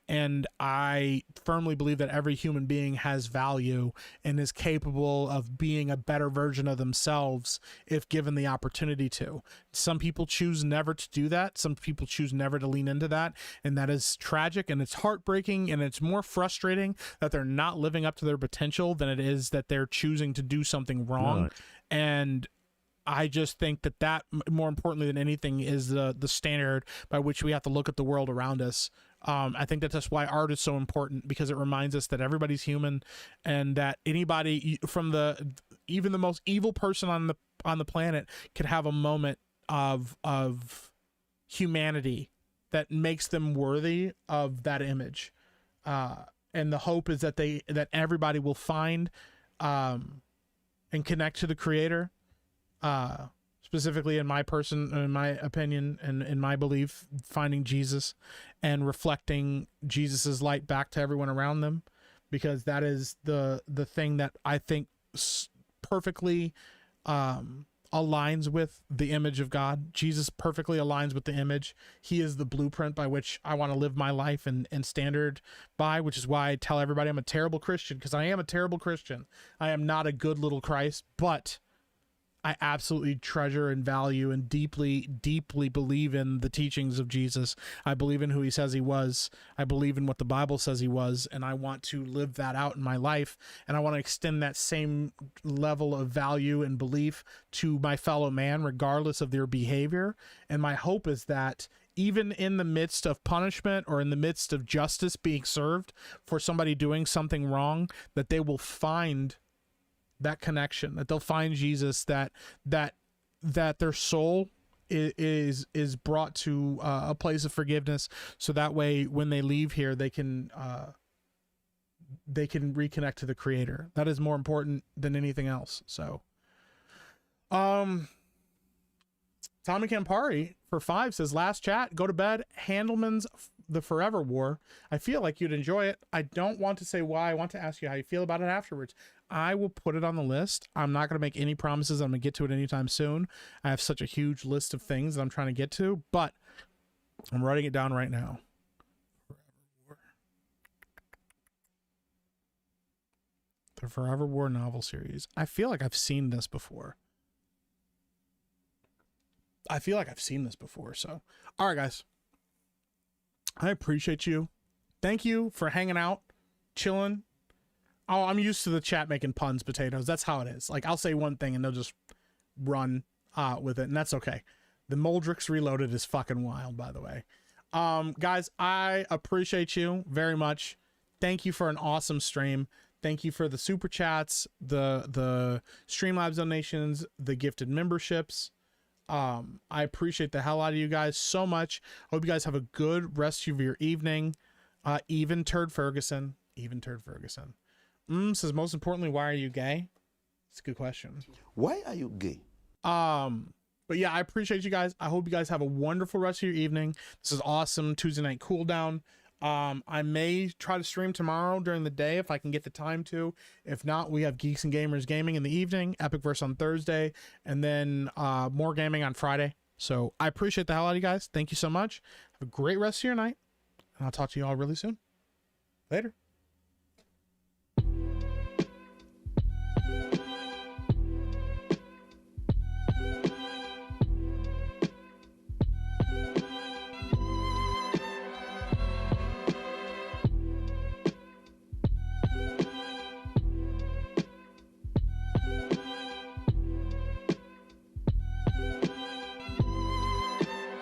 And I firmly believe that every human being has value and is capable of being a better version of themselves if given the opportunity to. Some people choose never to do that. Some people choose never to lean into that. And that is tragic, and it's heartbreaking, and it's more frustrating that they're not living up to their potential than it is that they're choosing to do something wrong. Right. And I just think that more importantly than anything is the standard by which we have to look at the world around us. I think that's why art is so important, because it reminds us that everybody's human, and that anybody from even the most evil person on the planet could have a moment of humanity that makes them worthy of that image. And the hope is that everybody will find and connect to the Creator. Specifically in my opinion, and in my belief, finding Jesus and reflecting Jesus's light back to everyone around them, because that is the thing that I think perfectly aligns with the image of God. Jesus perfectly aligns with the image. He is the blueprint by which I want to live my life and standard by, which is why I tell everybody I'm a terrible Christian, because I am a terrible Christian. I am not a good little Christ, but I absolutely treasure and value and deeply, deeply believe in the teachings of Jesus. I believe in who he says he was. I believe in what the Bible says he was, and I want to live that out in my life. And I want to extend that same level of value and belief to my fellow man, regardless of their behavior. And my hope is that even in the midst of punishment or in the midst of justice being served for somebody doing something wrong, that they will find that connection, that they'll find Jesus, that their soul is brought to a place of forgiveness, so that way when they leave here they can reconnect to the Creator. That is more important than anything else. So Tommy Campari for 5 says, last chat, go to bed, Handelman's The Forever War. I feel like you'd enjoy it. I don't want to say why. I want to ask you how you feel about it afterwards. I will put it on the list. I'm not going to make any promises I'm going to get to it anytime soon. I have such a huge list of things that I'm trying to get to, but I'm writing it down right now. The Forever War novel series. I feel like I've seen this before. So, all right, guys. I appreciate you. Thank you for hanging out, chilling. Oh, I'm used to the chat making puns, potatoes. That's how it is. Like, I'll say one thing and they'll just run with it, and that's okay. The Moldrix Reloaded is fucking wild, by the way. Guys, I appreciate you very much. Thank you for an awesome stream. Thank you for the super chats, the Streamlabs donations, the gifted memberships. I appreciate the hell out of you guys so much. Hope you guys have a good rest of your evening. Even Turd Ferguson. Says, most importantly, why are you gay? It's a good question. Why are you gay? But yeah, I appreciate you guys. I hope you guys have a wonderful rest of your evening. This is awesome. Tuesday night cooldown. I may try to stream tomorrow during the day if I can get the time to. If not, we have Geeks and Gamers Gaming in the evening, Epicverse on Thursday, and then more gaming on Friday. So I appreciate the hell out of you guys. Thank you so much. Have a great rest of your night, and I'll talk to you all really soon. Later.